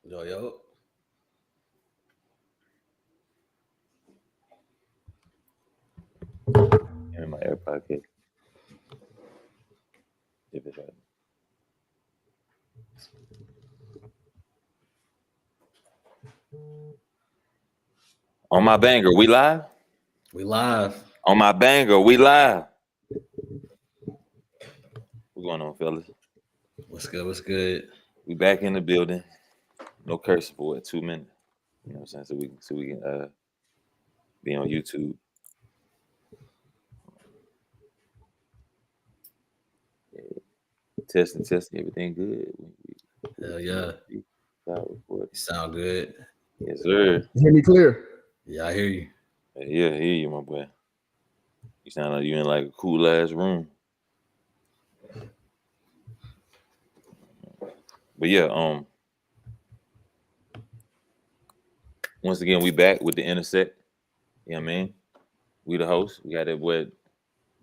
Yo, yo. In my AirPod case. If it's right. On my banger, we live? We live. On my banger, we live. What's going on, fellas? What's good? What's good? We back in the building. No cursing for 2 minutes. You know what I'm saying? So we can be on YouTube. Testing, everything good. Hell yeah. You sound good. Yes, sir. Hear me clear? Yeah, I hear you. Yeah, I hear you, my boy. You sound like you in like a cool ass room. But yeah, once again, we back with the InnerSect. You know what I mean? We the host. We got that boy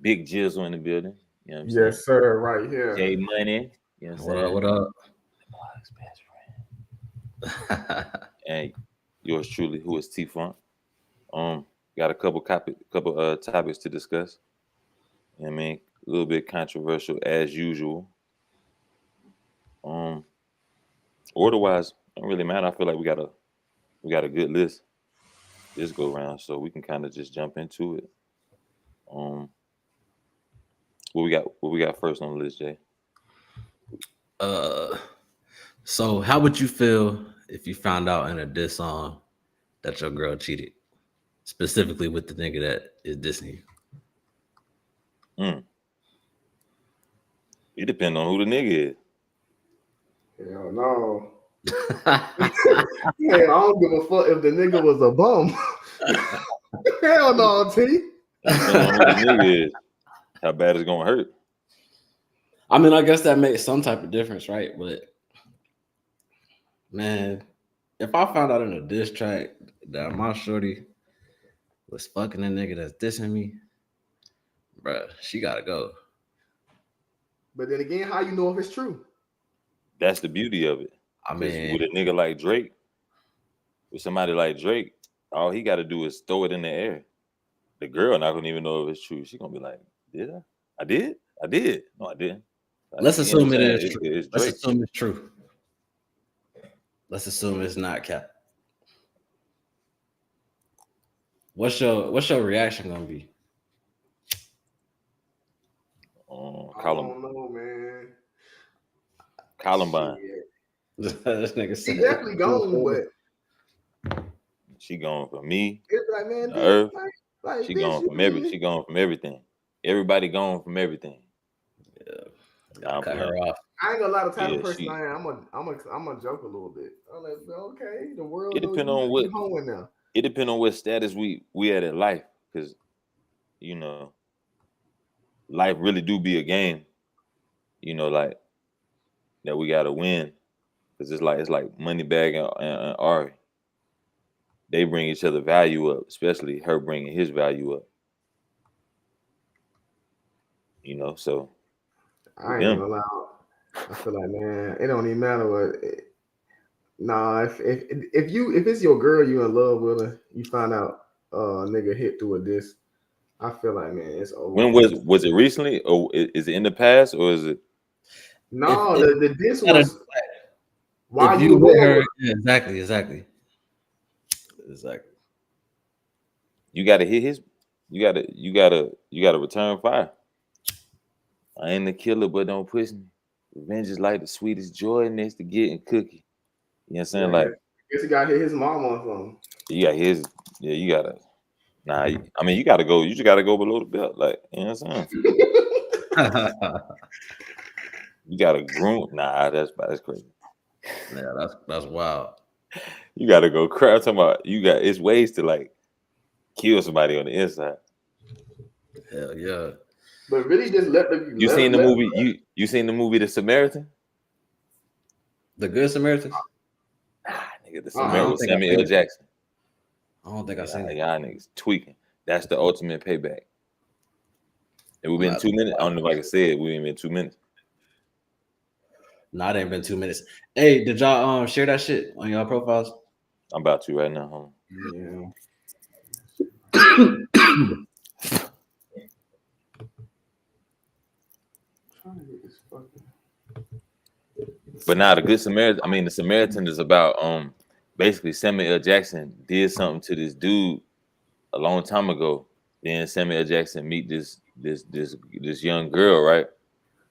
Big Jizzle in the building. You know what I'm saying? Yes, sir, right here. J Money. You know what I'm saying? What up? Best friend. And yours truly, who is T Funk. Got a couple topics to discuss. You know what I mean? A little bit controversial as usual. Order-wise, don't really matter. I feel like we got a good list this go around, so we can kind of just jump into it. What we got first on the list, Jay? So how would you feel if you found out in a diss song that your girl cheated? Specifically with the nigga that is dissing you. It depends on who the nigga is. Hell no. Yeah, I don't give a fuck if the nigga was a bum. Hell no, T. Depends on who the nigga is. How bad it's gonna hurt. I mean, I guess that makes some type of difference, right? But man, if I found out in a diss track that my shorty was fucking a nigga that's dissing me, bruh, she gotta go. But then again, how you know if it's true? That's the beauty of it. I mean, with a nigga like Drake, with somebody like Drake, all he got to do is throw it in the air. The girl not gonna even know if it's true. She gonna be like, "Did I? I did. I did. No, I didn't." Like, let's assume it is it's, true. it's Let's Drake. assume it's true. Let's assume it's not cap. What's your reaction gonna be? I don't know, man. Columbine. This nigga said she definitely gone, but she gone for me. It's like, man, the earth. Like she gone from She gone from everything. Everybody gone from everything. Yeah. Cut her off. I ain't gonna lie, the type of person I am. I'm a joke a little bit. I'm like, okay, the world. It depends on what. Now. It depends on what status we at in life, because you know, life really do be a game. You know, like that we gotta win, because it's like Moneybag and Ari. They bring each other value up, especially her bringing his value up. You know, so I ain't gonna lie. I feel like, man, it don't even matter what. Nah, if it's your girl you in love with her, you find out a nigga hit through a diss, I feel like, man, it's over. When was it recently, or is it in the past, or is it? No, the diss was. Why you with her? Yeah, exactly. You gotta hit his. You gotta return fire. I ain't the killer, but don't push me. Revenge is like the sweetest joy next to getting cookie. You know what I'm saying? Like, I guess he got to hit his mama or something. You got his. Yeah, you gotta. Nah, I mean, you gotta go. You just gotta go below the belt. Like, you know what I'm saying? You gotta groom. Nah, that's crazy. Yeah, that's wild. You gotta go crap. Talking about it's ways to like kill somebody on the inside. Hell yeah. But really, just let them. You seen the movie? You seen the movie The Samaritan? The Good Samaritan? Nigga, The Samaritan with Samuel L. Jackson. I don't think I've seen it. Y'all niggas tweaking. That's the ultimate payback. And we've been 2 minutes. I don't know if I can say it. We ain't been 2 minutes. No, it ain't been 2 minutes. Hey, did y'all share that shit on y'all profiles? I'm about to right now, Yeah. But now the Good Samaritan, I mean the Samaritan is about basically Samuel L. Jackson did something to this dude a long time ago. Then Samuel L. Jackson meet this young girl, right?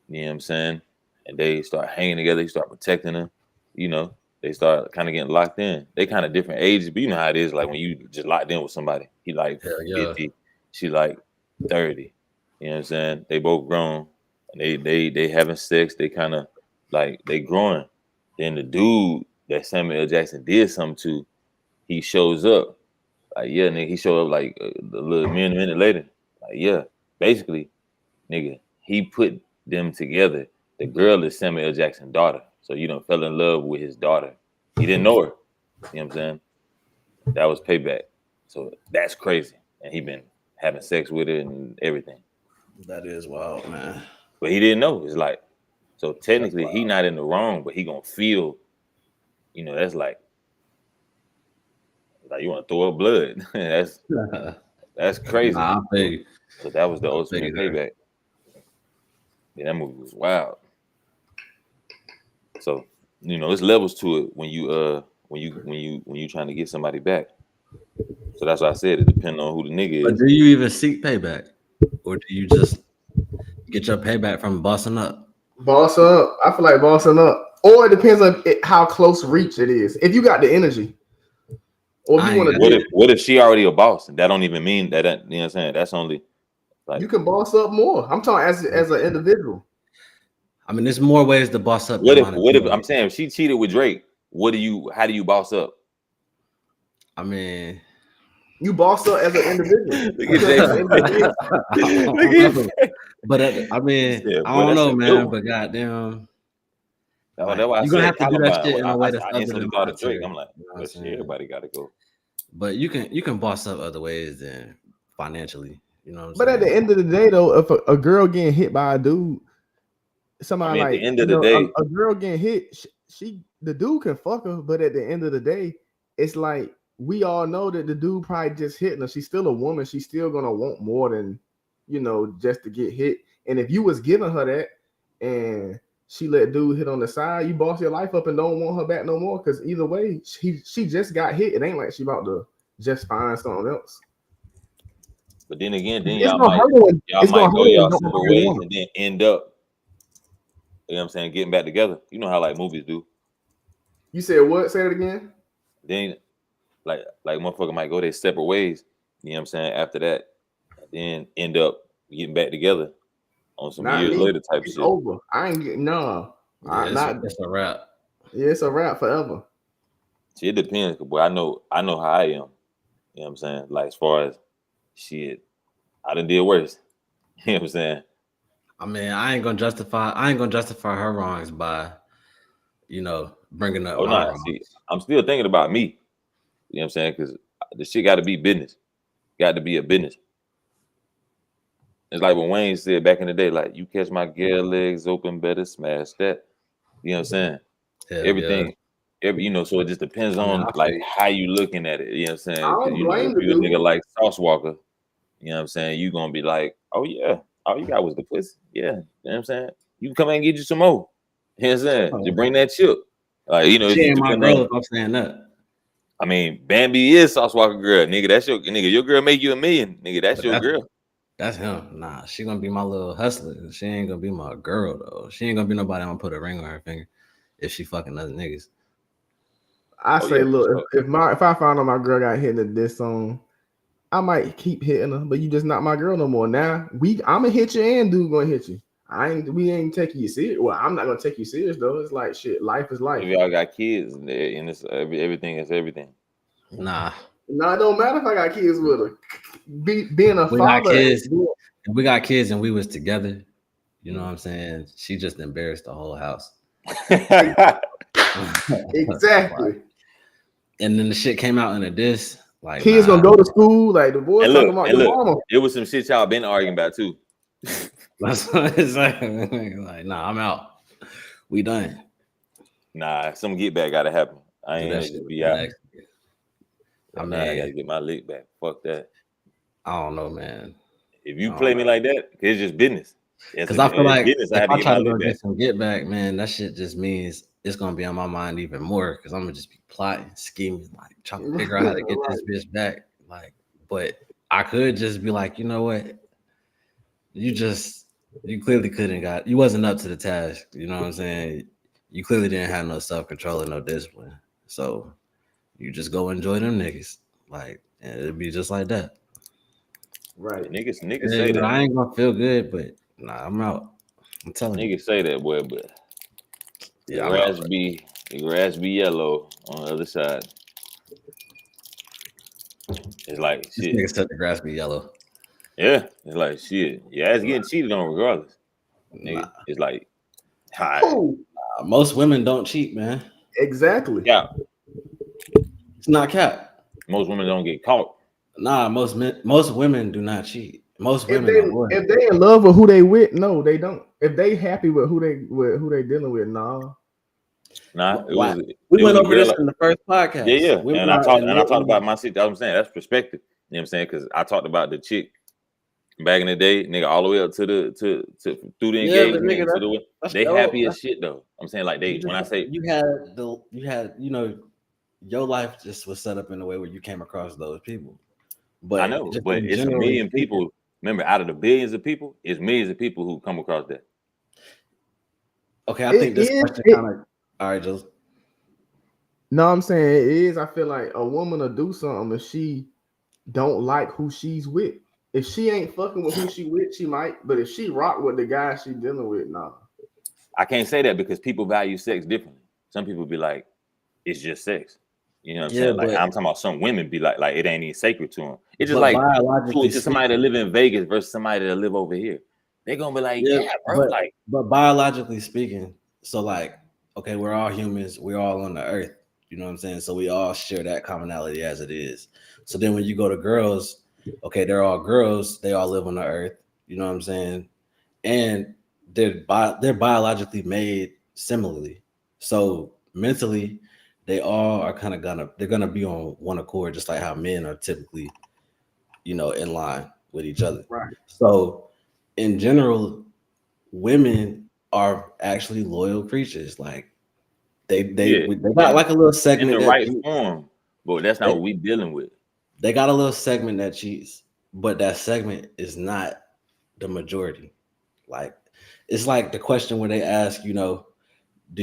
You know what I'm saying? And they start hanging together, they start protecting her, you know, they start kind of getting locked in. They kind of different ages, but you know how it is, like when you just locked in with somebody. He like 50, she like 30. You know what I'm saying? They both grown and they having sex, they kind of like they growing. Then the dude that Samuel L. Jackson did something to, he shows up. Like, yeah, nigga, he showed up like a little minute later. Like, yeah, basically, nigga, he put them together. The girl is Samuel L. Jackson's daughter. So, you know, fell in love with his daughter. He didn't know her. You know what I'm saying? That was payback. So that's crazy. And he been having sex with her and everything. That is wild, man. But he didn't know. It's like, so technically he not in the wrong, but he gonna feel, you know, that's like you want to throw up blood. that's crazy. Nah, I'll pay you. So that was the ultimate payback. Yeah, that movie was wild. So, you know, there's levels to it when you trying to get somebody back. So that's why I said it depends on who the nigga is. But do you even seek payback, or do you just get your payback from bossing up? Boss up. I feel like bossing up, or it depends on how close reach it is. If you got the energy, or if you want to. What if she already a boss? That don't even mean that. You know what I'm saying? That's only like you can boss up more. I'm talking as an individual. I mean, there's more ways to boss up. What if I'm saying if she cheated with Drake? How do you boss up? I mean, you boss up as an individual. But I mean, I don't know, man. But goddamn, you're gonna have to do that shit in a way that's I instantly thought of Drake. I'm like, well, shit, everybody got to go. But you can boss up other ways than financially. You know what I'm saying? But at the end of the day, though, if a girl getting hit by a dude, somebody at the end of the day, a girl getting hit, the dude can fuck her. But at the end of the day, it's like we all know that the dude probably just hitting her. She's still a woman. She's still gonna want more than, you know, just to get hit. And if you was giving her that and she let dude hit on the side, you boss your life up and don't want her back no more. Because either way, she just got hit. It ain't like she about to just find something else. But then again, y'all might go y'all separate ways and then end up, you know what I'm saying, getting back together. You know how like movies do. You said what? Say it again. Then like motherfucker might go their separate ways. You know what I'm saying? After that, then end up getting back together on some years later type shit. Over. I ain't getting no. It's a wrap. Yeah, it's a wrap forever. See, it depends, boy. I know how I am. You know what I'm saying? Like as far as shit, I done did worse. You know what I'm saying? I mean, I ain't gonna justify her wrongs by, you know, bringing up. See, I'm still thinking about me. You know what I'm saying? Because the shit got to be business. Got to be a business. It's like when Wayne said back in the day, like, you catch my girl legs open, better smash that. You know what I'm saying? Everything, you know, so it just depends on like how you looking at it. You know what I'm saying? Because you know, if you're a nigga like Sauce Walker, you know what I'm saying? You gonna be like, oh yeah, all you got was the pussy. Yeah, you know what I'm saying? You can come and get you some more. You know what I'm saying? To bring that chip. Like, you know, she ain't my girl if I'm saying that. I mean, Bambi is Sauce Walker girl, nigga. That's your nigga. Your girl make you $1 million, nigga. That's your girl. That's him. Nah, she gonna be my little hustler. She ain't gonna be my girl though. She ain't gonna be nobody I'm gonna put a ring on her finger if she fucking other niggas. Look, if I found out my girl got hit in this song, I might keep hitting her, but you just not my girl no more. Now I'ma hit you and dude gonna hit you. We ain't taking you serious. Well, I'm not gonna take you serious though. It's like shit. Life is life. If y'all got kids and it's everything is everything. Nah, it don't matter if I got kids with her. Being a father. We got kids and we was together. You know what I'm saying? She just embarrassed the whole house. Exactly. And then the shit came out in a diss. Like kids gonna go to school. Like the boys talking about your mama. It was some shit y'all been arguing about too. That's what it's like. Nah, I'm out. We done. Nah, some get back gotta happen. I Do ain't that gonna shit just with be the out. next. I Man, I gotta mean, get my lick back. Fuck that. I don't know, man. If you I play don't me know. like that, it's just business. Because I feel It's like business. I if had to I get try my to go lick back. get some get back, man, that shit just means it's gonna be on my mind even more. Because I'm gonna just be plotting, scheming, like trying to figure out how to get this bitch back. Like, but I could just be like, you know what? You clearly you wasn't up to the task. You know what I'm saying? You clearly didn't have no self-control and no discipline. So you just go enjoy them niggas. Like, and it'd be just like that. Right. Niggas Yeah, say you know, that. I ain't gonna feel good, but nah, I'm out. I'm telling you. Niggas say that, boy, but Yeah, I'm out. the grass be yellow on the other side. It's like This shit. nigga said the grass be yellow. Yeah, it's like shit. Your ass getting cheated on regardless. Nigga, Nah. it's like, hi. Oh, Most women don't cheat, man. exactly. Yeah, It's not cap. most women don't get caught. Nah, most women do not cheat. Most If women are loyal. they in love with who they with, no, they don't. If they happy with who they dealing with, nah. Nah, Why? it We was went a over this girl. in the first podcast. Yeah. Women And I are talked innately- about my shit. I'm saying that's perspective. You know what I'm saying? Because I talked about the chick back in the day, nigga, all the way up to through the Yeah, but engagement nigga, to the that's they dope. happy as shit though. I'm saying like they when I say you had your life just was set up in a way where you came across those people. But I know, just but it's a generally million speaking- people. Remember, out of the billions of people, it's millions of people who come across that. Okay, I think this question kind of all right, Joseph. No, I'm saying it is. I feel like a woman will do something if she don't like who she's with. If she ain't fucking with who she with, she might. But if she rock with the guy she dealing with, nah. I can't say that because people value sex differently. Some people be like, it's just sex. You know what I'm saying? Like I'm talking about some women be like it ain't even sacred to them. It's just like to somebody that live in Vegas versus somebody that live over here. They're gonna be like, yeah bro. But biologically speaking, so like, okay, we're all humans, we're all on the earth. You know what I'm saying? So we all share that commonality as it is. So then when you go to girls, okay, they're all girls, they all live on the earth. You know what I'm saying? And they're biologically made similarly. So mentally, they all are kind of they're gonna be on one accord, just like how men are typically, in line with each other. Right. So in general, women are actually loyal creatures. Like they got like a little segment in the right form, but that's not what we dealing with. They got a little segment that cheats, but that segment is not the majority. Like it's like the question where they ask, do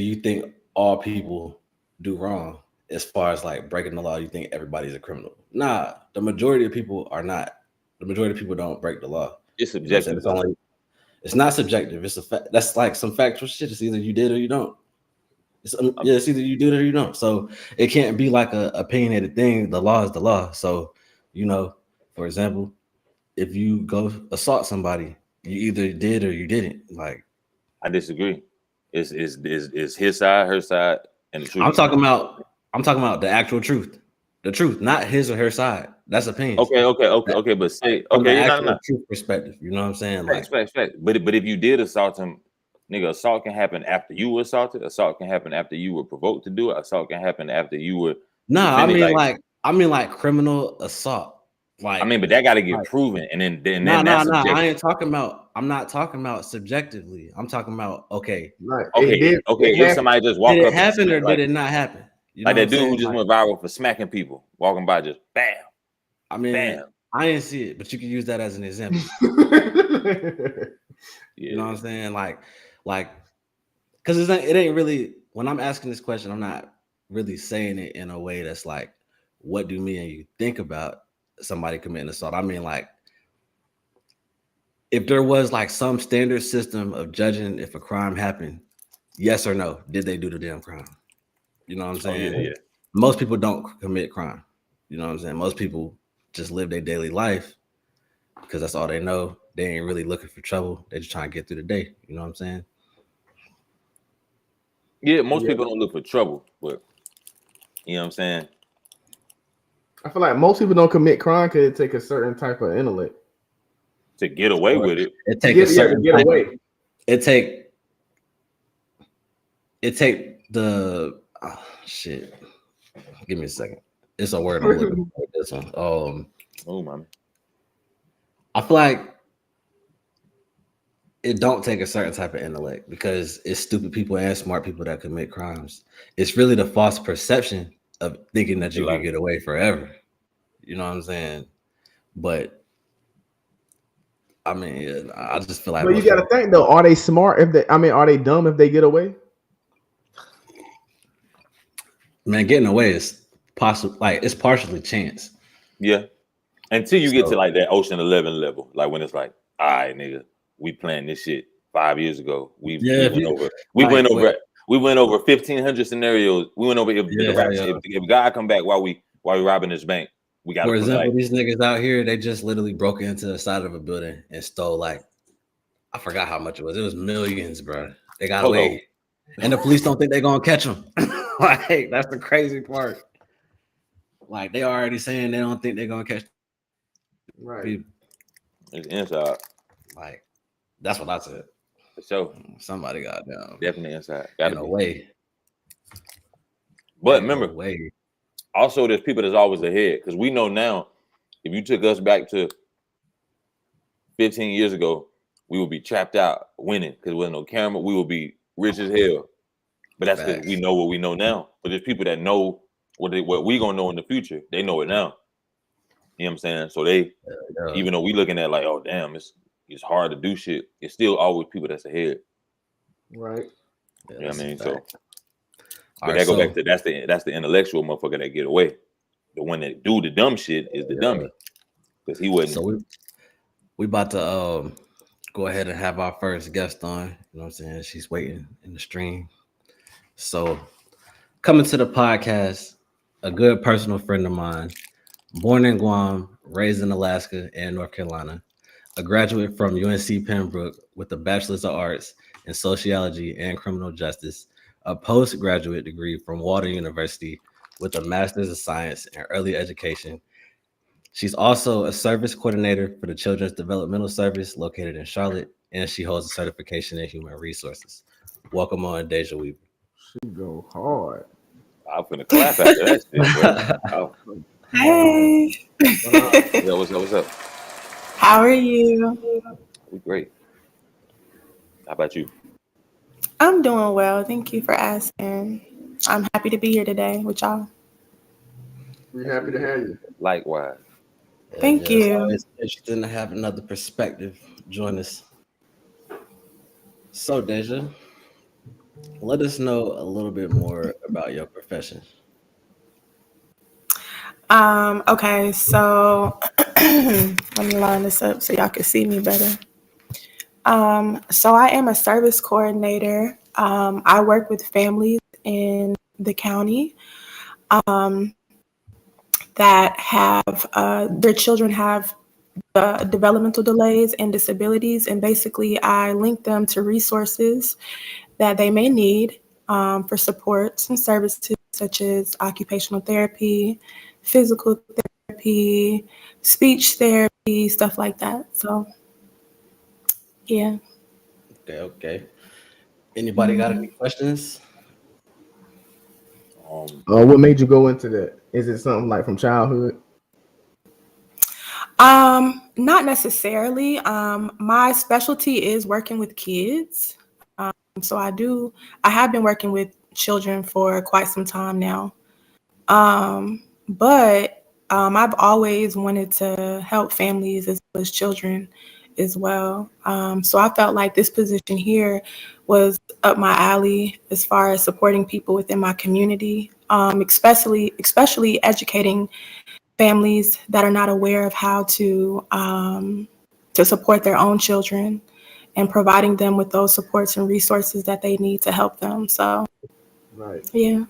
you think all people do wrong as far as like breaking the law? You think everybody's a criminal? Nah, the majority of people are not. The majority of people don't break the law. It's subjective. It's not subjective. It's a fact. That's like some factual shit. It's either you did or you don't. It's either you did or you don't. So it can't be like a opinionated thing. The law is the law. So, for example, if you go assault somebody, you either did or you didn't. Like, I disagree. It's his side, her side, and the truth. I'm talking about the actual truth. The truth, not his or her side. That's opinion. Okay. But say from the actual truth perspective. You know what I'm saying? Fact. But if you did assault him, nigga, assault can happen after you were assaulted. Assault can happen after you were provoked to do it. Assault can happen after you were. Nah, I mean like criminal assault. Like, I mean, but that got to get proven, and then that's subjective. I ain't talking about. I'm not talking about subjectively. I'm talking about okay. If somebody just walk up, did it happen or did it not happen? Like that dude who just went viral for smacking people, walking by, just bam. I mean, bam. I didn't see it, but you can use that as an example. You know what I'm saying? Like, because it ain't really. When I'm asking this question, I'm not really saying it in a way that's like, what do me and you think about somebody committing assault? I mean, like, if there was like some standard system of judging if a crime happened, yes or no, did they do the damn crime? You know what I'm saying? Yeah. Most people don't commit crime. You know what I'm saying? Most people just live their daily life because that's all they know. They ain't really looking for trouble. They just trying to get through the day. You know what I'm saying? Yeah, most people don't look for trouble, but you know what I'm saying? I feel like most people don't commit crime because it take a certain type of intellect to get away with it. It take a certain get away. It take Shit. Give me a second. It's a word I'm looking for this one. Oh, man. I feel like it don't take a certain type of intellect because it's stupid people and smart people that commit crimes. It's really the false perception of thinking that you can get away forever. You know what I'm saying? But I mean, I just feel like. But you got to think though: are they smart? Are they dumb if they get away? Man, getting away is possible. Like it's partially chance. Yeah. Until you get to like that Ocean 11 level, like when it's like, all right, nigga, we planned this shit 5 years ago. We went over 1,500 scenarios. We went over if God come back while we robbing this bank, we got. For example, these niggas out here, they just literally broke into the side of a building and stole like, I forgot how much it was. It was millions, bro. They got away, and the police don't think they're gonna catch them. Like that's the crazy part. Like they already saying they don't think they're gonna catch. Right. People. It's inside. Like that's what I said. For sure. Somebody got down. Definitely inside. Got in a way. But remember, also there's people that's always ahead because we know now. If you took us back to 15 years ago, we would be trapped out winning because there wasn't no camera. We would be rich as hell. But that's because we know what we know now. But there's people that know what we gonna know in the future. They know it now. You know what I'm saying? So they, even though we looking at like, oh damn, it's hard to do shit. It's still always people that's ahead. Right. Yeah, you know what I mean? So, but that go back to that's the intellectual motherfucker that get away. The one that do the dumb shit is the dummy, because he wasn't. So we about to go ahead and have our first guest on. You know what I'm saying? She's waiting in the stream. So coming to the podcast, a good personal friend of mine. Born in Guam, raised in Alaska and North Carolina, a graduate from UNC Pembroke with a Bachelor's of Arts in Sociology and Criminal Justice, a postgraduate degree from Walden University with a Master's of Science in Early Education. She's also a service coordinator for the Children's Developmental Service located in Charlotte, and she holds a certification in Human Resources. Welcome on, Deja Weaver. She go hard. I'm gonna clap after that shit, bro. Hey. What's up? How are you? We great. How about you? I'm doing well. Thank you for asking. I'm happy to be here today with y'all. We're happy to have you. Likewise. Thank you. It's interesting to have another perspective join us. So, Deja, let us know a little bit more about your profession. Okay, so let me line this up so y'all can see me better. So I am a service coordinator. I work with families in the county that have their children have developmental delays and disabilities, and basically I link them to resources that they may need for supports and services such as occupational therapy, physical therapy, speech therapy, stuff like that. So, yeah. Okay. Anybody got any questions? What made you go into that? Is it something like from childhood? Not necessarily. My specialty is working with kids. So I have been working with children for quite some time now. But I've always wanted to help families as well as children as well. So I felt like this position here was up my alley as far as supporting people within my community, especially educating families that are not aware of how to support their own children and providing them with those supports and resources that they need to help them. So, right. Yeah.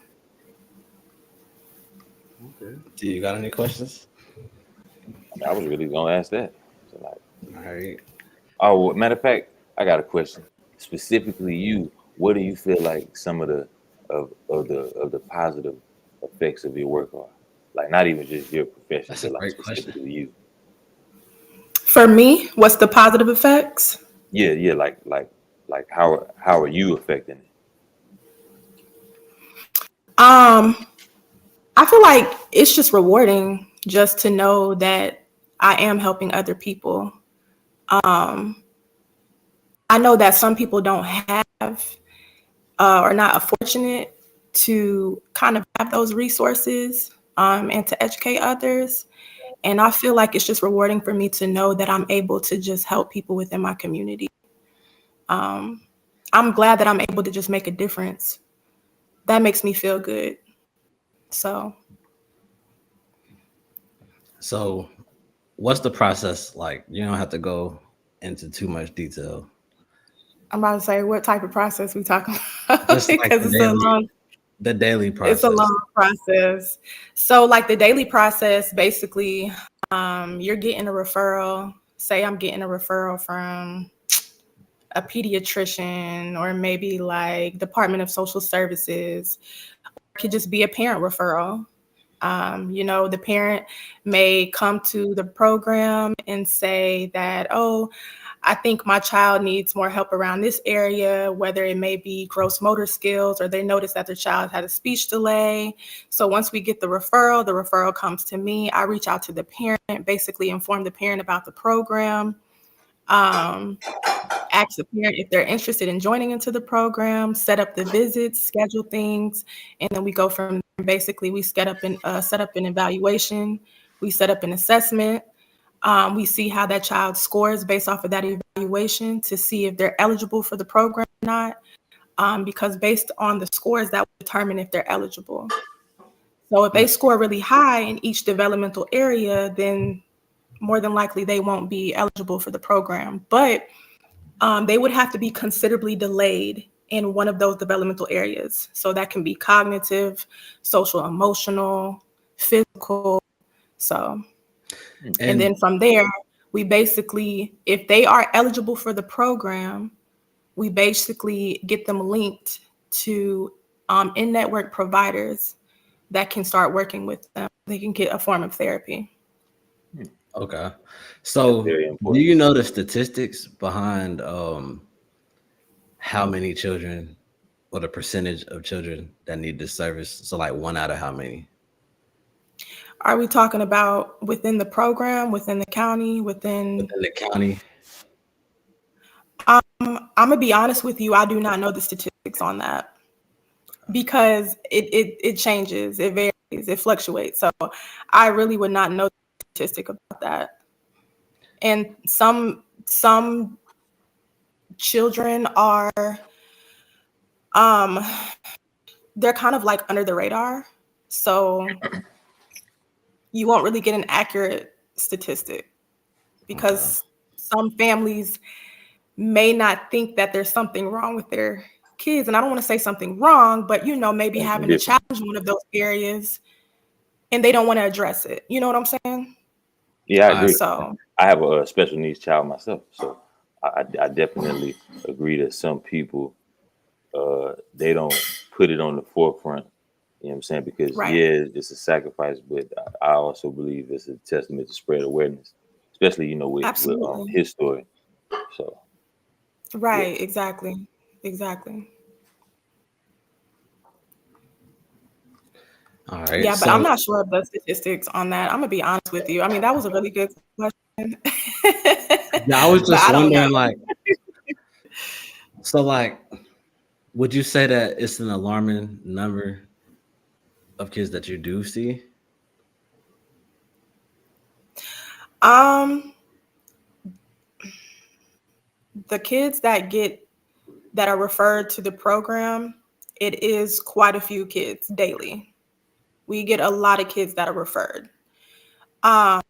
Okay. Do you got any questions? I was really gonna ask that. So all right. Oh, matter of fact, I got a question. Specifically, you. What do you feel like some of the positive effects of your work are? Like, not even just your profession, That's but a like great specifically question. you. For me, what's the positive effects? Yeah. Like how are you affecting it? I feel like it's just rewarding just to know that I am helping other people. I know that some people don't have or not fortunate to kind of have those resources and to educate others. And I feel like it's just rewarding for me to know that I'm able to just help people within my community. I'm glad that I'm able to just make a difference. That makes me feel good. So what's the process like? You don't have to go into too much detail. I'm about to say, what type of process we talking about? Just like Because the daily process. It's a long process. So like the daily process, basically, you're getting a referral. Say I'm getting a referral from a pediatrician or maybe like Department of Social Services. It could just be a parent referral. The parent may come to the program and say that, oh, I think my child needs more help around this area, whether it may be gross motor skills or they notice that their child had a speech delay. So once we get the referral comes to me. I reach out to the parent, basically inform the parent about the program, ask the parent if they're interested in joining into the program, set up the visits, schedule things, and then we go from there. Basically, we set up an evaluation, we set up an assessment. We see how that child scores based off of that evaluation to see if they're eligible for the program or not, because based on the scores, that will determine if they're eligible. So if they score really high in each developmental area, then more than likely they won't be eligible for the program. But they would have to be considerably delayed in one of those developmental areas. So that can be cognitive, social, emotional, physical. So, and then from there, we basically, if they are eligible for the program, we basically get them linked to in-network providers that can start working with them. They can get a form of therapy. Okay. So do you know the statistics behind how many children or the percentage of children that need this service? So like 1 out of how many? Are we talking about within the program, within the county, within the county? I'm gonna be honest with you, I do not know the statistics on that because it changes, it varies, it fluctuates. So I really would not know the statistic about that. And some children are they're kind of like under the radar. So you won't really get an accurate statistic because some families may not think that there's something wrong with their kids. And I don't want to say something wrong, but maybe having a challenge in one of those areas and they don't want to address it. You know what I'm saying? Yeah, I agree. So I have a special needs child myself. So I definitely agree that some people, they don't put it on the forefront. You know what I'm saying? Because yeah, it's a sacrifice, but I also believe it's a testament to spread awareness, especially, with his story. So. Right. Yeah. Exactly. All right. Yeah, but I'm not sure of the statistics on that. I'm gonna be honest with you. I mean, that was a really good question. Yeah, I was just wondering, like, so, like, would you say that it's an alarming number of kids that you do see? The kids that are referred to the program, it is quite a few kids daily. We get a lot of kids that are referred. I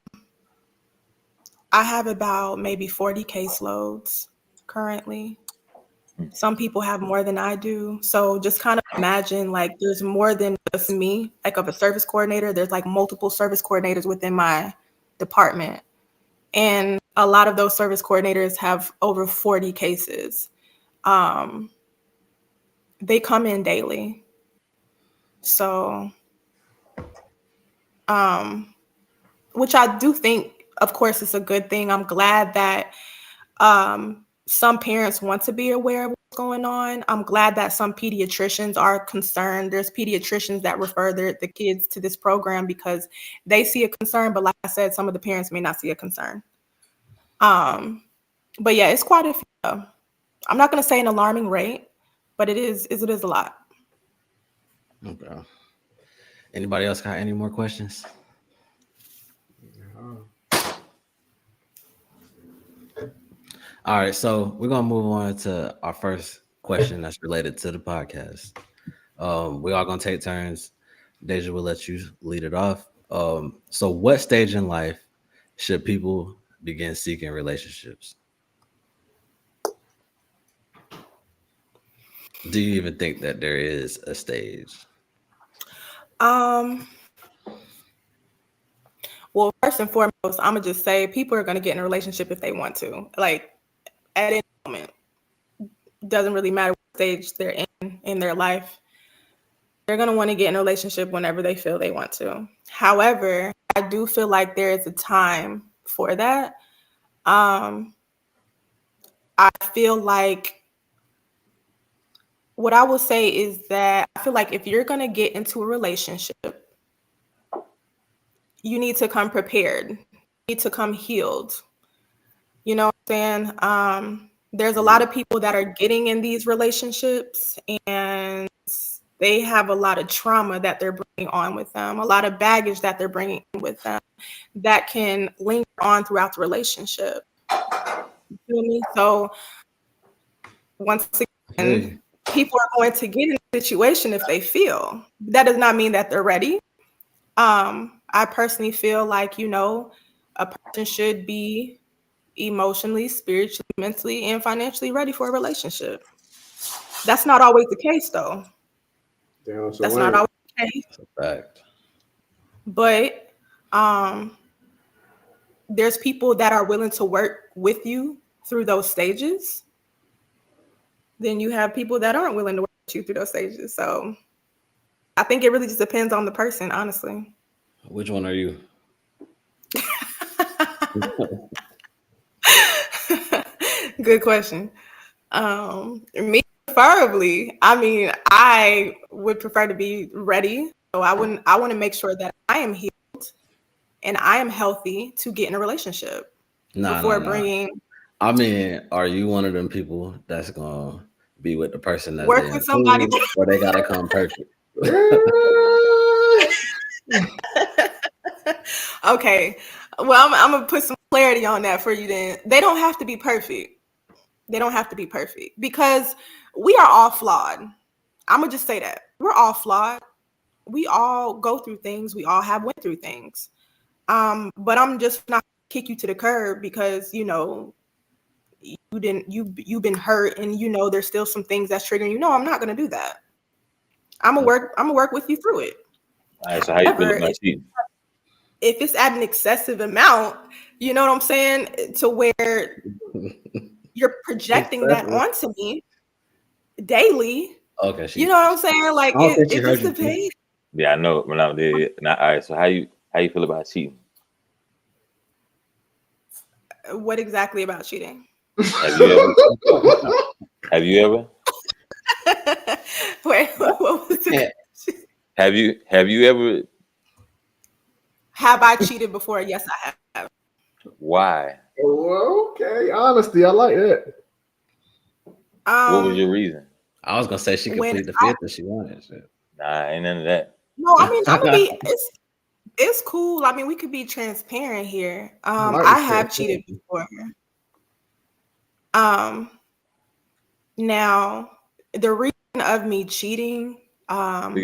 have about maybe 40 caseloads currently. Some people have more than I do. So just kind of imagine like there's more than just me, like of a service coordinator. There's like multiple service coordinators within my department. And a lot of those service coordinators have over 40 cases. They come in daily. So, which I do think, of course, is a good thing. I'm glad that some parents want to be aware of what's going on. I'm glad that some pediatricians are concerned. There's pediatricians that refer the kids to this program because they see a concern, but like I said, some of the parents may not see a concern. But yeah, it's quite a few. I'm not going to say an alarming rate, but it is a lot. Okay. Anybody else got any more questions? All right, so we're gonna move on to our first question that's related to the podcast. We all gonna take turns. Deja will let you lead it off. So what stage in life should people begin seeking relationships? Do you even think that there is a stage? Well, first and foremost, I'm gonna just say people are gonna get in a relationship if they want to. Like at any moment, doesn't really matter what stage they're in their life. They're gonna want to get in a relationship whenever they feel they want to. However, I do feel like there is a time for that. I feel like what I will say is that I feel like if you're gonna get into a relationship, you need to come prepared. You need to come healed. You know what I'm saying? There's a lot of people that are getting in these relationships and they have a lot of trauma that they're bringing on with them, a lot of baggage that they're bringing with them that can linger on throughout the relationship. You feel me? So once again, people are going to get in a situation if they feel. That does not mean that they're ready. I personally feel like, a person should be emotionally, spiritually, mentally, and financially ready for a relationship. That's not always the case, though. That's not always the case. That's a fact. But there's people that are willing to work with you through those stages. Then you have people that aren't willing to work with you through those stages. So I think it really just depends on the person, honestly. Which one are you? Good question. Me preferably, I would prefer to be ready. So I want to make sure that I am healed and I am healthy to get in a relationship before bringing. I mean, are you one of them people that's gonna be with the person that's work with somebody, or they gotta come perfect? Okay, well, I'm gonna put some clarity on that for you. Then they don't have to be perfect. They don't have to be perfect because we are all flawed. I'm gonna just say that we're all flawed. We all go through things. We all have went through things. But I'm just not gonna kick you to the curb because you've been hurt and there's still some things that's triggering you. No, I'm not gonna do that. I'm gonna work with you through it. All right, so how you feel about cheating? If it's at an excessive amount, you know what I'm saying, to where you're projecting that onto me daily. Okay, you know what I'm saying? Like it just depends. Yeah, I know. When I'm there, all right. So how you feel about cheating? What exactly about cheating? Have you ever? Wait, what was it? Have you ever? Have I cheated before? Yes, I have. Why? Well, okay, honesty, I like that. What was your reason? I was gonna say she could plead the fifth if she wanted. Shit. Nah, ain't none of that. No, I mean, I'm gonna be. It's cool. I mean, we could be transparent here. I have cheated before. Now the reason of me cheating, I would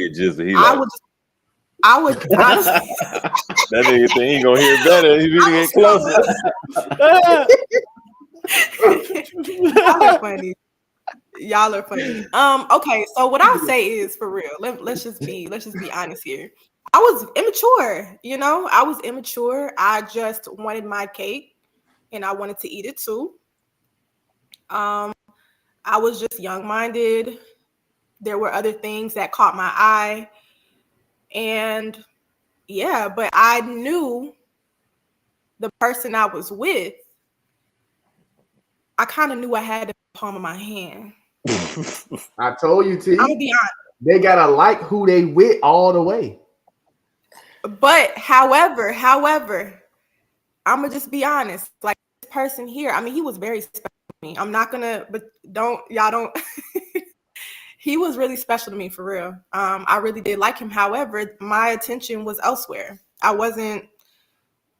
honestly. That nigga think he gonna hear better. He really get closer. Y'all are funny. Okay, so what I'll say is for real. Let's just be honest here. I was immature, I was immature. I just wanted my cake and I wanted to eat it too. I was just young-minded. There were other things that caught my eye. And yeah, but I knew the person I was with, I kind of knew I had the palm of my hand. I told you, T. I'm gonna be honest. They gotta like who they with all the way. But however, I'm gonna just be honest. Like this person here, I mean, he was very special to me. I'm not gonna, but don't. He was really special to me for real. I really did like him. However, my attention was elsewhere. I wasn't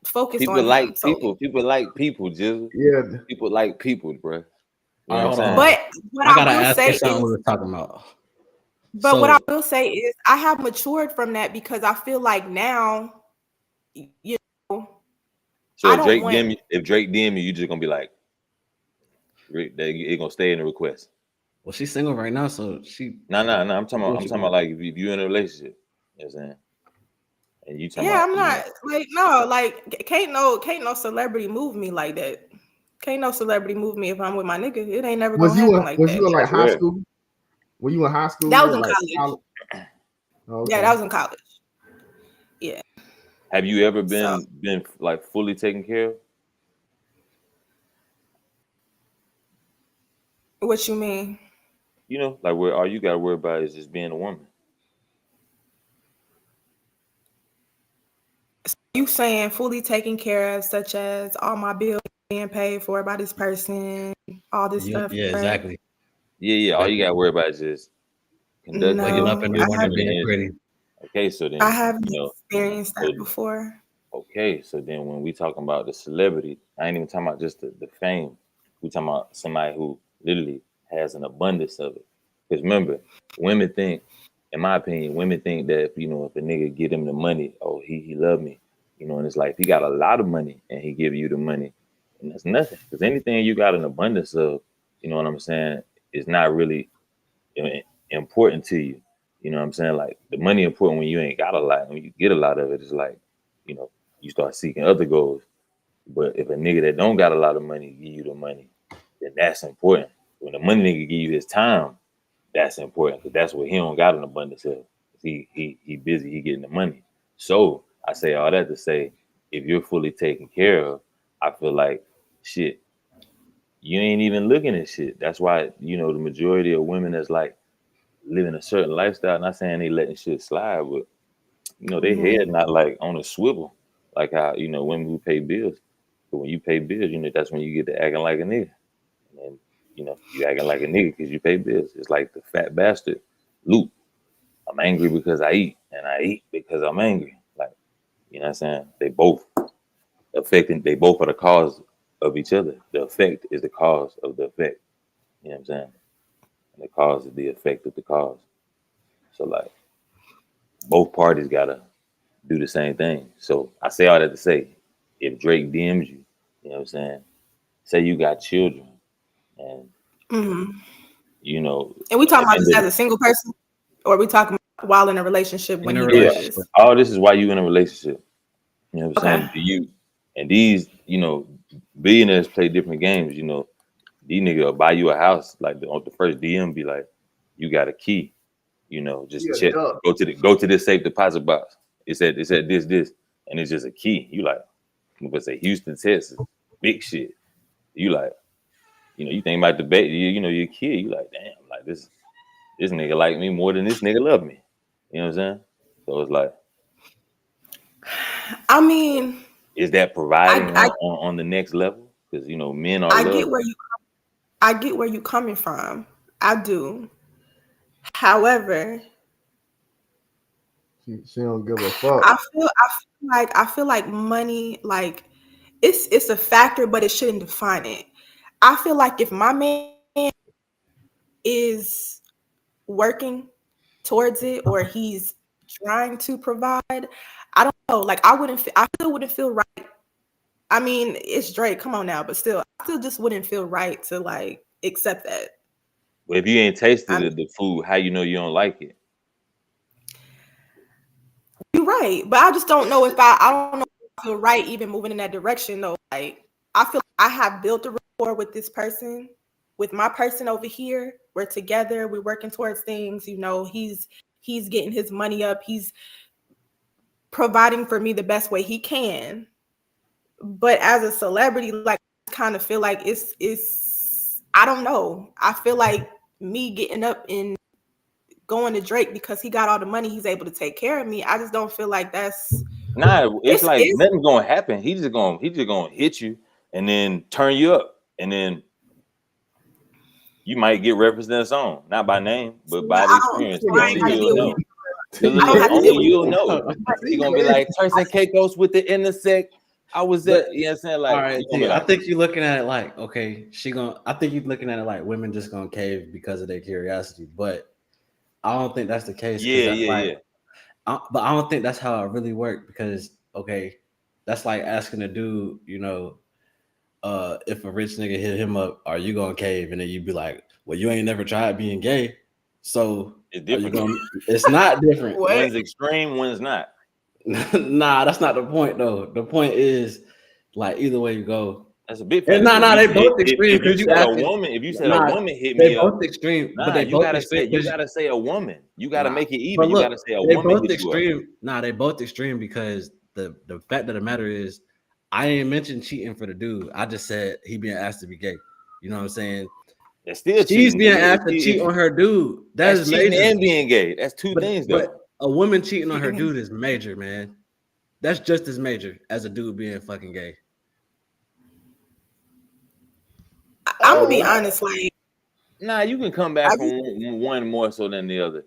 focused People on like him. So, people like people, Jizzle. Yeah. People like people, bro. You All right, know what hold I'm on. saying? but what I gotta I will ask say you something we is, were talking about. but what I will say is, I have matured from that because I feel like now, you know, So I if don't Drake want. DM you just gonna be like, it gonna stay in the request. Well, she's single right now, so she. No. I'm talking about like if you're in a relationship, you know what I'm saying? And you talking Yeah, about, I'm not like no, like can't no celebrity move me like that. Can't no celebrity move me if I'm with my nigga. It ain't never Was gonna you happen in, like was that. you in like That's high rare. school? Were you in high school? That was in like college. Oh, okay. Yeah, that was in college. Yeah. Have you ever So been like fully taken care of? what you mean? You know, like where all you gotta worry about is just being a woman. You saying fully taken care of, such as all my bills being paid for by this person, all this Yeah, stuff. yeah, Right? exactly. Yeah. All you gotta worry about is just conducting Waking up No, in the I morning haven't. being pretty. Okay, so I then haven't you know, experienced so that before. okay, so then when we talking about the celebrity, I ain't even talking about just the fame. We talking about somebody who literally has an abundance of it. Because remember, women think, in my opinion, women think that if a nigga get him the money, oh he love me, and it's like if he got a lot of money and he give you the money, and that's nothing. Because anything you got an abundance of, you know what I'm saying, is not really important to you. You know what I'm saying? Like the money important when you ain't got a lot. When you get a lot of it, it's like, you start seeking other goals. But if a nigga that don't got a lot of money give you the money, then that's important. When the money nigga give you his time, that's important because that's what he don't got an abundance of. He busy, he getting the money. So I say all that to say, if you're fully taken care of, I feel like shit, you ain't even looking at shit. That's why, the majority of women that's like living a certain lifestyle, not saying they letting shit slide, but they head not like on a swivel, like how women who pay bills. But when you pay bills, that's when you get to acting like a nigga, and you acting like a nigga because you pay bills. It's like the fat bastard loop. I'm angry because I eat, and I eat because I'm angry. Like what I'm saying, they both affecting. They both are the cause of each other. The effect is the cause of the effect. You know what I'm saying? And the cause is the effect of the cause. So like both parties gotta do the same thing. So I say all that to say, if Drake DMs you, you know what I'm saying, say you got children and Mm-hmm. And we at talking the about end this of as a single person, or we talking about while in a relationship when In a he yeah, does relationship. this? all this is why you in a relationship. You know what I'm Okay. saying? Do you and these, billionaires play different games, these niggas will buy you a house, like on the first DM be like, you got a key, just Yeah, check, duh. go to this safe deposit box. It's at this, and it's just a key. You like, I'm gonna say Houston, Texas, big shit. You like, you think about the baby, your kid, you like, damn, like this nigga like me more than this nigga love me. You know what I'm saying? So it's like, I mean, is that providing I on the next level? Because men are I love. get where you coming from. I do. However, She don't give a fuck. I feel like money, like it's a factor, but it shouldn't define it. I feel like if my man is working towards it or he's trying to provide, I don't know. Like I still wouldn't feel right. I mean, it's Drake. Come on now, but still, I still just wouldn't feel right to like accept that. But if you ain't tasted I mean, the food, how you know you don't like it? you're right, but I just don't know if I don't know if I feel right even moving in that direction though. Like I feel like I have built a rapport with this person, with my person over here. We're together, we're working towards things, he's getting his money up, he's providing for me the best way he can. But as a celebrity, like I kind of feel like I don't know. I feel like me getting up and going to Drake because he got all the money, he's able to take care of me. I just don't feel like that's it's like nothing's gonna happen. He's just gonna hit you and then turn you up, and then you might get referenced in a song, not by name, but by the experience. Only you'll know. You're gonna be like Turks and Caicos with the InnerSect. I was there, you know what I'm saying? Like, all right, I think you're looking at it like, okay, I think you're looking at it like women just gonna cave because of their curiosity, but I don't think that's the case. Yeah. But I don't think that's how it really worked, because okay, that's like asking a dude, you know, if a rich nigga hit him up, are you gonna cave? And then you'd be like, well, you ain't never tried being gay, so it's different. It's not different. One's extreme, one's not. Nah, that's not the point though. The point is, like, either way you go, that's a bit. Nah, they both extreme. If you said a woman hit me, they both extreme. But they you gotta say a woman. You gotta make it even. Look, you gotta say a woman. They both extreme. They both extreme because the fact of the matter is, I ain't mentioned cheating for the dude. I just said he being asked to be gay. You know what I'm saying? It's still she's being asked to cheat on her dude. That's cheating major. And being gay. That's two things though. But a woman cheating on her dude is major, man. That's just as major as a dude being fucking gay. I'm gonna be honest, like, nah, you can come back from one more so than the other.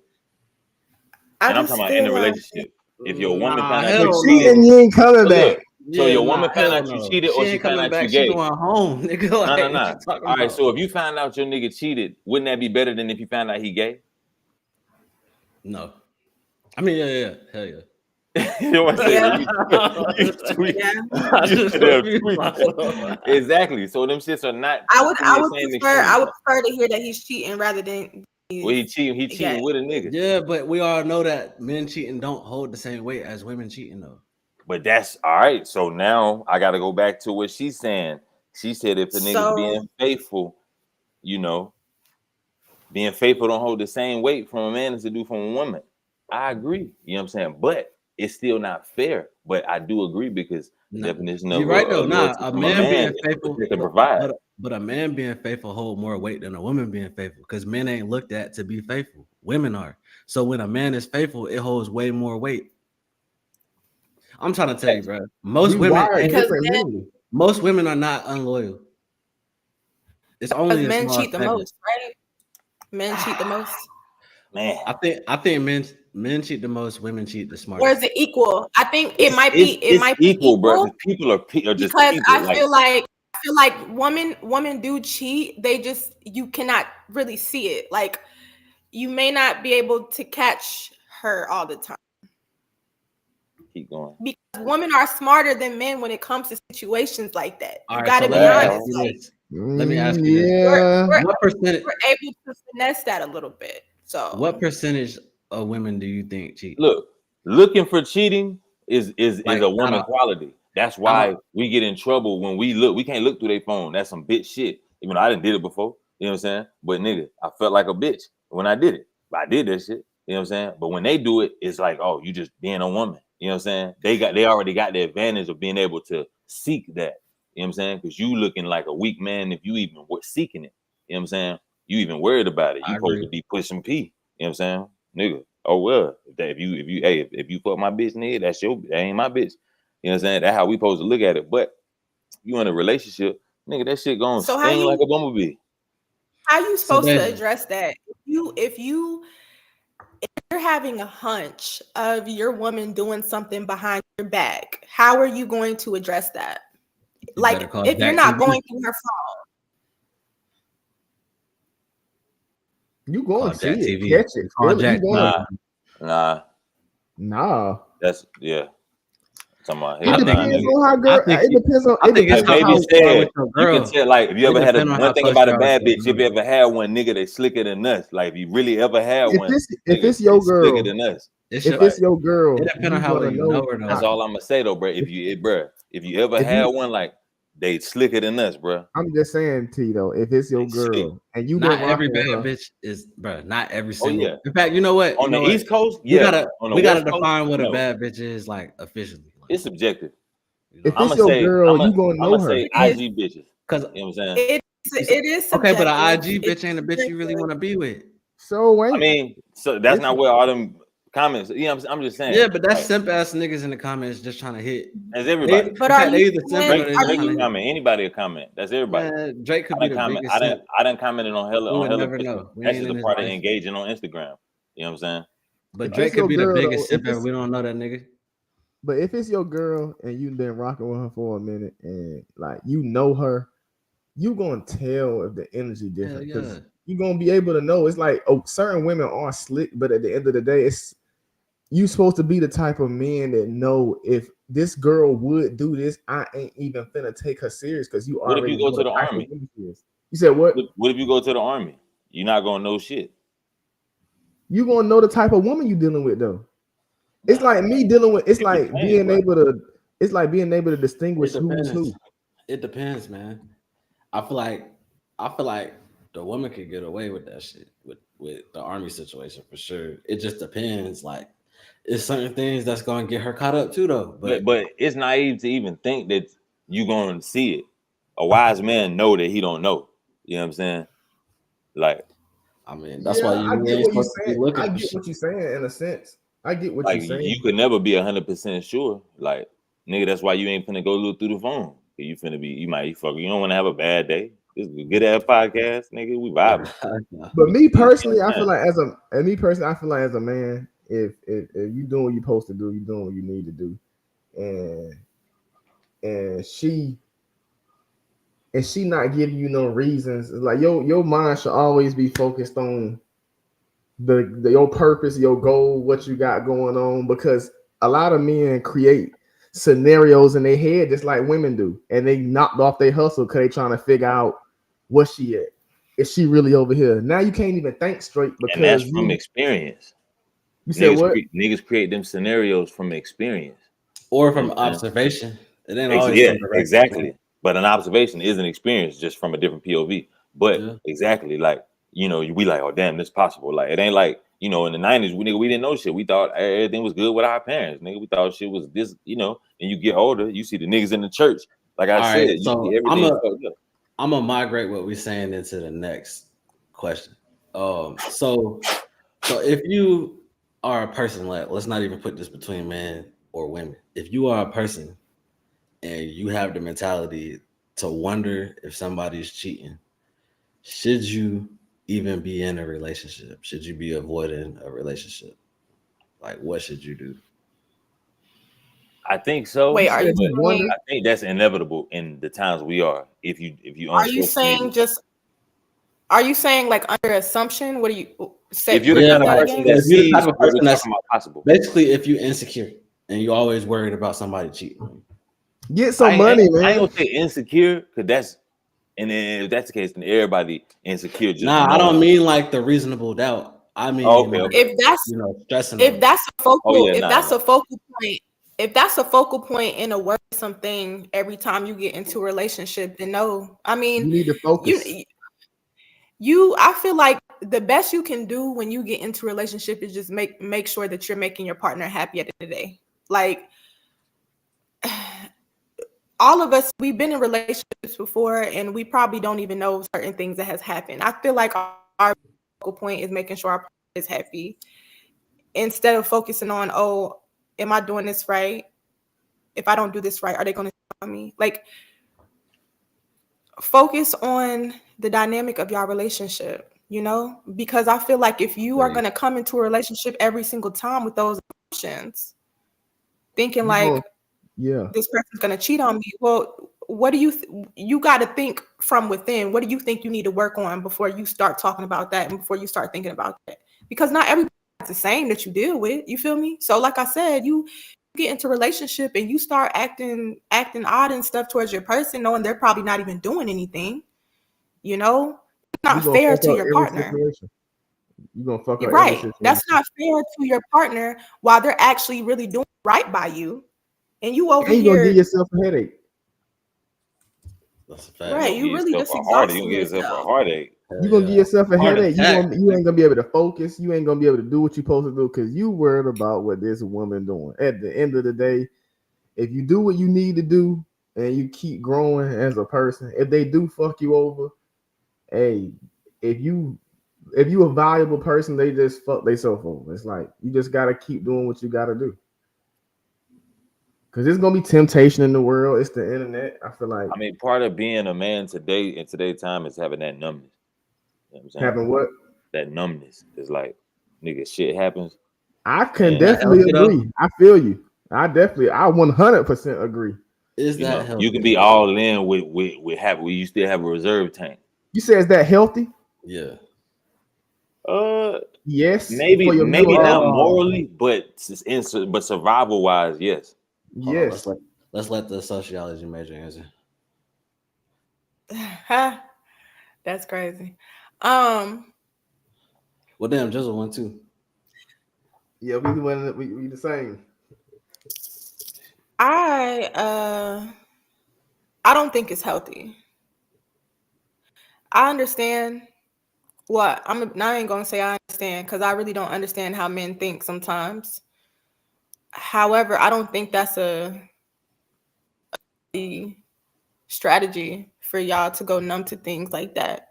And I'm talking about in a relationship. If your woman found out you cheating, you ain't coming back. So your woman found out you cheated, or she found out you gay. She going home, nigga. Like, no. All right, so if you found out your nigga cheated, wouldn't that be better than if you found out he gay? No. I mean, yeah, hell yeah. You know what I'm saying? Exactly. So them shits are not. I would prefer to hear that he's cheating rather than he cheating with a nigga. Yeah, but we all know that men cheating don't hold the same weight as women cheating though. But that's all right. So now I got to go back to what she's saying. She said if a nigga being faithful, you know, being faithful don't hold the same weight from a man as it do from a woman. I agree. You know what I'm saying? But it's still not fair. But I do agree because definition of you're right though. A man being faithful can provide. But a man being faithful hold more weight than a woman being faithful, because men ain't looked at to be faithful. Women are. So when a man is faithful, it holds way more weight. I'm trying to tell you, bro. Most women are not unloyal. It's only men cheat the most, right? Men cheat the most. Man, I think men cheat the most. Women cheat the smartest. Or is it equal? I think it might be equal, bro. People are just because people, I feel like women do cheat. They just, you cannot really see it. Like, you may not be able to catch her all the time. Keep going. Because women are smarter than men when it comes to situations like that. You gotta be honest. Let me ask you this. What percentage? We're able to finesse that a little bit. So what percentage of women do you think cheat? Look, looking for cheating is a woman quality. That's why we get in trouble when we look. We can't look through their phone. That's some bitch shit. Even though I didn't did it before. You know what I'm saying? But nigga, I felt like a bitch when I did it. But I did that shit. You know what I'm saying? But when they do it, it's like, oh, you just being a woman. You know what I'm saying? They already got the advantage of being able to seek that. You know what I'm saying? Because you looking like a weak man if you even were seeking it. You know what I'm saying? You even worried about it. You supposed to be pushing P. You know what I'm saying? Nigga. Oh well. If you fuck my bitch, nigga, that ain't my bitch. You know what I'm saying? That's how we supposed to look at it. But you in a relationship, nigga, that shit gonna sting like a bumblebee. How you supposed to address that? If you're having a hunch of your woman doing something behind your back, how are you going to address that? Like, if you're not going through her phone, you going to see it, catch it. Nah. That's Talking about it depends on how girl. It depends on. I think it's maybe said you can tell. Like, if you ever had one thing about a bad bitch, if you ever had one nigga that slicker than us, like if you really ever had one, if it's your girl, slicker than us. If it's your girl, it depends on how you know her. That's all I'm gonna say though, bro. If you ever had one, like they slicker than us, bro. I'm just saying to you though, if it's your girl and you not every bad bitch is, bro. Not every single. Oh, yeah. In fact, you know what? On the East Coast, we gotta define what a bad bitch is, like officially. It's subjective. If it's your girl, you gonna know her. Say IG bitches. Because you know what I'm saying? It is Okay, but an subjective. IG bitch ain't a bitch you really want to be with. So I mean, so that's not where all them comments. Yeah, I'm just saying. Yeah, but that's simp ass niggas in the comments just trying to hit. That's everybody. But are you either simp or they just Drake trying to comment. Anybody a comment. That's everybody. Man, Drake could be the biggest simp. I done commented on hella. We On would hella never pictures. know. We That's ain't just in a his part of life. engaging on Instagram. You know what I'm saying? But If Drake it's could your be the girl, biggest though, simp ever. We don't know that nigga. But if it's your girl and you've been rocking with her for a minute and like you know her, you gonna tell if the energy different because Yeah. you're gonna be able to know. It's like certain women are slick, but at the end of the day, it's you supposed to be the type of man that know if this girl would do this, I ain't even finna take her serious because you What already if you go know to the the type of army? woman she is. You said what? What if you go to the army? You're not gonna know shit. You gonna know the type of woman you dealing with though. It's like me dealing with. It's like being able to. It's like being able to distinguish who's who. It depends, man. I feel like the woman could get away with that shit with the army situation for sure. It just depends. Like, it's certain things that's gonna get her caught up too, though. But it's naive to even think that you gonna see it. A wise man know that he don't know. You know what I'm saying? Like, I mean, that's why you ain't supposed to be looking. I get what you're saying in a sense. I get what like you're saying. you could never be 100% sure. Like, nigga, that's why you ain't finna go look through the phone. You finna be. You might fuck. You don't want to have a bad day. This is a good ass podcast, nigga. We vibing. But me personally, I feel like as a man, if you doing what you're supposed to do, you doing what you need to do, and she not giving you no reasons. Like your mind should always be focused on the your purpose, your goal, what you got going on, because a lot of men create scenarios in their head just like women do, and they knocked off their hustle because they trying to figure out where she at. Is she really over here? Now you can't even think straight because and that's from experience. You said what? Niggas create them scenarios from experience or from observation. It ain't always exactly. But an observation is an experience just from a different POV. But exactly, like, you know, we like, oh damn, this possible. Like, it ain't like, you know, in the 90s, we didn't know shit. We thought everything was good with our parents. Nigga, we thought shit was this, you know. And you get older, you see the niggas in the church. Like I said, you see everything. I'm gonna migrate what we're saying into the next question. So if you are a person, like, let's not even put this between men or women. If you are a person and you have the mentality to wonder if somebody's cheating, should you even be in a relationship? Should you be avoiding a relationship? Like, what should you do? I think so. Wait, are you I think that's inevitable in the times we are. If you are you saying are you saying like under assumption? What do you say? If you're the kind of person that sees what we're talking about possible. Basically, if you're insecure and you're always worried about somebody cheating, get some money, man. I ain't gonna say insecure because that's, and then if that's the case, then everybody insecure. I don't mean like the reasonable doubt. I mean, if that's stressing. If that's a focal, that's a focal point. If that's a focal point in a worrisome thing every time you get into a relationship, then no. I mean, you need to focus. I feel like the best you can do when you get into a relationship is just make sure that you're making your partner happy at the end of the day. Like, all of us, we've been in relationships before, and we probably don't even know certain things that has happened. I feel like our focal point is making sure our partner is happy, instead of focusing on, oh, am I doing this right? If I don't do this right, are they going to tell me? Like, focus on the dynamic of your relationship, you know? Because I feel like if you are going to come into a relationship every single time with those emotions, thinking this person's going to cheat on me, well, what do you got to think from within? What do you think you need to work on before you start talking about that and before you start thinking about that? Because not everybody's the same that you deal with. You feel me? So like I said, you get into a relationship and you start acting odd and stuff towards your person, knowing they're probably not even doing anything. You know, it's not fair to your partner. You're gonna fuck up. Right. That's not fair to your partner while they're actually really doing right by you. And you over here gonna give yourself a headache. That's a fact. Right. You really just exhausting yourself a heartache. You're gonna give yourself a headache. You ain't gonna be able to focus. You ain't gonna be able to do what you're supposed to do because you worried about what this woman doing. At the end of the day, if you do what you need to do and you keep growing as a person, if they do fuck you over, hey, if you a valuable person, they just fuck themselves over. It's like you just gotta keep doing what you gotta do. Cause there's gonna be temptation in the world. It's the internet. I feel like I mean, part of being a man today in today's time is having that numbness. You know what I'm saying? having what That numbness is like, nigga, shit happens. I can And definitely healthy, though? agree. I feel you. I 100% agree. Is you that know, healthy? you can be all in with have you still have a reserve tank. You say is that healthy? Yeah. Yes. Maybe For your mental maybe not health? morally, but survival wise, yes. Hold on, Yes. let's let the sociology major answer. That's crazy. Well, damn, Jizzle won too. Yeah, we the same. I don't think it's healthy. I understand what I ain't gonna say I understand because I really don't understand how men think sometimes. However, I don't think that's a strategy for y'all to go numb to things like that.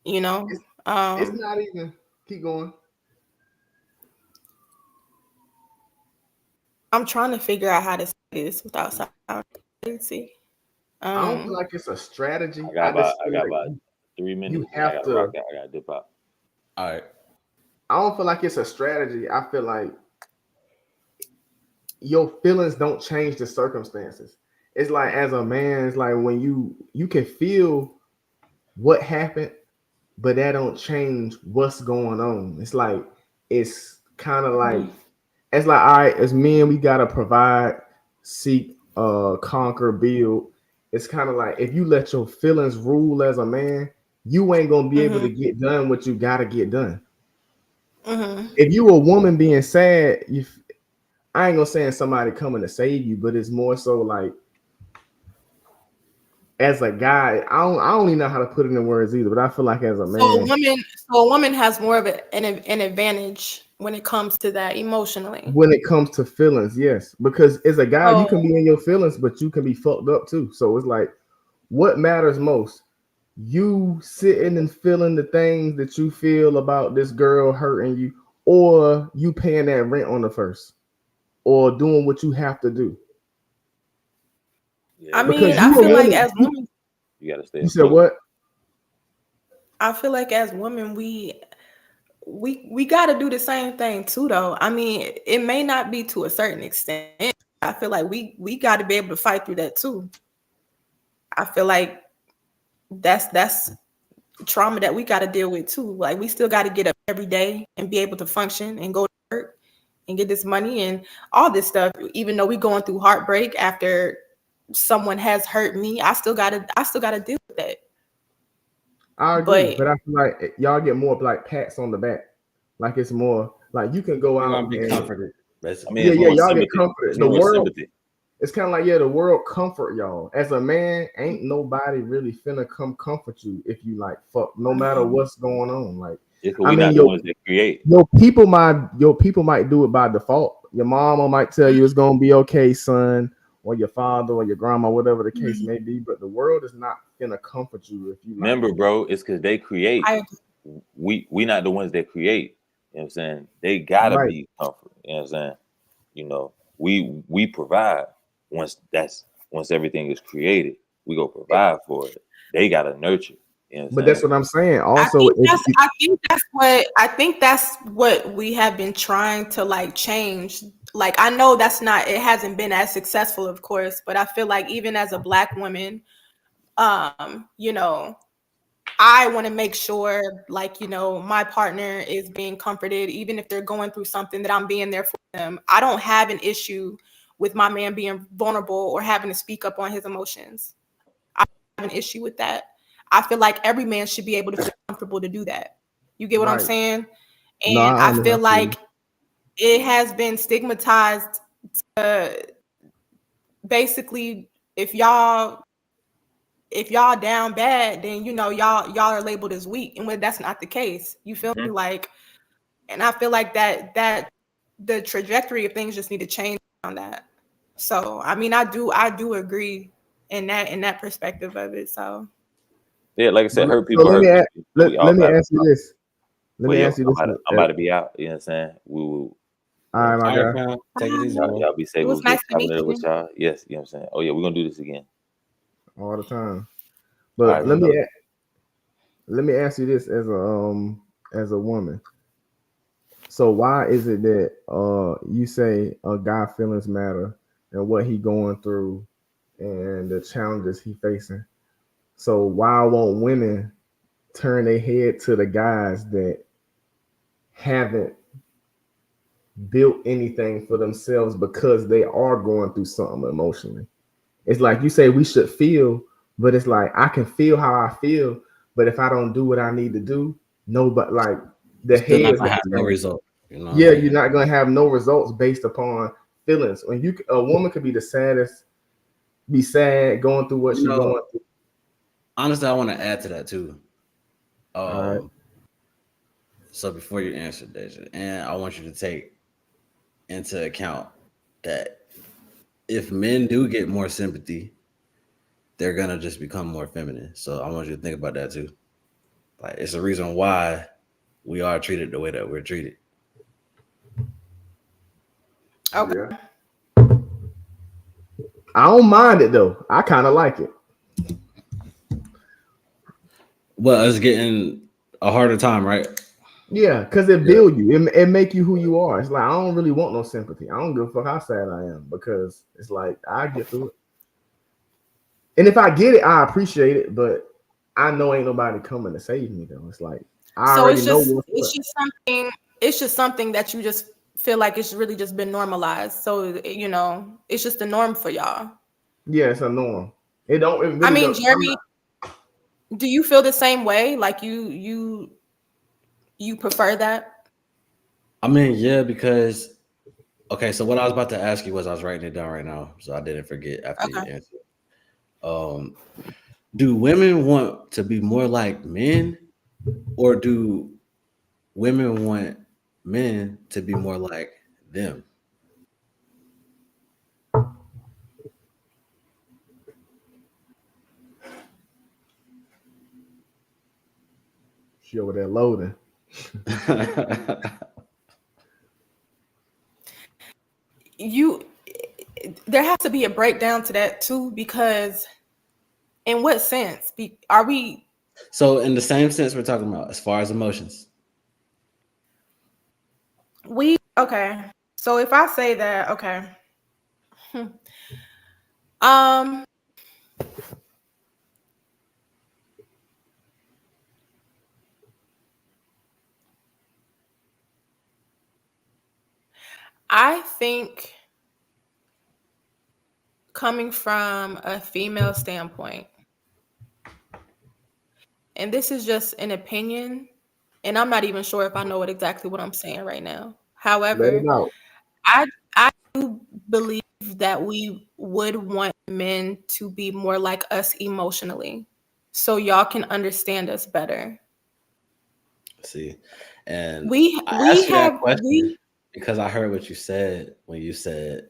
You know, It's not even. Keep going. I'm trying to figure out how to say this without sounding crazy. I don't feel like it's a strategy. I got feel like about 3 minutes. you have I to. gotta dip out. All right. I don't feel like it's a strategy. I feel like your feelings don't change the circumstances. It's like as a man, it's like when you can feel what happened, but that don't change what's going on. It's like it's kind of like it's like all right, as men, we gotta provide, seek, conquer, build. It's kind of like if you let your feelings rule as a man, you ain't gonna be able to get done what you gotta get done. If you a woman being sad, I ain't gonna say somebody coming to save you, but it's more so like as a guy, I don't even know how to put it in words either, but I feel like as a man, so a woman has more of an advantage when it comes to that emotionally. when it comes to feelings, yes, because as a guy, you can be in your feelings, but you can be fucked up too. So it's like, what matters most? You sitting and feeling the things that you feel about this girl hurting you, or you paying that rent on the first, or doing what you have to do. Yeah, I Because mean, you I a feel like woman, as women, you gotta stay. you said what? I feel like as women, we got to do the same thing too, though. I mean, it may not be to a certain extent. I feel like we got to be able to fight through that too. I feel like that's trauma that we got to deal with too. Like we still got to get up every day and be able to function and go to work and get this money and all this stuff. Even though we going through heartbreak after someone has hurt me, I still gotta deal with that. I agree, but I feel like y'all get more like pats on the back. Like it's more like you can go You're gonna out be and comforted, I basically. mean, yeah, it's yeah, more y'all sympathy. get comforted. It's The more world, sympathy. it's kind of like the world comfort y'all. As a man, ain't nobody really finna come comfort you if you like fuck. No matter what's going on, like It's I we mean, not the ones that create. your people might do it by default. Your mama might tell you it's gonna be okay, son, or your father or your grandma, whatever the case may be. But the world is not gonna comfort you if you Remember, bro, it's because they create. We not the ones that create. You know what I'm saying? They gotta be comfort. You know what I'm saying? You know, we provide once everything is created, we go provide for it. They gotta nurture. You know what But I'm that's saying? what I'm saying. Also, I think that's what we have been trying to like change. Like I know it hasn't been as successful, of course, but I feel like even as a Black woman, you know, I want to make sure like, you know, my partner is being comforted, even if they're going through something, that I'm being there for them. I don't have an issue with my man being vulnerable or having to speak up on his emotions. I have an issue with that. I feel like every man should be able to feel comfortable to do that. You get what I'm saying? And no, I feel like it has been stigmatized to basically if y'all down bad, then you know y'all are labeled as weak, and when that's not the case, you feel me? Like, and I feel like that the trajectory of things just need to change on that. So I mean, I do agree in that perspective of it. So Yeah, like I said, hurt So people. let me Hurt people. let, We all let me got ask you this. Let Well, me yo, ask you this. I'm about to be out. You know what I'm saying? We will. All right, my All right, guy. fam. Take it easy, Bye. bro. Y'all be safe. It It was was nice good to meet having it with you. y'all. Yes, you know what I'm saying? Oh, yeah, we're going to do this again. All the time. All But right, let me ask you this as a woman. So why is it that you say a guy feelings matter and what he going through and the challenges he facing? So why won't women turn their head to the guys that haven't built anything for themselves because they are going through something emotionally? It's like you say we should feel, but it's like I can feel how I feel, but if I don't do what I need to do, no, but like the Still not head is gonna not have no result. You know what I'm yeah, saying? you're not gonna have no results based upon feelings. When a woman could be the saddest, be sad, going through what You she's know, going through. honestly, I want to add to that too. All right. So before you answer, Deja, and I want you to take into account that if men do get more sympathy, they're gonna just become more feminine. So I want you to think about that too. Like it's a reason why we are treated the way that we're treated. Okay. Yeah. I don't mind it though. I kind of like it. Well, it's getting a harder time, right? Yeah, because it build you. It make you who you are. It's like I don't really want no sympathy. I don't give a fuck how sad I am because it's like I get through it. And if I get it, I appreciate it. But I know ain't nobody coming to save me though. It's like I So already know what's what. it's just something that you just feel like it's really just been normalized. So it's just the norm for y'all. Yeah, it's a norm. It don't. It really I mean, don't. Jeremy, do you feel the same way? Like you prefer that? I mean, yeah, because okay, so what I was about to ask you was I was writing it down right now, so I didn't forget after you Okay. answered. Do women want to be more like men, or do women want men to be more like them? She over there loading. There has to be a breakdown to that too, because in what sense are we? So, in the same sense we're talking about, as far as emotions. Okay. So if I say that, okay. Um, I think coming from a female standpoint, and this is just an opinion, and I'm not even sure if I know exactly what I'm saying right now. Let it However, out. I do believe that we would want men to be more like us emotionally, so y'all can understand us better. See, and We I we asked you that have question we because I heard what you said when you said,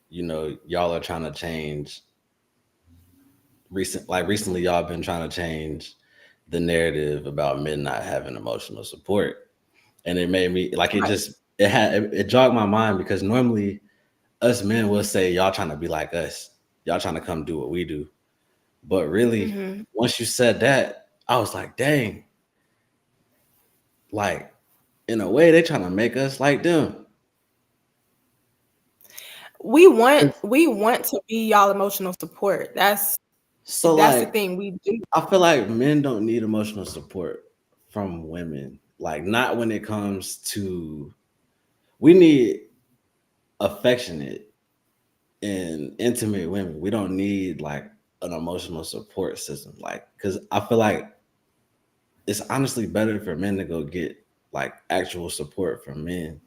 y'all are trying to change recently y'all been trying to change the narrative about men not having emotional support. And it made me like it jogged my mind because normally us men will say y'all trying to be like us. Y'all trying to come do what we do. But really, once you said that, I was like, dang, like in a way, they trying to make us like them. we want to be y'all emotional support. That's So the like, thing we do. I feel like men don't need emotional support from women. Like not when it comes to we need affectionate and intimate women. We don't need like an emotional support system. Like, because I feel like it's honestly better for men to go get like actual support from men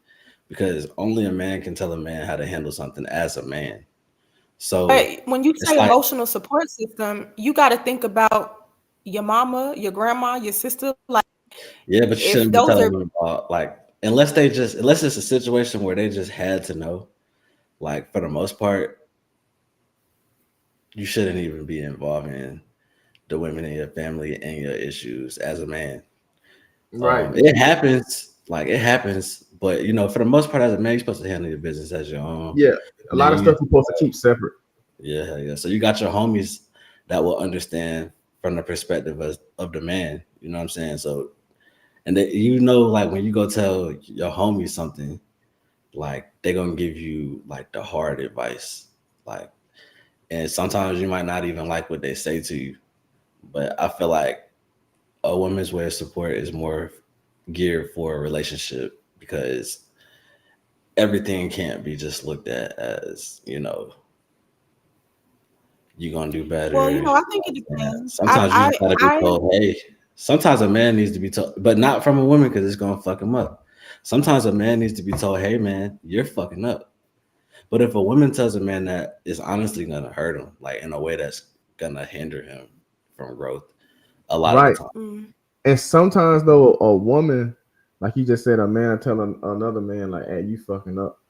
because only a man can tell a man how to handle something as a man. So But when you it's say like, emotional support system, you got to think about your mama, your grandma, your sister. Like yeah, but you if shouldn't be those are telling them about like unless it's a situation where they just had to know. Like for the most part, you shouldn't even be involved in the women in your family and your issues as a man. Right. It happens, but for the most part, as a man, you're supposed to handle your business as your own. Yeah. A lot of stuff you're supposed to keep separate. Yeah. So you got your homies that will understand from the perspective of the man. You know what I'm saying? So, and like when you go tell your homie something, like they're gonna give you like the hard advice, like, and sometimes you might not even like what they say to you. But I feel like a woman's way of support is more geared for a relationship because everything can't be just looked at as, you're gonna do better. Well, I think it depends. Sometimes you gotta be told, hey, sometimes a man needs to be told, but not from a woman because it's gonna fuck him up. Sometimes a man needs to be told, hey man, you're fucking up. But if a woman tells a man that, it's honestly gonna hurt him, like in a way that's gonna hinder him from growth a lot of the time. And sometimes though, a woman, like you just said, a man telling another man like, hey, you fucking up.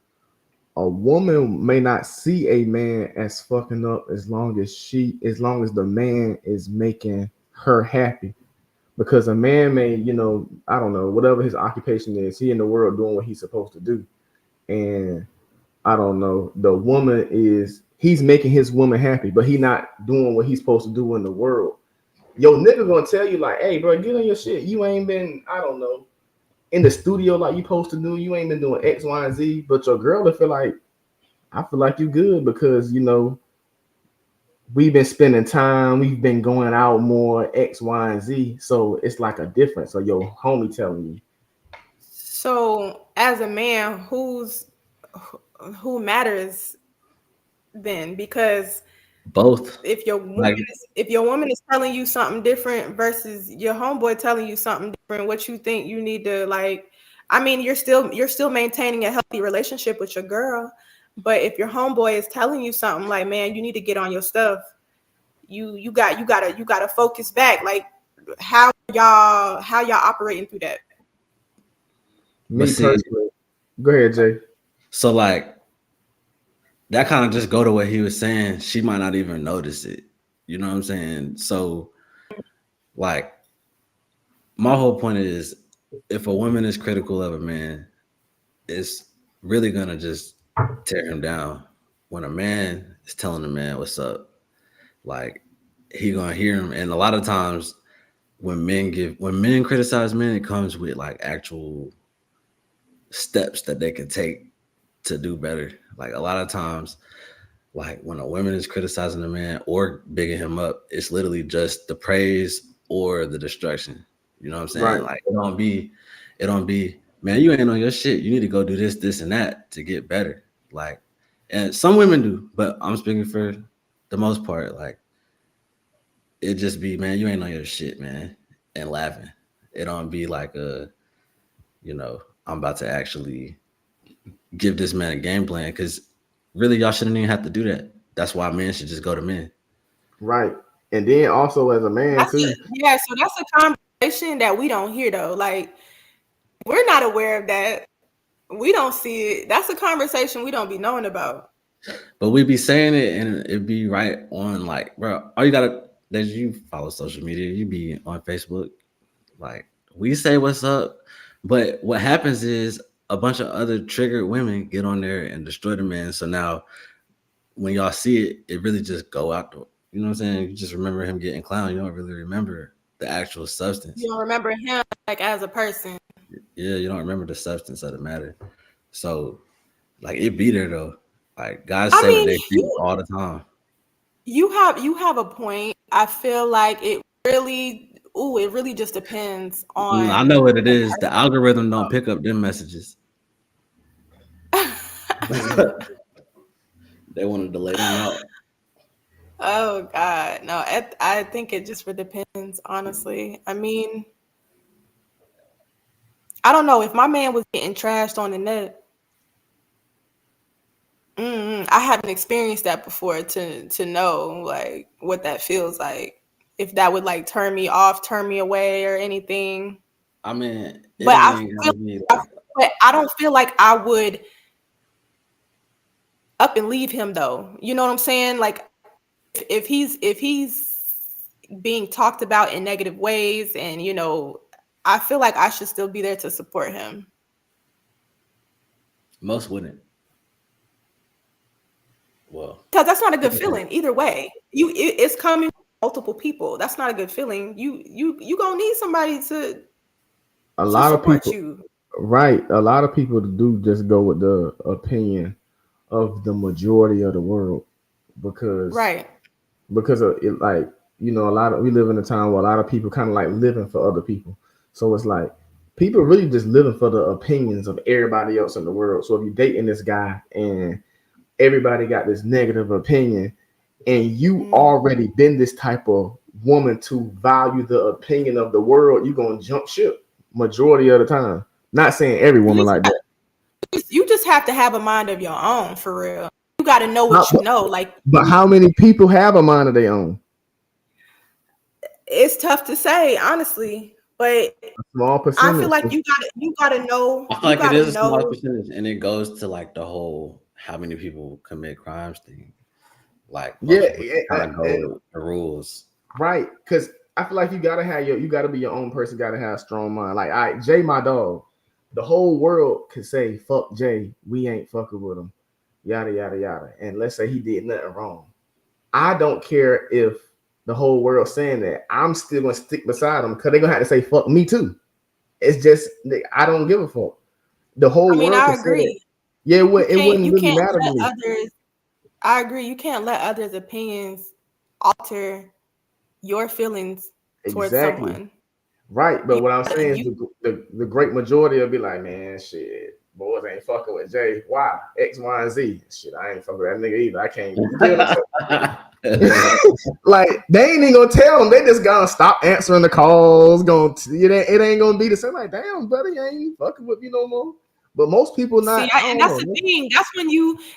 A woman may not see a man as fucking up as long as the man is making her happy. Because a man may, I don't know, whatever his occupation is, he in the world doing what he's supposed to do. And I don't know, the woman he's making his woman happy, but he not doing what he's supposed to do in the world. Yo, nigga gonna tell you like, hey, bro, get on your shit. You ain't been, I don't know, in the studio like you supposed to do. You ain't been doing X, Y, and Z. But your girl will feel like, I feel like you good because, we've been spending time. We've been going out more, X, Y, and Z. So it's like a difference. So your homie telling you. So as a man, who matters then? Because both. If your woman is telling you something different versus your homeboy telling you something different, what you think you need to like? I mean, you're still maintaining a healthy relationship with your girl, but if your homeboy is telling you something like, man, you need to get on your stuff, you gotta focus back. Like, how y'all operating through that? Me personally, go ahead, Jay. So like, that kind of just go to what he was saying. She might not even notice it. You know what I'm saying? So, like, my whole point is, if a woman is critical of a man, it's really gonna just tear him down. When a man is telling a man what's up, like, he gonna hear him. And a lot of times, when men criticize men, it comes with like actual steps that they can take to do better. Like a lot of times, like when a woman is criticizing a man or bigging him up, it's literally just the praise or the destruction. You know what I'm saying? Right. Like it don't be, man, you ain't on your shit. You need to go do this, this, and that to get better. Like, and some women do, but I'm speaking for the most part. Like, it just be, man, you ain't on your shit, man, and laughing. It don't be like I'm about to actually give this man a game plan, because really y'all shouldn't even have to do that. That's why men should just go to men. Right. And then also as a man too. So that's a conversation that we don't hear though. Like, we're not aware of that. We don't see it. That's a conversation we don't be knowing about. But we be saying it and it be right on, like, bro, all you gotta, that you follow social media, you be on Facebook. Like, we say what's up, but what happens is a bunch of other triggered women get on there and destroy the man. So now when y'all see it, it really just go out the, you know what I'm saying? You just remember him getting clowned. You don't really remember the actual substance. You don't remember him like as a person. Yeah, you don't remember the substance of the matter. So like, it be there though. Like, guys say what they think all the time. You have a point. I feel like it really just depends on. I know what it is. The algorithm don't pick up them messages. They want to delay them out. Oh God, no! I think it just depends. Honestly, I mean, I don't know if my man was getting trashed on the net. I haven't experienced that before to know like what that feels like. If that would like turn me off, turn me away, or anything. I mean, but I don't feel like I would up and leave him though. You know what I'm saying? Like if he's being talked about in negative ways, and you know, I feel like I should still be there to support him. Most wouldn't. Well, Because that's not a good feeling either way. It's coming from multiple people. That's not a good feeling. You gonna need somebody to A lot of support people, you. right? A lot of people do just go with the opinion of the majority of the world because Right. of it, like, you know, we live in a time where a lot of people kind of like living for other people. So it's like people really just living for the opinions of everybody else in the world. So if you're dating this guy and everybody got this negative opinion, and you already been this type of woman to value the opinion of the world, you're gonna jump ship majority of the time. Not saying every woman like that. You just have to have a mind of your own, for real. You got to know what you know. Like, but how many people have a mind of their own? it's tough to say, honestly, but A small percentage. I feel like you gotta know. I feel like it is a small percentage, and it goes to like the whole how many people commit crimes thing. Like, kind of go with the rules, right? Because I feel like you gotta be your own person. Gotta have a strong mind. Like, all right, Jay, my dog. The whole world could say, "Fuck Jay, we ain't fucking with him," yada yada yada. And let's say he did nothing wrong. I don't care if the whole world saying that. I'm still gonna stick beside him because they're gonna have to say "fuck me" too. It's just I don't give a fuck. The whole world. I agree. Yeah, it wouldn't really matter to me. I agree. You can't let others' opinions alter your feelings towards someone. Right, but what I'm saying is the great majority will be like, man, shit, boys ain't fucking with Jay. Why? X, Y, and Z. Shit, I ain't fucking with that nigga either. I can't. Like, they ain't even gonna tell them. They just gonna stop answering the calls. It ain't gonna be the same. Like, damn, buddy, I ain't fucking with you no more. But most people not. See, and that's the thing.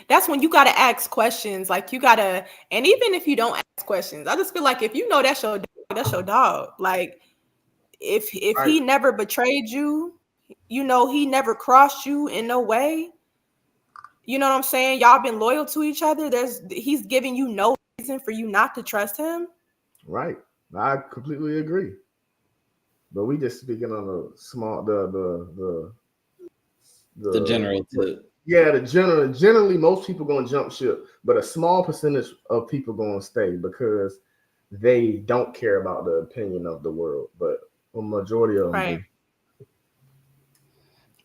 That's when you gotta ask questions. Like, you gotta, and even if you don't ask questions, I just feel like if you know that's your dog. Like, if he never betrayed you, you know, he never crossed you in no way. You know what I'm saying? Y'all been loyal to each other. He's giving you no reason for you not to trust him. Right. I completely agree. But we just speaking on the small the general tip. Yeah, the general. Generally, most people gonna jump ship, but a small percentage of people gonna stay because they don't care about the opinion of the world. But a majority of them do.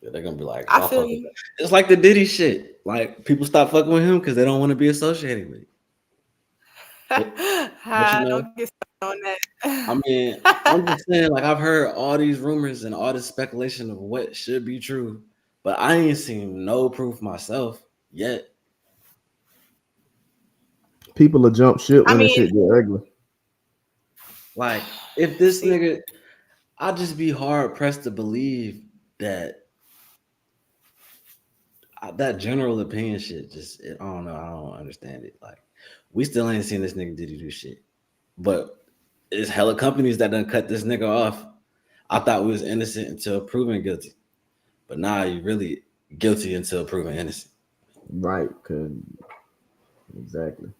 Yeah, they're gonna be like, I feel you. It's like the Diddy shit. Like, people stop fucking with him because they don't want to be associated with it. But don't get started on that. I mean, I'm just saying, like, I've heard all these rumors and all this speculation of what should be true, but I ain't seen no proof myself yet. People will jump shit when the shit get ugly. Like, if this nigga, I'd just be hard pressed to believe that general opinion shit. I don't know. I don't understand it. Like, we still ain't seen this nigga Diddy do shit, but it's hella companies that done cut this nigga off. I thought we was innocent until proven guilty, but now you really guilty until proven innocent. Right? Cause exactly.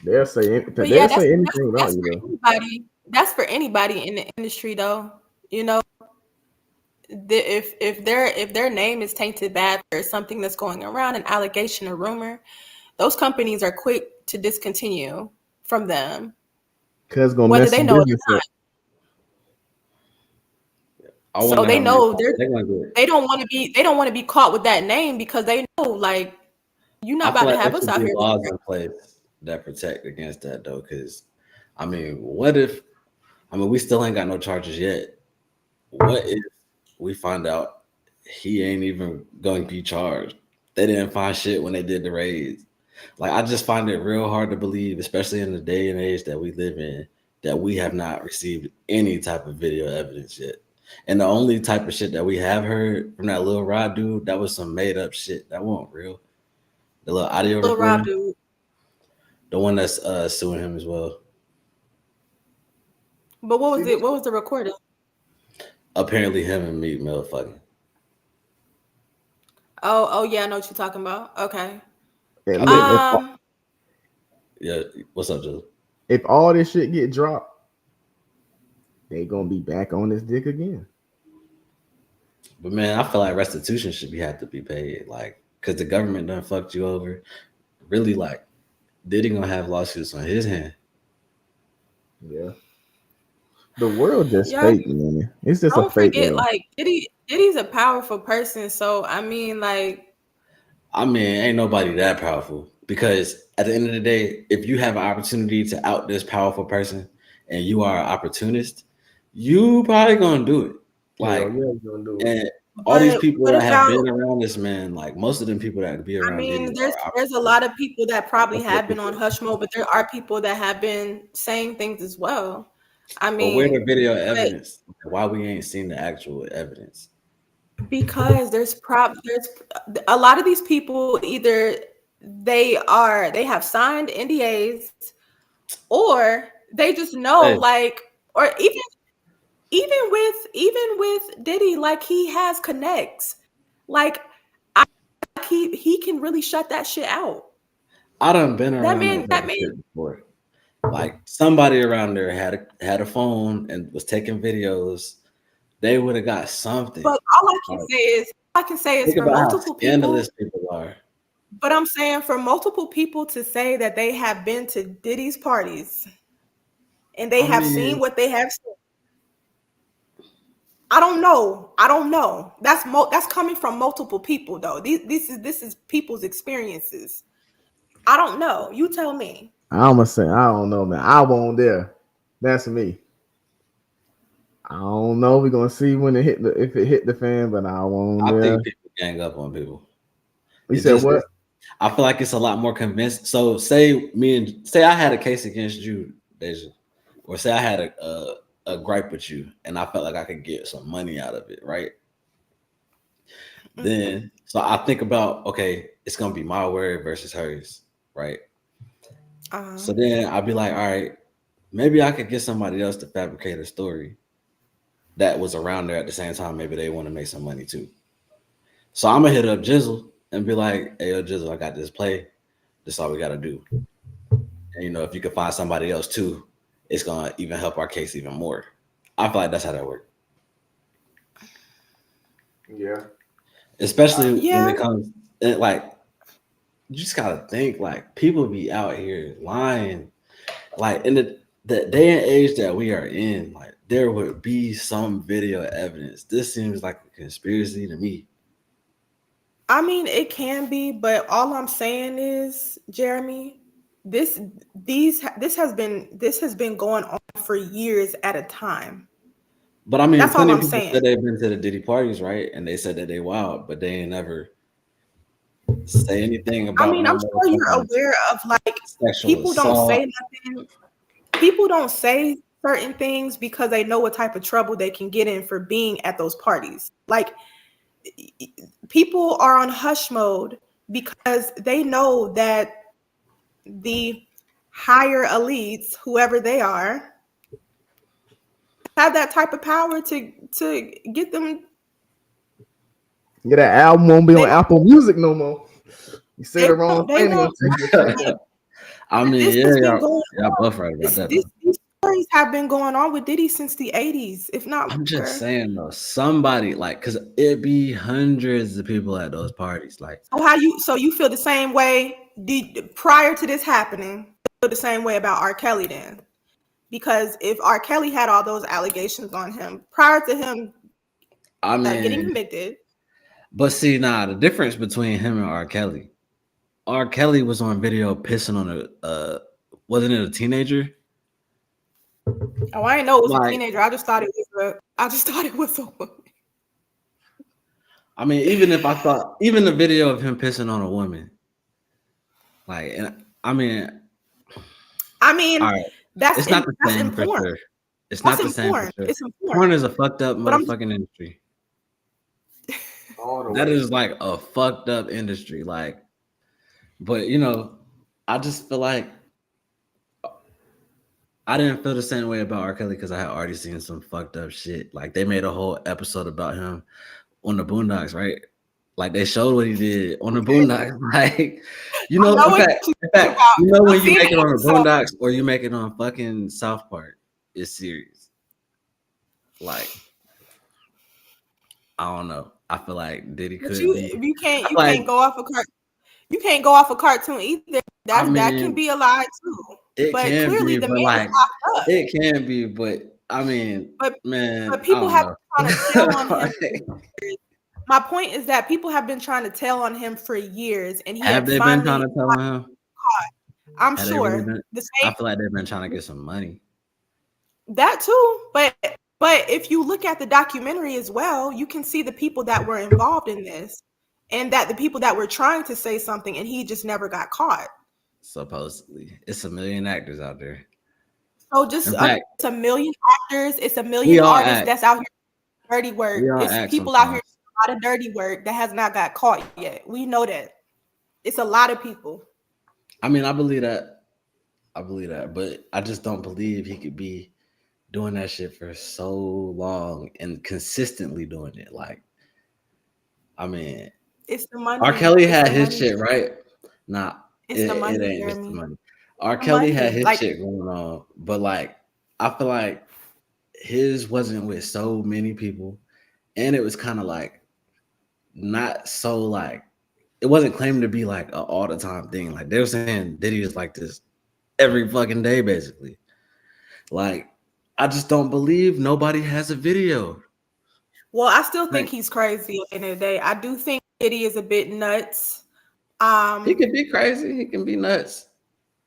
They'll say anything about you. That's for anybody in the industry, though. You know, if their name is tainted bad or something that's going around, an allegation, a rumor, those companies are quick to discontinue from them. Cause gonna whether mess they know it or not. So they know they don't want to be caught with that name because they know, like, you're not about to have us out here. Laws in place that protect against that, though, because I mean, what if? I mean, we still ain't got no charges yet. What if we find out he ain't even going to be charged? They didn't find shit when they did the raids. Like, I just find it real hard to believe, especially in the day and age that we live in, that we have not received any type of video evidence yet. And the only type of shit that we have heard from that Lil Rod dude, that was some made up shit. That wasn't real. The little audio Lil recording, Rod dude. The one that's suing him as well. But what was it? What was the recording? Apparently him and Meek Mill fucking. Oh yeah, I know what you're talking about. Okay. Yeah, what's up, Jill? If all this shit get dropped, they gonna be back on this dick again. But man, I feel like restitution should have to be paid, like, because the government done fucked you over. Really, like, Diddy gonna have lawsuits on his hand. Yeah. The world just fake, man. It's just don't a fake forget, world. like Diddy's a powerful person. So I mean, ain't nobody that powerful, because at the end of the day, if you have an opportunity to out this powerful person and you are an opportunist, you probably gonna do it. Like, you're gonna do it. And all these people that have been around this man, like most of them people that be around. I mean, there's a lot of people that probably have been on hush mode, but there are people that have been saying things as well. I mean, but where the video evidence? Why we ain't seen the actual evidence? Because there's a lot of these people, either they have signed NDAs, or they just know, like, or even with Diddy, like, he has connects, like, he can really shut that shit out. I done been around that man before. Like, somebody around there had a phone and was taking videos. They would have got something. But all I can say is for multiple people are. But I'm saying for multiple people to say that they have been to Diddy's parties and they have seen what they have seen. I don't know. That's coming from multiple people, though. This is people's experiences. I don't know. You tell me. I'm gonna say I don't know, man. I won't there. That's me. I don't know. We're gonna see when if it hit the fan, but I won't. I think people gang up on people. You said what? I feel like it's a lot more convinced. So say I had a case against you, Deja, or say I had a gripe with you, and I felt like I could get some money out of it, right? Mm-hmm. Then so I think about, okay, it's gonna be my word versus hers, right? So then I'd be like, all right, maybe I could get somebody else to fabricate a story that was around there at the same time. Maybe they want to make some money too. So I'm gonna hit up Jizzle and be like, hey, yo, Jizzle, I got this play. This is all we gotta do. And if you could find somebody else too, it's gonna even help our case even more. I feel like that's how that works. Yeah. Especially when it comes, like, you just gotta think, like, people be out here lying. Like, in the day and age that we are in, like, there would be some video evidence. This seems like a conspiracy to me. I mean, it can be, but all I'm saying is, Jeremy, this has been going on for years at a time. But I mean, that's all I'm saying. Said they've been to the Diddy parties, right? And they said that they wild, but they ain't never say anything about. I mean, I'm sure you're aware of, like, people don't say nothing. People don't say certain things because they know what type of trouble they can get in for being at those parties. Like, people are on hush mode because they know that the higher elites, whoever they are, have that type of power to get them. Yeah, that album won't be on Apple Music no more. You said the wrong thing. I mean, y'all both right about that. These stories have been going on with Diddy since the 80s, if not. I'm just saying, though, somebody, like, because it'd be hundreds of people at those parties. Like, so you feel the same way prior to this happening? Feel the same way about R. Kelly then? Because if R. Kelly had all those allegations on him prior to him, getting convicted. But see, the difference between him and R. Kelly was on video pissing on wasn't it a teenager? Oh, I didn't know it was a teenager. I just thought it was a woman. I mean, even the video of him pissing on a woman, like, and I mean, right, it's not the same for sure. It's not the same for sure. It's porn is a fucked up motherfucking industry. That is like a fucked up industry, like. But I just feel like I didn't feel the same way about R. Kelly because I had already seen some fucked up shit. Like, they made a whole episode about him on the Boondocks, right? Like, they showed what he did on the Boondocks. Like, in fact, when you make it on the Boondocks or you make it on fucking South Park, it's serious. like, I don't know. I feel like Diddy But could be. you can't Like, go off you can't go off a cartoon either. I That can mean, be a lie too. it But can clearly be, the but man is like, locked up. it can be, but I mean, But man, I people don't have know. been trying to tell on him. My point is that people have been trying to tell on him for years, and he Have had they been trying finally. to tell him? I'm Have they really sure been? the I same feel like they've been trying to get some money. that too. But if you look at the documentary as well, you can see the people that were involved in this, and that the people that were trying to say something, and he just never got caught. Supposedly, it's a million actors out there. So just In fact, it's a million actors, it's a we million all artists act. that's out here dirty work. We all It's act people out here sometimes. doing a lot of dirty work that has not got caught yet. We know that. It's a lot of people. I mean, I believe that. But I just don't believe he could be doing that shit for so long and consistently doing it. Like, I mean, It's the money. R. Kelly It's had the his money. shit, right? Nah, It's the it money, ain't just the Jeremy. money. R. The Kelly had money. his Like, shit going on, but like, I feel like his wasn't with so many people, and it was kind of like not so like it wasn't claimed to be like an all the time thing. Like they were saying Diddy is like this every fucking day, basically. Like, I just don't believe nobody has a video. well, I still think Like, he's crazy at the end of the day. I do think Diddy is a bit nuts. he can be crazy, he can be nuts.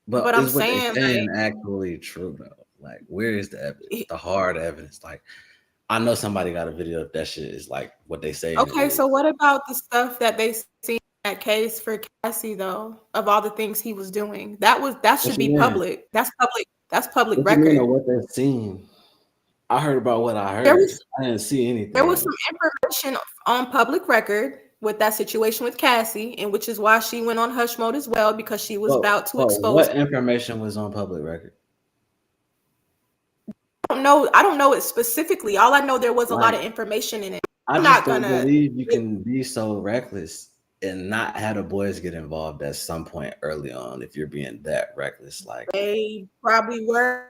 But I'm is what they saying, saying actually true though? Like, where is the evidence? The hard evidence. Like, I know somebody got a video if that shit is like what they say. okay, so what about the stuff that they seen in that case for Cassie though, of all the things he was doing? That should be public. That's public. That's public What you mean record. of what they've seen? I heard about what I heard. I didn't see anything. There was some information on public record with that situation with Cassie, and which is why she went on hush mode as well, because she was about to expose. What information was on public record? I don't know it specifically. All I know, there was a lot of information in it. I just don't believe you can be so reckless and not have the boys get involved at some point early on if you're being that reckless. Like, they probably were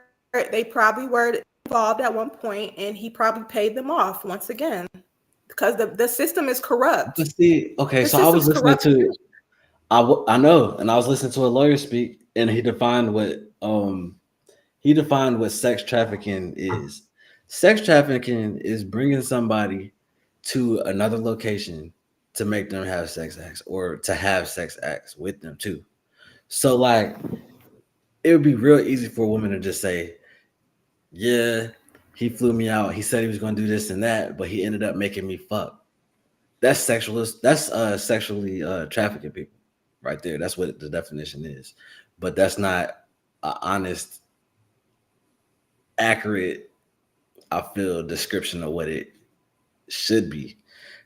involved at one point, and he probably paid them off once again because the system is corrupt. See, okay, so I was listening to I know, and I was listening to a lawyer speak, and he defined what sex trafficking is. Sex trafficking is bringing somebody to another location to make them have sex acts or to have sex acts with them too. So like, it would be real easy for a woman to just say, yeah, he flew me out. He said he was going to do this and that, but he ended up making me fuck. That's sexually trafficking people right there. That's what the definition is. But that's not an honest, accurate, I feel, description of what it should be.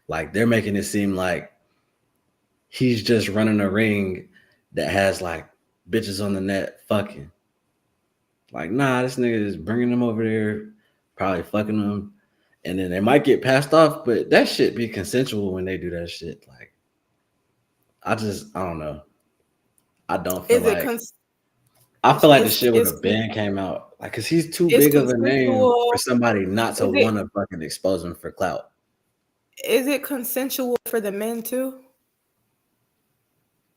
Like, they're making it seem like he's just running a ring that has like bitches on the net fucking. Like, nah, this nigga is bringing them over there, probably fucking them, and then they might get passed off, but that shit be consensual when they do that shit. Like, I don't know. I don't feel I feel like the shit with a band came out, like, cause he's too big of a name for somebody not to want to fucking expose him for clout. Is it consensual for the men too?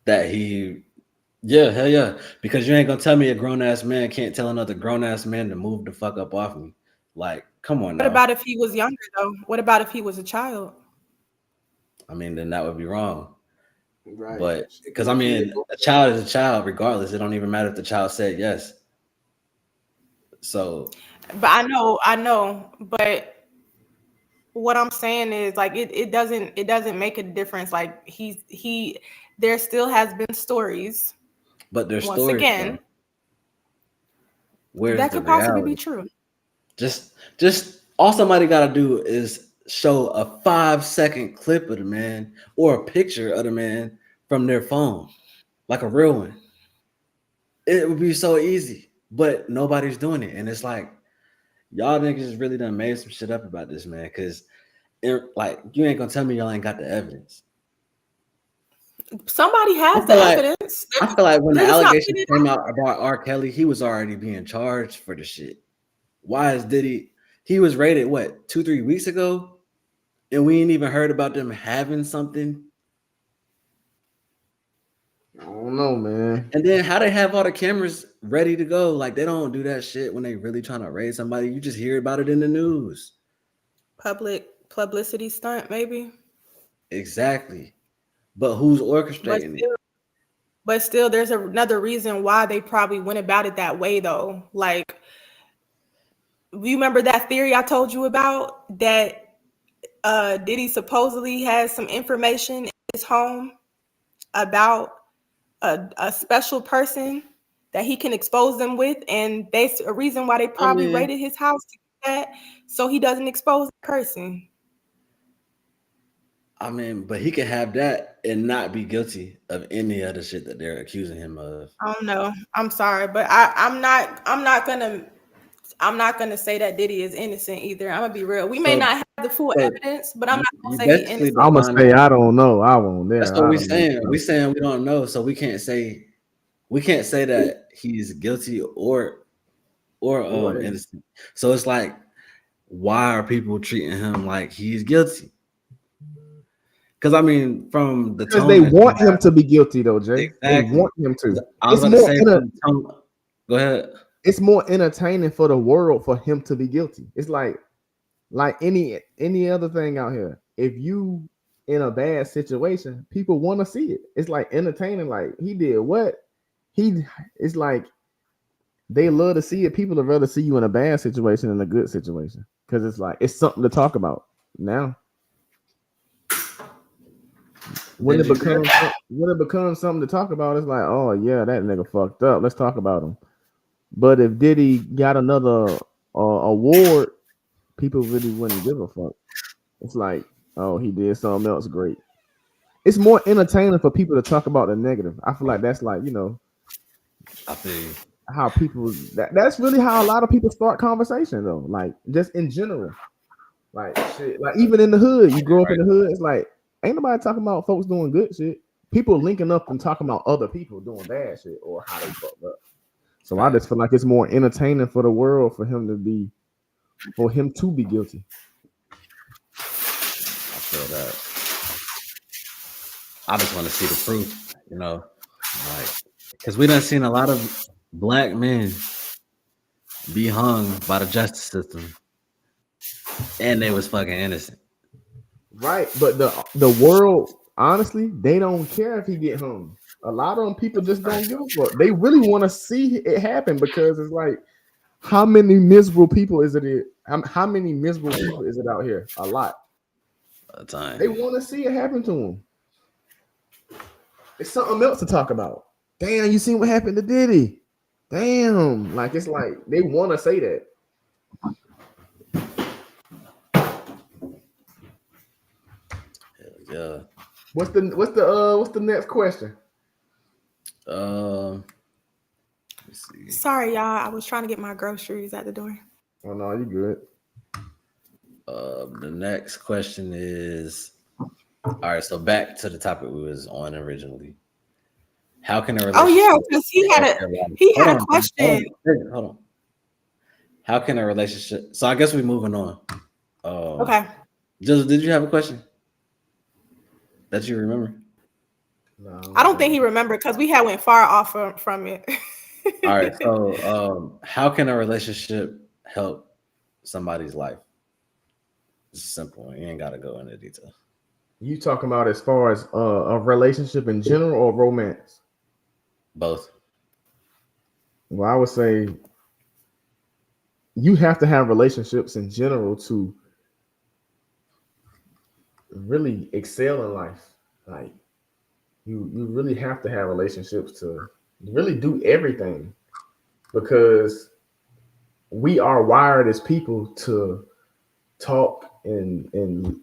Yeah, hell yeah. Because you ain't gonna tell me a grown ass man can't tell another grown ass man to move the fuck up off me. Like, come on now. What about if he was younger though? What about if he was a child? I mean, then that would be wrong. Right. But because I mean, a child is a child regardless. It don't even matter if the child said yes. So, but I know, but what I'm saying is, like, it doesn't make a difference. Like, there still has been stories, but there's once stories again where's that the could possibly reality? be true. Just all somebody got to do is show a 5-second clip of the man or a picture of the man from their phone, like a real one. It would be so easy, but nobody's doing it, and it's like, y'all niggas really done made some shit up about this man, because like, you ain't gonna tell me y'all ain't got the evidence. Somebody has the evidence. I feel like when the allegations came out about R. Kelly, he was already being charged for the shit. Why is Diddy? He was raided what 2-3 weeks ago, and we ain't even heard about them having something. I don't know, man. And then how they have all the cameras ready to go? Like they don't do that shit when they really trying to raid somebody. You just hear about it in the news. Publicity stunt, maybe. Exactly. But who's orchestrating it? But still, there's another reason why they probably went about it that way, though. Like, you remember that theory I told you about that Diddy supposedly has some information in his home about a special person that he can expose them with, and that's a reason why they probably raided his house to do that, so he doesn't expose the person. I mean, but he could have that and not be guilty of any other shit that they're accusing him of. I don't know. I'm sorry, but I'm not gonna say that Diddy is innocent either. I'm gonna be real. We may not have the full evidence, but I'm not gonna say he's innocent. I'm gonna say I don't know. I won't. That's what we're saying. We're saying we don't know, so we can't say that he's guilty or innocent. So it's like, why are people treating him like he's guilty? Because I mean, from the tone, they want him to be guilty, though, Jay. Exactly. They want him to. I was going to say, go ahead. It's more entertaining for the world for him to be guilty. It's like any other thing out here. If you in a bad situation, people want to see it. It's like entertaining. Like he did what it's like they love to see it. People would rather see you in a bad situation than a good situation because it's like it's something to talk about now. When it becomes something to talk about, it's like, oh yeah, that nigga fucked up. Let's talk about him. But if Diddy got another award, people really wouldn't give a fuck. It's like, oh, he did something else great. It's more entertaining for people to talk about the negative. I feel like that's like, I feel how people that's really how a lot of people start conversation though. Like just in general, like shit. Like even in the hood, you grow up in the hood. It's like ain't nobody talking about folks doing good shit. People linking up and talking about other people doing bad shit or how they fucked up. So I just feel like it's more entertaining for the world for him to be guilty. I feel that. I just want to see the proof, like because we done seen a lot of black men be hung by the justice system, and they was fucking innocent. Right, but the world, honestly, they don't care if he get hung. A lot of them people just don't give a fuck. They really want to see it happen because it's like, how many miserable people is it? How many miserable people is it out here? A lot. A time. They want to see it happen to them. It's something else to talk about. Damn, you seen what happened to Diddy? Damn, like it's like they want to say that. Yeah. What's the next question? Let's see. Sorry, y'all. I was trying to get my groceries at the door. Oh no, you good. The next question is, all right. So back to the topic we was on originally. How can a relationship? Oh yeah, because he had a question. Hold on. How can a relationship? So I guess we're moving on. Okay. Did you have a question that you remember? No, I don't think he remembered because we had went far off from it. All right. So how can a relationship help somebody's life? It's simple. You ain't got to go into detail. You talking about as far as a relationship in general or romance? Both. Well, I would say you have to have relationships in general to really excel in life. Like you really have to have relationships to really do everything because we are wired as people to talk and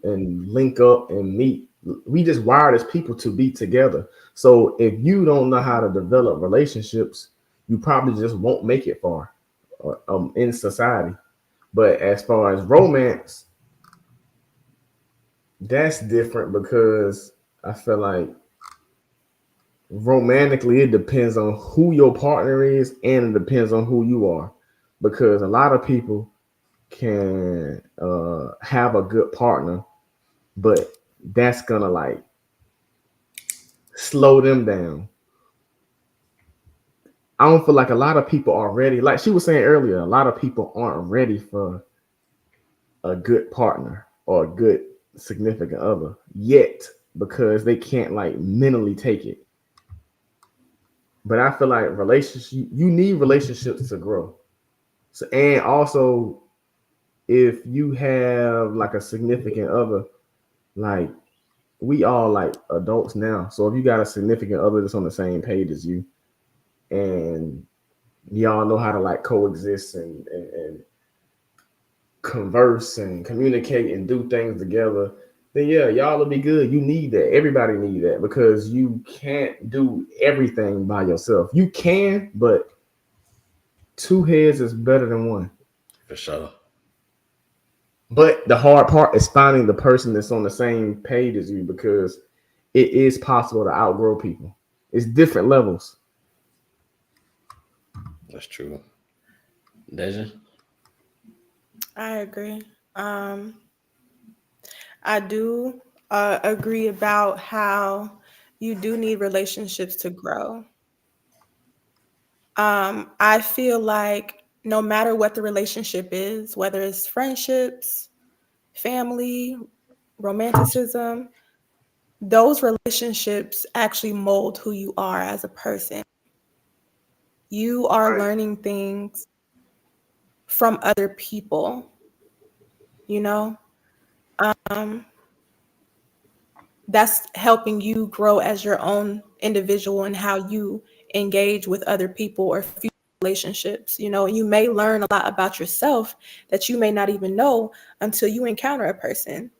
link up and meet. We just wired as people to be together. So if you don't know how to develop relationships, you probably just won't make it far in society. But as far as romance, that's different because I feel like romantically it depends on who your partner is and it depends on who you are. Because a lot of people can have a good partner, but that's gonna like slow them down. I don't feel like a lot of people are ready. Like she was saying earlier, a lot of people aren't ready for a good partner or a good significant other yet because they can't like mentally take it. But I feel like relationships, you need relationships to grow. So, and also if you have like a significant other, like we all like adults now. So if you got a significant other that's on the same page as you and y'all know how to like coexist and converse and communicate and do things together, then yeah, y'all will be good. You need that. Everybody need that because you can't do everything by yourself. You can, but two heads is better than one. For sure. But the hard part is finding the person that's on the same page as you because it is possible to outgrow people. It's different levels. That's true. Deja? I agree. I do agree about how you do need relationships to grow. I feel like no matter what the relationship is, whether it's friendships, family, romanticism, those relationships actually mold who you are as a person. You are Right. learning things from other people, you know? Um, that's helping you grow as your own individual and how you engage with other people or future relationships. You know, you may learn a lot about yourself that you may not even know until you encounter a person.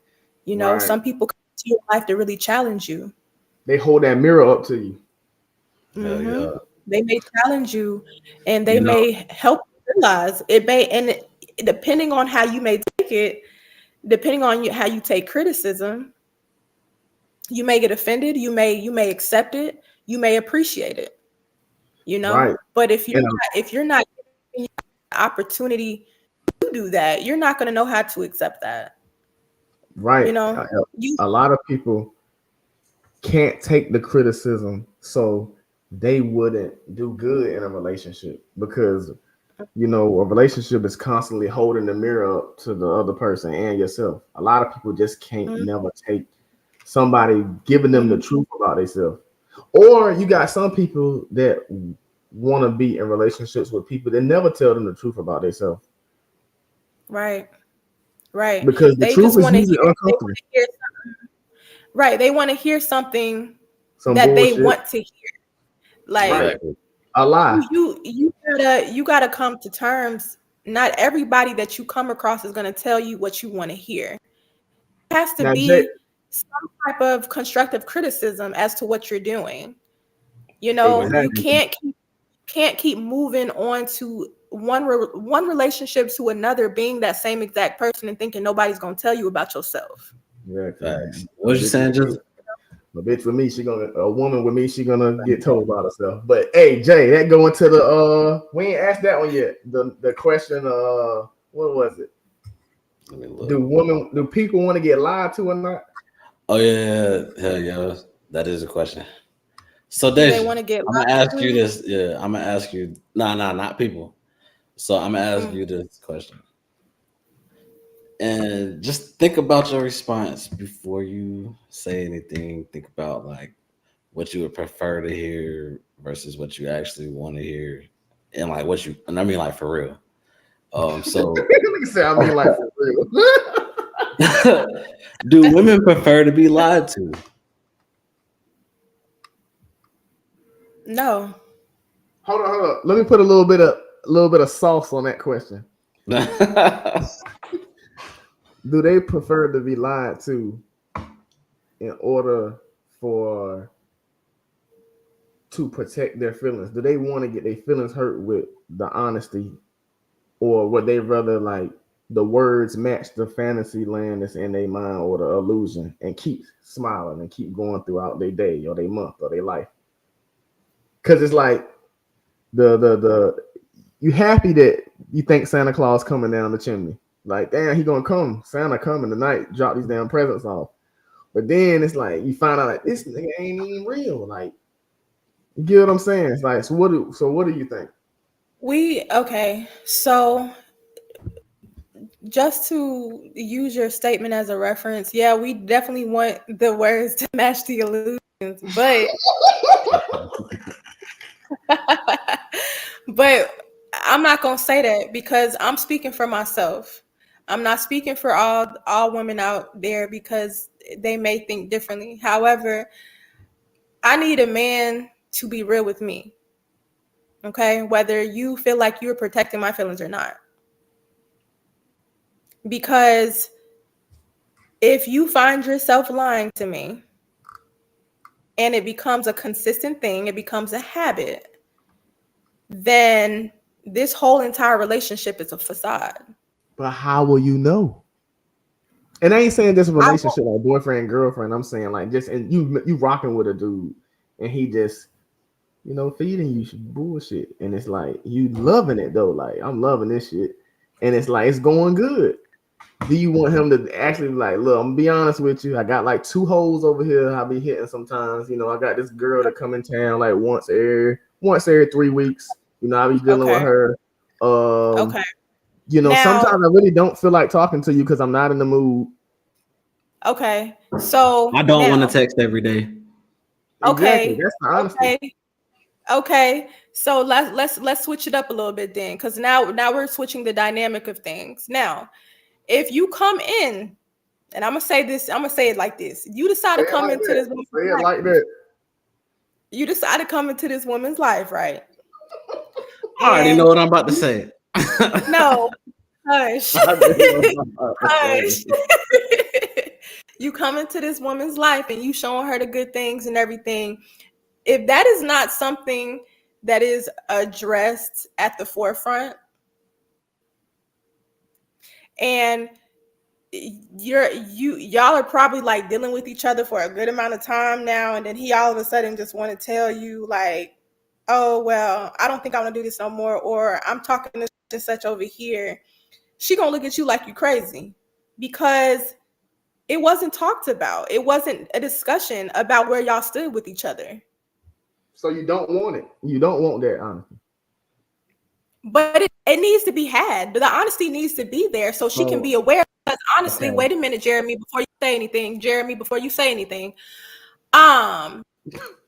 You know, Right. some people come to your life to really challenge you. They hold that mirror up to you. Hell Hmm. yeah. They may challenge you and they You know, may help you realize it may, and depending on how you may take it, depending on how you take criticism, you may get offended, you may accept it, you may appreciate it, you know. Right. But if you're And not, if you're not given the opportunity to do that, you're not going to know how to accept that, you right. know. You A lot of people can't take the criticism, so they wouldn't do good in a relationship because a relationship is constantly holding the mirror up to the other person and yourself. A lot of people just can't Mhm, never take somebody giving them the mhm. truth about themselves. Or you got some people that want to be in relationships with people that never tell them the truth about themselves Right, right. because the They truth just is want to usually hear. They want uncomfortable. to hear. Right. They want to hear something Some that they bullshit, want to hear. Like right? exactly. A lie. you gotta come to terms. Not everybody that you come across is gonna tell you what you want to hear. It has to Now, Jay, be some type of constructive criticism as to what you're doing. You know, you exactly, can't keep moving on to one relationship to another, being that same exact person and thinking nobody's gonna tell you about yourself. exactly. Facts. A What you bitch saying, with me, just a bitch with me, a woman with me, she gonna get told about herself. But hey, Jay, that go into the we ain't asked that one yet. The question, what was it? let me look. Do people want to get lied to or not? Oh yeah, hell yeah. That is a question. So Do they Deja, want to get I'm gonna lied ask you to? this. Yeah, I'm gonna ask you. Nah, not people. So I'm gonna ask Mm, you this question, and just think about your response before you say anything. Think about like what you would prefer to hear versus what you actually want to hear, and like what you. And I mean like for real. So Like I said, I mean, like for real. do women prefer to be lied to? no. Hold on. Let me put a little bit of sauce on that question. Do they prefer to be lied to in order for to protect their feelings? Do they want to get their feelings hurt with the honesty, or would they rather like the words match the fantasy land that's in their mind or the illusion and keep smiling and keep going throughout their day or their month or their life? Because it's like the you happy that you think Santa Claus coming down the chimney. Like, damn, he gonna come. Santa coming tonight. Drop these damn presents off. But then it's like you find out like this nigga ain't even real. Like, you get what I'm saying? It's like, so what do you think? So just to use your statement as a reference, yeah, we definitely want the words to match the illusions, but but I'm not gonna say that because I'm speaking for myself. I'm not speaking for all women out there because they may think differently. However, I need a man to be real with me. Okay, whether you feel like you're protecting my feelings or not. Because if you find yourself lying to me and it becomes a consistent thing, it becomes a habit, then this whole entire relationship is a facade. But how will you know? And I ain't saying this relationship like boyfriend, girlfriend. I'm saying like just and you rocking with a dude and he just, you know, feeding you bullshit. And it's like you loving it though. Like, I'm loving this shit. And it's like it's going good. Do you want him to actually like, look, I'm gonna be honest with you. I got like 2 holes over here I'll be hitting sometimes. You know, I got this girl that come in town like once every 3 weeks. You know, I'll be dealing with her. Okay. You know, sometimes I really don't feel like talking to you because I'm not in the mood. Okay. So I don't want to text every day. Okay. Exactly. That's the honesty. Okay. So let's switch it up a little bit then, because now we're switching the dynamic of things. Now, if you come in, and I'm gonna say it like this: you decide to come into this woman's life. Say it like that. You decide to come into this woman's life, right? I already know what I'm about to say. No, hush. Hush. You come into this woman's life and you showing her the good things and everything. If that is not something that is addressed at the forefront, and y'all are probably like dealing with each other for a good amount of time now, and then he all of a sudden just want to tell you like, oh well, I don't think I want to do this no more, or I'm talking to such over here, she gonna look at you like you crazy because it wasn't talked about. It wasn't a discussion about where y'all stood with each other. So you don't want it. You don't want that honesty. But it needs to be had. The honesty needs to be there so she can be aware. Because honestly, wait a minute, Jeremy, before you say anything.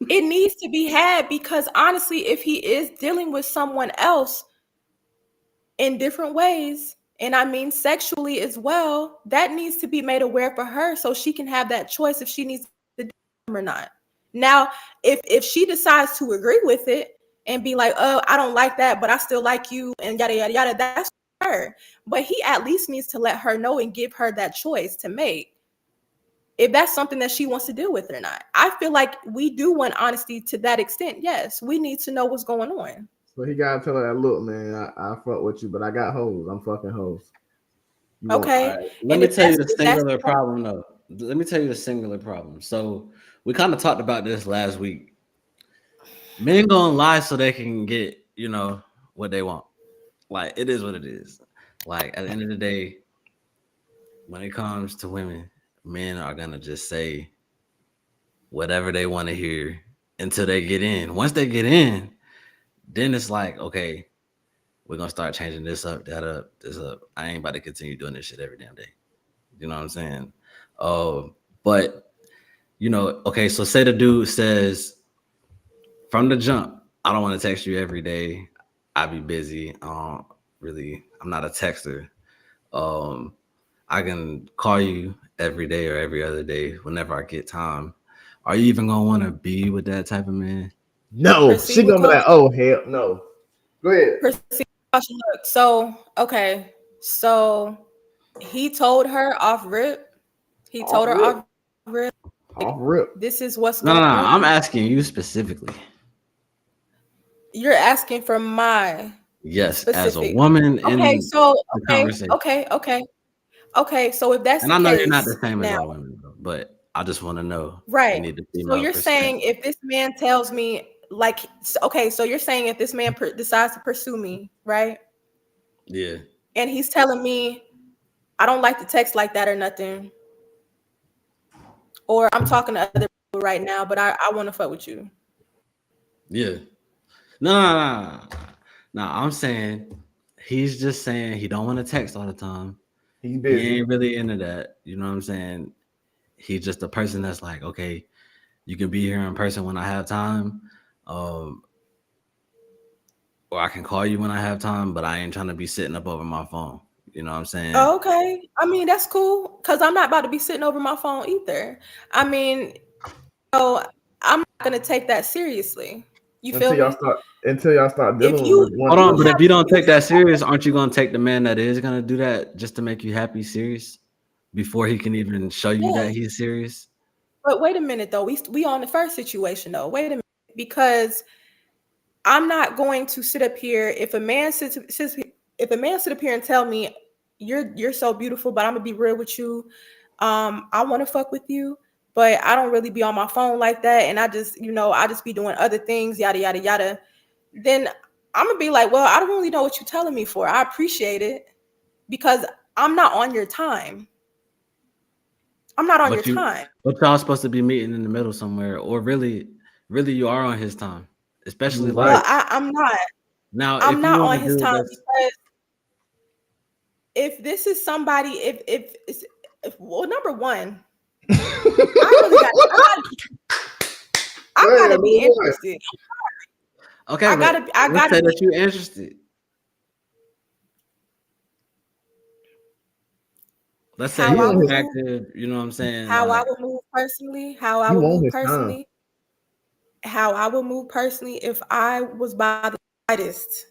It needs to be had because honestly, if he is dealing with someone else in different ways, and I mean sexually as well, that needs to be made aware for her so she can have that choice if she needs to do it or not. Now, if she decides to agree with it and be like, oh, I don't like that, but I still like you, and yada, yada, yada, that's her. But he at least needs to let her know and give her that choice to make if that's something that she wants to deal with or not. I feel like we do want honesty to that extent. Yes, we need to know what's going on. So he gotta tell her that, look, man, I fuck with you, but I got hoes. I'm fucking hoes. Okay. Let me tell you the singular problem, though. Let me tell you the singular problem. So we kind of talked about this last week. Men gonna lie so they can get, you know, what they want. Like, it is what it is. Like, at the end of the day, when it comes to women, men are gonna just say whatever they want to hear until they get in. Once they get in, then it's like, okay, we're gonna start changing this up, that up, this up. I ain't about to continue doing this shit every damn day. You know what I'm saying? But you know, okay, so say the dude says from the jump, I don't want to text you every day. I be busy. I'm not a texter. I can call you every day or every other day whenever I get time. Are you even gonna want to be with that type of man? No, she gonna be like, oh hell no. Go ahead. Look, so okay, so he told her off rip. He told her off rip. Off rip. This is what's going on. I'm asking you specifically. You're asking for my as a woman. Okay, so okay. So if that's and the I know case, you're not the same as all women, but I just want to know. Right. So you're saying if this man tells me, like, okay, so you're saying if this man decides to pursue me, right? Yeah. And he's telling me, I don't like to text like that or nothing. Or I'm talking to other people right now, but I want to fuck with you. Yeah. No. I'm saying he's just saying he don't want to text all the time. He's busy. He ain't really into that. You know what I'm saying? He's just a person that's like, okay, you can be here in person when I have time. Or I can call you when I have time, but I ain't trying to be sitting up over my phone. You know what I'm saying? Oh, okay. I mean, that's cool because I'm not about to be sitting over my phone either. I mean, so I'm not going to take that seriously. You feel me? Until y'all start dealing with one. Hold on, but if you don't take that serious, aren't you going to take the man that is going to do that just to make you happy serious before he can even show you that he's serious? But wait a minute, though. We on the first situation, though. Wait a minute, because I'm not going to sit up here if a man sit up here and tell me you're so beautiful, but I'm gonna be real with you. I want to fuck with you, but I don't really be on my phone like that, and I just be doing other things, yada yada yada. Then I'm gonna be like, well, I don't really know what you're telling me for. I appreciate it because I'm not on your time. I'm not on your time. But y'all supposed to be meeting in the middle somewhere, or really you are on his time, especially well, I'm not. Now, I'm not on his time because if this is somebody, if well, number one, I gotta be interested. Okay, I gotta say that you're interested. Let's say you're active, you know what I'm saying? How I would move personally, how I would move personally if I was by the slightest,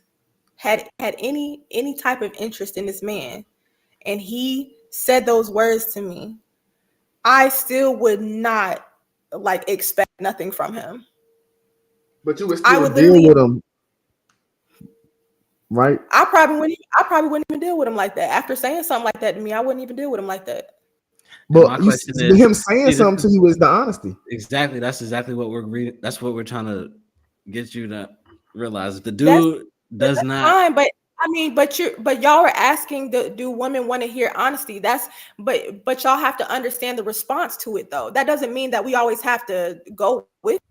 had any type of interest in this man, and he said those words to me, I still would not expect nothing from him. But you would still deal with him, right? I probably wouldn't even deal with him like that. After saying something like that to me, I wouldn't even deal with him like that. But him saying something to you is the honesty. Exactly. That's exactly what we're reading. That's what we're trying to get you to realize. If the dude does not. Fine, but I mean, but y'all are asking, do women want to hear honesty? But y'all have to understand the response to it, though. That doesn't mean that we always have to go with it.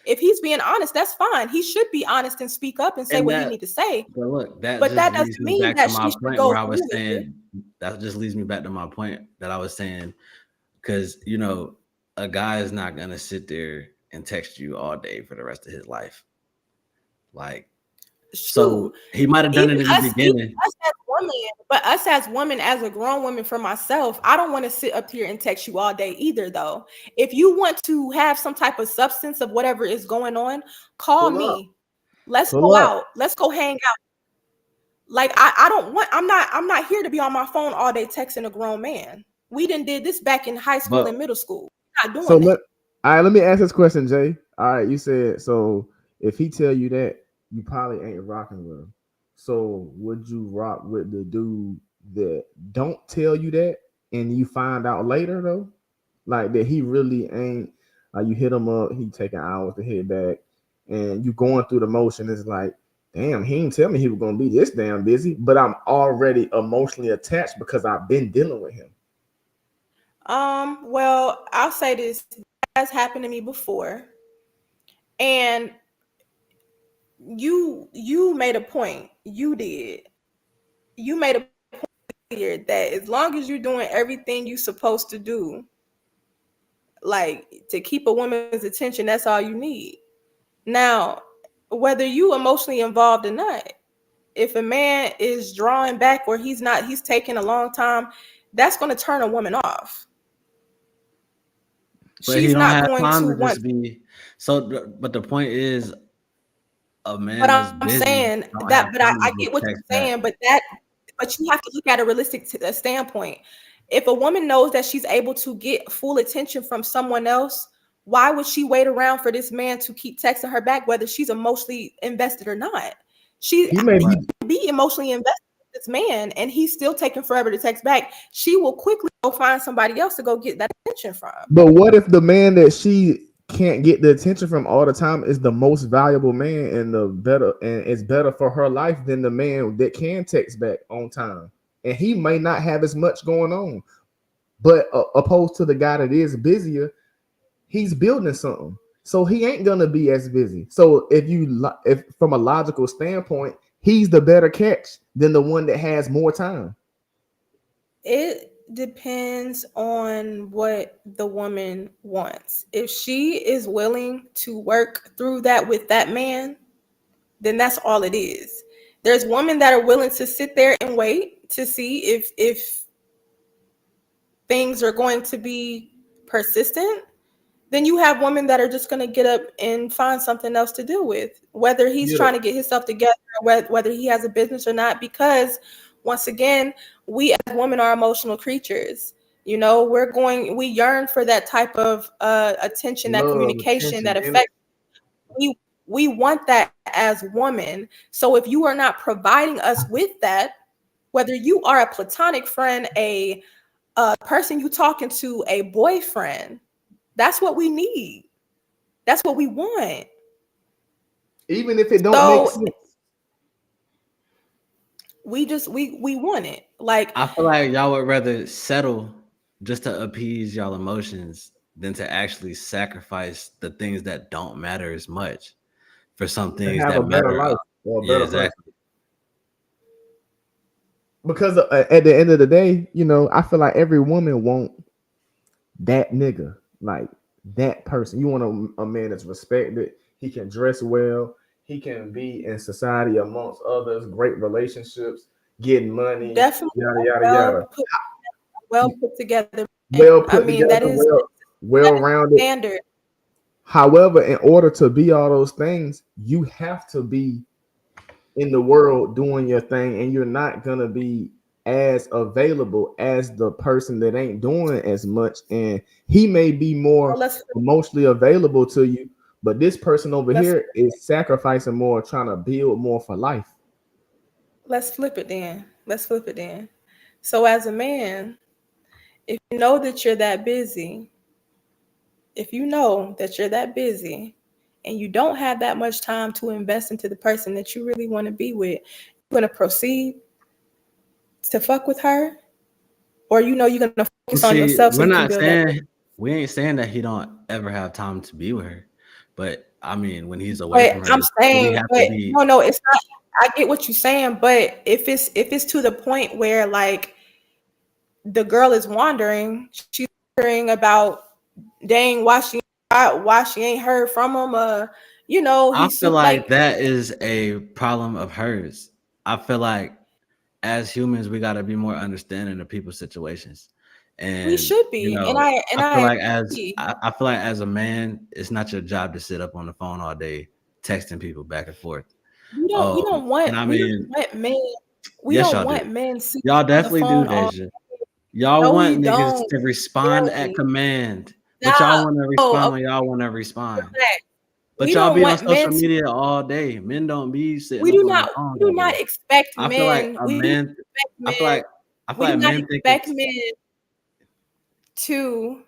If he's being honest, that's fine. He should be honest and speak up and say what he need to say. But look, that doesn't mean that she should go. Where I was saying that just leads me back to my point that I was saying, because a guy is not gonna sit there and text you all day for the rest of his life. So he might have done it in the beginning. Us as women, as a grown woman for myself, I don't want to sit up here and text you all day either, though. If you want to have some type of substance of whatever is going on, call me. Let's go out. Let's go hang out. I'm not here to be on my phone all day texting a grown man. We done did this back in high school and middle school. Not doing it. All right, let me ask this question, Jay. All right, you said, so if he tell you that, you probably ain't rocking with him. So would you rock with the dude that don't tell you that and you find out later though? Like that he really ain't, you hit him up, he taking hours to hit back, and you going through the motion. It's like, damn, he didn't tell me he was gonna be this damn busy, but I'm already emotionally attached because I've been dealing with him. Well, I'll say this has happened to me before, and you made a point. You made a point here that as long as you're doing everything you're supposed to do, like to keep a woman's attention, that's all you need. Now, whether you emotionally involved or not, if a man is drawing back or he's taking a long time, that's going to turn a woman off. But she's not going to want be. So, but the point is, a man. But I'm saying that. But I get what you're saying. But you have to look at a realistic standpoint. If a woman knows that she's able to get full attention from someone else, why would she wait around for this man to keep texting her back, whether she's emotionally invested or not? She may be emotionally invested with this man, and he's still taking forever to text back. She will quickly go find somebody else to go get that attention from. But what if the man that she can't get the attention from all the time is the most valuable man and it's better for her life than the man that can text back on time and he may not have as much going on. But opposed to the guy that is busier, he's building something, so he ain't gonna be as busy. So if from a logical standpoint, he's the better catch than the one that has more time. It depends on what the woman wants. If she is willing to work through that with that man, then that's all it is. There's women that are willing to sit there and wait to see if things are going to be persistent. Then you have women that are just going to get up and find something else to deal with, whether he's trying to get himself together, or whether he has a business or not. Because once again, we as women are emotional creatures. You know, we yearn for that type of attention, that communication, that affection. We want that as women. So if you are not providing us with that, whether you are a platonic friend, a person you talking to, a boyfriend, that's what we need. That's what we want. Even if it don't make sense. We want it. Like, I feel like y'all would rather settle just to appease y'all emotions than to actually sacrifice the things that don't matter as much for some things that matter. Life, yeah, exactly. Because at the end of the day, you know, I feel like every woman want that nigga, like that person. You want a man that's respected. He can dress well. He can be in society amongst others. Great relationships, getting money. Definitely, yada yada yada. Well put together. That is well-rounded standard. However, in order to be all those things, you have to be in the world doing your thing, and you're not gonna be as available as the person that ain't doing as much. And he may be more emotionally available to you, but this person over here is sacrificing more, trying to build more for life. Let's flip it then. So as a man, if you know that you're that busy, and you don't have that much time to invest into the person that you really want to be with, you're going to proceed to fuck with her, or you're going to focus on yourself. We ain't saying that he don't ever have time to be with her, but I mean, when he's away from her, I'm saying, no, it's not. I get what you're saying, but if it's to the point where like the girl is wandering, she's wondering about, dang, why she ain't heard from him. I feel like that is a problem of hers. I feel like as humans, we got to be more understanding of people's situations, and we should be. I feel like as a man, it's not your job to sit up on the phone all day texting people back and forth. We don't want men. We don't want men. Y'all definitely do, Deja. Y'all want niggas to respond at command. But y'all want to respond when y'all want to respond. But y'all be on social media all day. Men don't be sitting. We do not expect men. I feel like men expect men to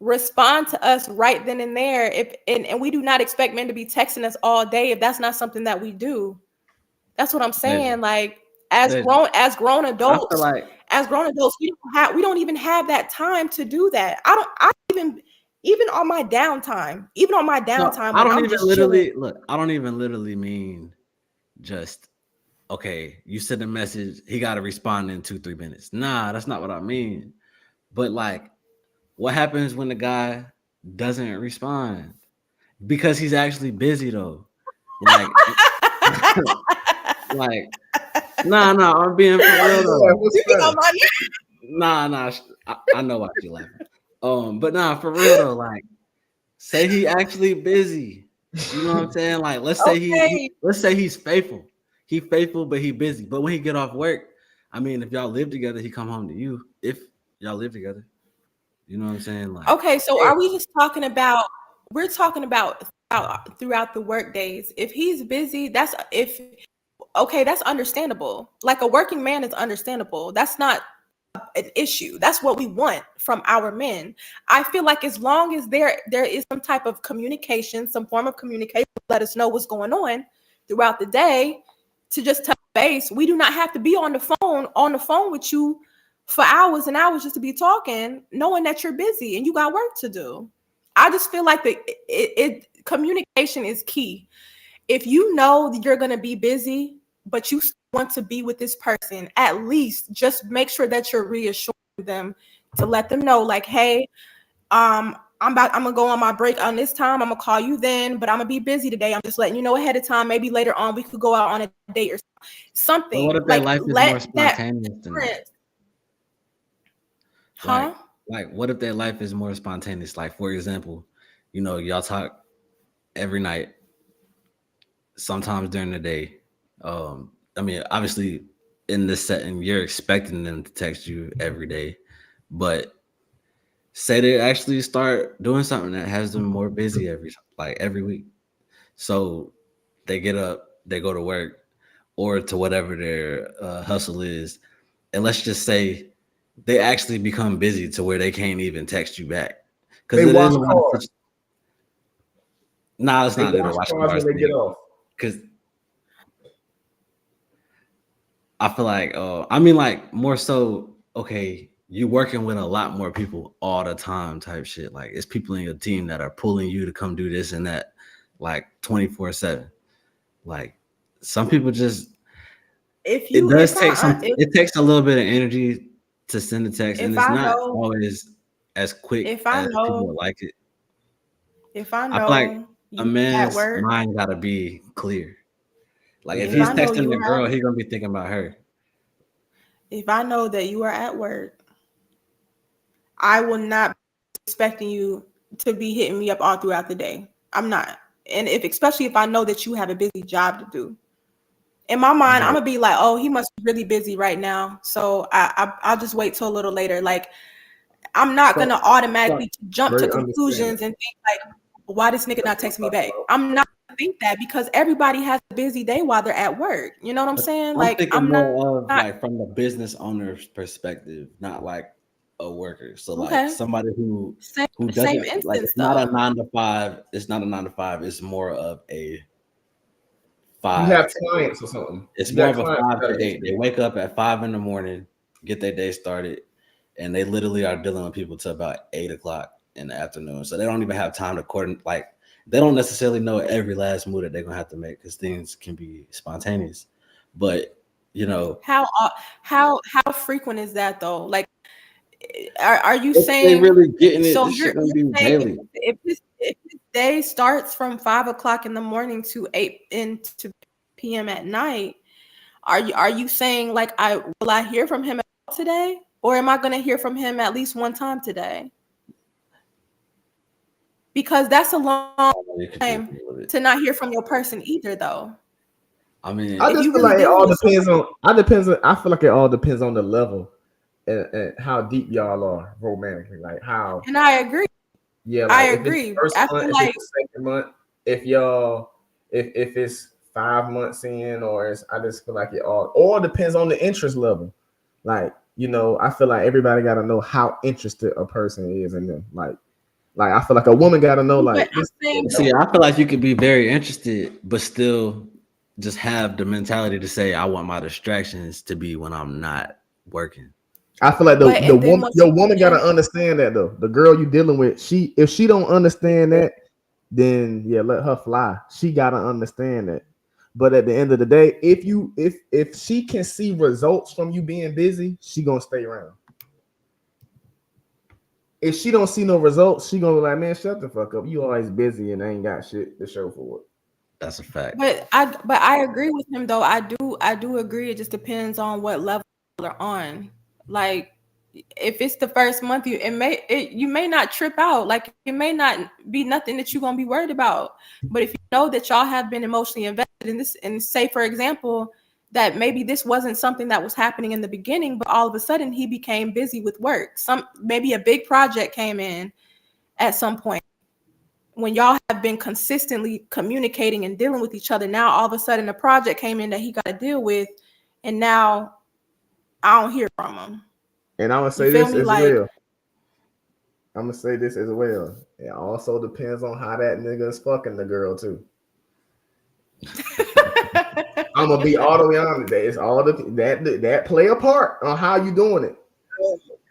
respond to us right then and there. And we do not expect men to be texting us all day if that's not something that we do. That's what I'm saying. Like as grown adults, we don't even have that time to do that. Even on my downtime, I don't even literally mean just, okay, you send a message, he got to respond in 2-3 minutes. Nah, that's not what I mean. But like, what happens when the guy doesn't respond? Because he's actually busy though. Like, I'm being for real though. Nah, I know why you're laughing. But nah, for real though, like, say he actually busy. You know what I'm saying? Like, let's say he's faithful. He faithful, but he busy. But when he get off work, I mean, if y'all live together, he come home to you. If y'all live together, you know what I'm saying? Like, okay, so are we just talking about? We're talking about throughout the work days. If he's busy, that's understandable. Like a working man is understandable. That's not an issue. That's what we want from our men. I feel like as long as there is some type of communication, some form of communication, let us know what's going on throughout the day, to just touch face. We do not have to be on the phone with you for hours and hours just to be talking, knowing that you're busy and you got work to do. I just feel like communication is key. If you know that you're going to be busy, but you want to be with this person, at least just make sure that you're reassuring them to let them know, like, hey, I'm gonna go on my break on this time. I'm gonna call you then, but I'm gonna be busy today. I'm just letting you know ahead of time. Maybe later on we could go out on a date or something. But what if their life is more spontaneous than that? Huh? Like, what if their life is more spontaneous? Like, for example, y'all talk every night, sometimes during the day. I mean, obviously, in this setting, you're expecting them to text you every day, but say they actually start doing something that has them more busy every week. So they get up, they go to work, or to whatever their hustle is, and let's just say they actually become busy to where they can't even text you back. Because they wash cars. Nah, it's not. They wash cars when they get off. Because I feel like, I mean, like, more so, okay, you working with a lot more people all the time type shit. Like, it's people in your team that are pulling you to come do this and that, like, 24/7. Like, some people just, it takes a little bit of energy to send a text, and it's not always as quick as people like it. If I know, I feel like a man's mind gotta be clear. Like, if he's texting the girl, he's gonna be thinking about her. If I know that you are at work, I will not be expecting you to be hitting me up all throughout the day. I'm not. And especially if I know that you have a busy job to do. In my mind, I'm gonna be like, oh, he must be really busy right now. So I'll just wait till a little later. Like, I'm not gonna automatically jump to conclusions and think like, why this nigga not texting me back? I'm not gonna think that, because everybody has a busy day while they're at work. You know what I'm saying? Like, I'm more like from the business owner's perspective, not like a worker. So like somebody who doesn't like, it's not a 9 to 5. It's not a 9 to 5. It's more of a 5. You have clients or something. It's more of a 5 to 8. They wake up at 5 in the morning, get their day started, and they literally are dealing with people till about 8 o'clock in the afternoon. So they don't even have time to coordinate. Like, they don't necessarily know every last move that they're gonna have to make, because things can be spontaneous. But how frequent is that though? Like, are you saying they really getting it? So this shit gonna be daily. If this day starts from 5 o'clock in the morning to 8 p.m. at night, are you saying like, will I hear from him today, or am I going to hear from him at least one time today? Because that's a long time to not hear from your person either, though. I mean, I just feel like it all depends on. I feel like it all depends on the level and how deep y'all are romantically. Like how. And I agree. Yeah, like I agree. I feel like the second month, if it's 5 months in, or I just feel like it all depends on the interest level. Like, I feel like everybody got to know how interested a person is in them. Like I feel like a woman got to know. Like, see, I feel like you could be very interested, but still just have the mentality to say, I want my distractions to be when I'm not working. I feel like your woman got to understand that though. The girl you dealing with, if she don't understand that, then yeah, let her fly. She got to understand that. But at the end of the day, if she can see results from you being busy, she gonna stay around. If she don't see no results, she gonna be like, man, shut the fuck up. You always busy and ain't got shit to show for it. That's a fact. But I agree with him though. I do agree. It just depends on what level they're on. Like, if it's the first month, you may not trip out. Like, it may not be nothing that you're gonna be worried about. But if you know that y'all have been emotionally invested in this, and say, for example, that maybe this wasn't something that was happening in the beginning, but all of a sudden he became busy with work. Maybe a big project came in at some point when y'all have been consistently communicating and dealing with each other. Now all of a sudden a project came in that he got to deal with, and now I don't hear from him. And I'm gonna say this as well. I'm gonna say this as well. It also depends on how that nigga is fucking the girl too. I'm gonna be all the way honest. It's all that play a part on how you doing it.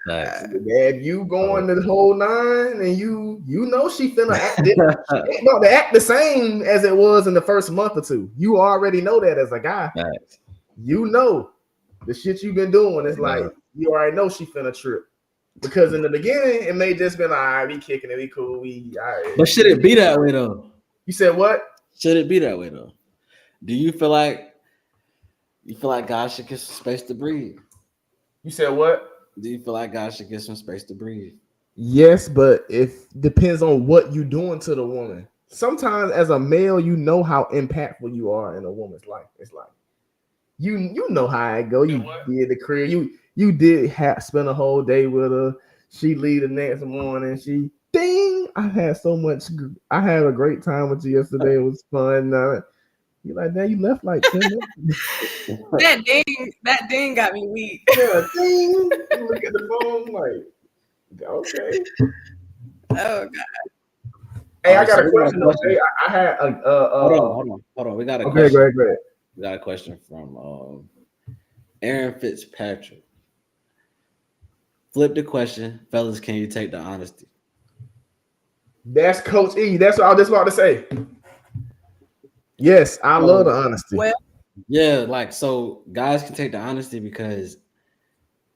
Nice. If you going the whole 9 and you know she finna act to act the same as it was in the first month or two. You already know that as a guy. Nice. You know the shit you've been doing is like you already know she finna trip. Because in the beginning, it may just been all right, we kicking it, we cool, we all right. But should it be that way though? You said what? Should it be that way though? Do you feel like guys should get some space to breathe? You said what? Do you feel like guys should get some space to breathe? Yes, but it depends on what you're doing to the woman. Sometimes as a male, you know how impactful you are in a woman's life. It's like you know how it go. You did the career. You did spend a whole day with her. She leave the next morning. She ding. I had a great time with you yesterday. It was fun. You're like, now you left like 10 minutes. that ding got me weak. Yeah, ding. You look at the phone like, okay. Oh God. Hey, I got a question. Hey, I had hold on. We got a question. Go ahead. We got a question from Aaron Fitzpatrick. Flip the question, fellas. Can you take the honesty? That's Coach E. That's what I was just about to say. Yes, I love the honesty. Well, yeah, like so guys can take the honesty because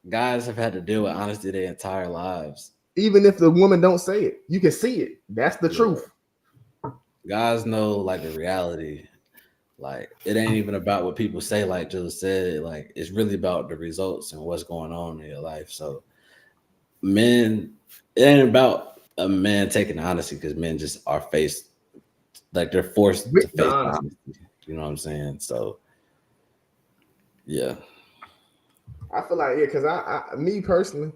guys have had to deal with honesty their entire lives. Even if the woman don't say it, you can see it. That's the truth. Guys know like the reality. Like it ain't even about what people say, like Jill said, like it's really about the results and what's going on in your life. So men, it ain't about a man taking honesty because men just are faced like they're forced to face honesty. You know what I'm saying? So yeah. I feel like because me personally,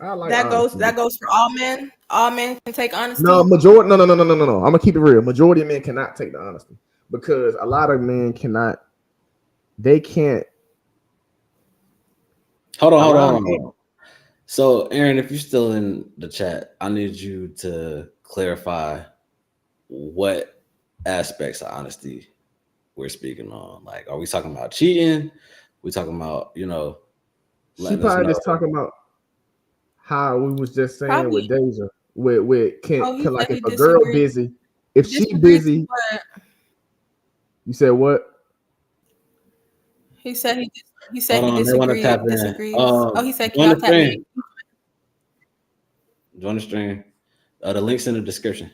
I like that goes for all men. All men can take honesty. No. I'm gonna keep it real. Majority of men cannot take the honesty because a lot of men cannot. They can't. Hold on. So, Aaron, if you're still in the chat, I need you to clarify what aspects of honesty we're speaking on. Like, are we talking about cheating? We talking about, she probably just talking about how we was just saying with Deja, with can like if a girl busy, if she busy, you said what? He said he disagrees. He said can y'all tap in? Join the stream. The link's in the description.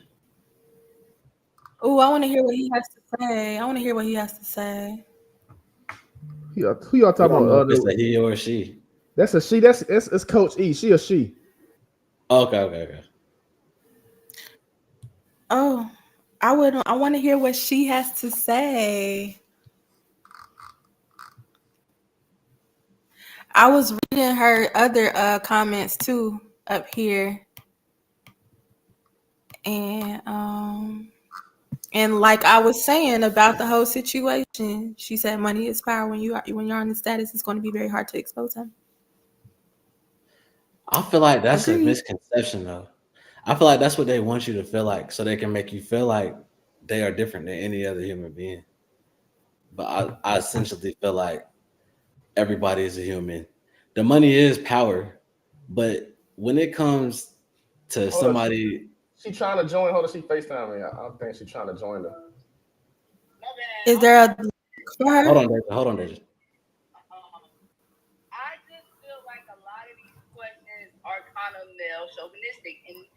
Oh, I want to hear what he has to say. Who y'all talking about? It's a he or a she. That's a she. It's Coach E. She or she. Okay. Oh, I want to hear what she has to say. I was reading her other comments too up here. And like I was saying about the whole situation, she said money is power. When you're on the status, it's going to be very hard to expose him. I feel like that's a misconception though. I feel like that's what they want you to feel like, so they can make you feel like they are different than any other human being. But I essentially feel like everybody is a human. The money is power, but when it comes to somebody, she trying to join. Hold on, she FaceTime me. I don't think she's trying to join them. Is there a Hold on, Deja. I just feel like a lot of these questions are kind of male chauvinistic,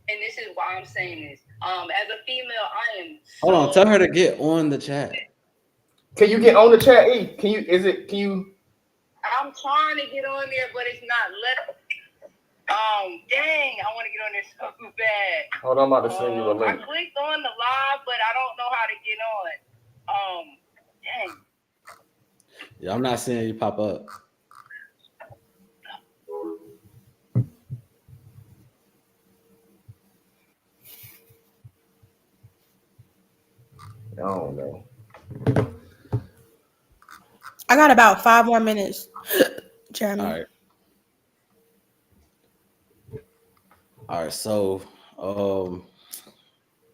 and this is why I'm saying this. As a female, I am. Hold on, tell her to get on the chat. Can you get on the chat, E? Can you? I'm trying to get on there, but it's not letting. Dang, I want to get on there so bad. Hold on, I'm about to send you a link. I clicked on the live, but I don't know how to get on. Dang. Yeah, I'm not seeing you pop up. I don't know. I got about 5 more minutes, Jeremy. All right. So, all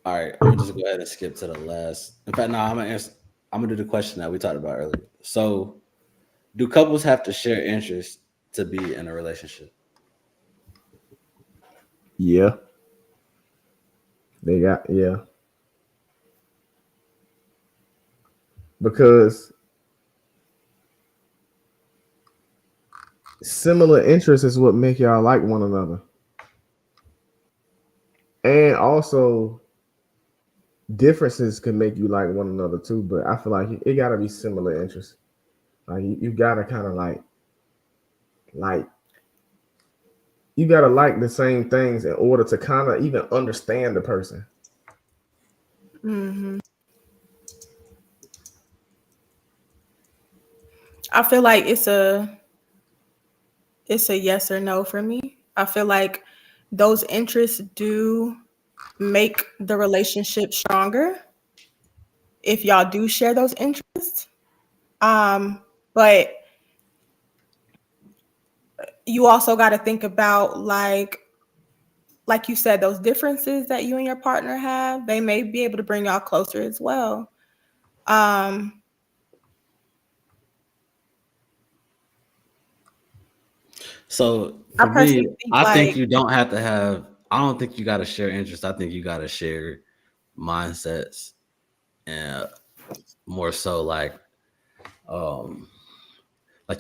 right. I'm gonna just go ahead and skip to the last. In fact, no, I'm gonna answer. I'm gonna do the question that we talked about earlier. So, do couples have to share interests to be in a relationship? Yeah. They got because similar interests is what make y'all like one another. And also differences can make you like one another too, but I feel like it gotta be similar interests. Like you gotta kind of like you gotta like the same things in order to kind of even understand the person. Mm-hmm. I feel like it's a yes or no for me. I feel like those interests do make the relationship stronger if y'all do share those interests. But you also got to think about like you said, those differences that you and your partner have, they may be able to bring y'all closer as well. So for me, I think you don't have to have. I don't think you got to share interests. I think you got to share mindsets, and more so like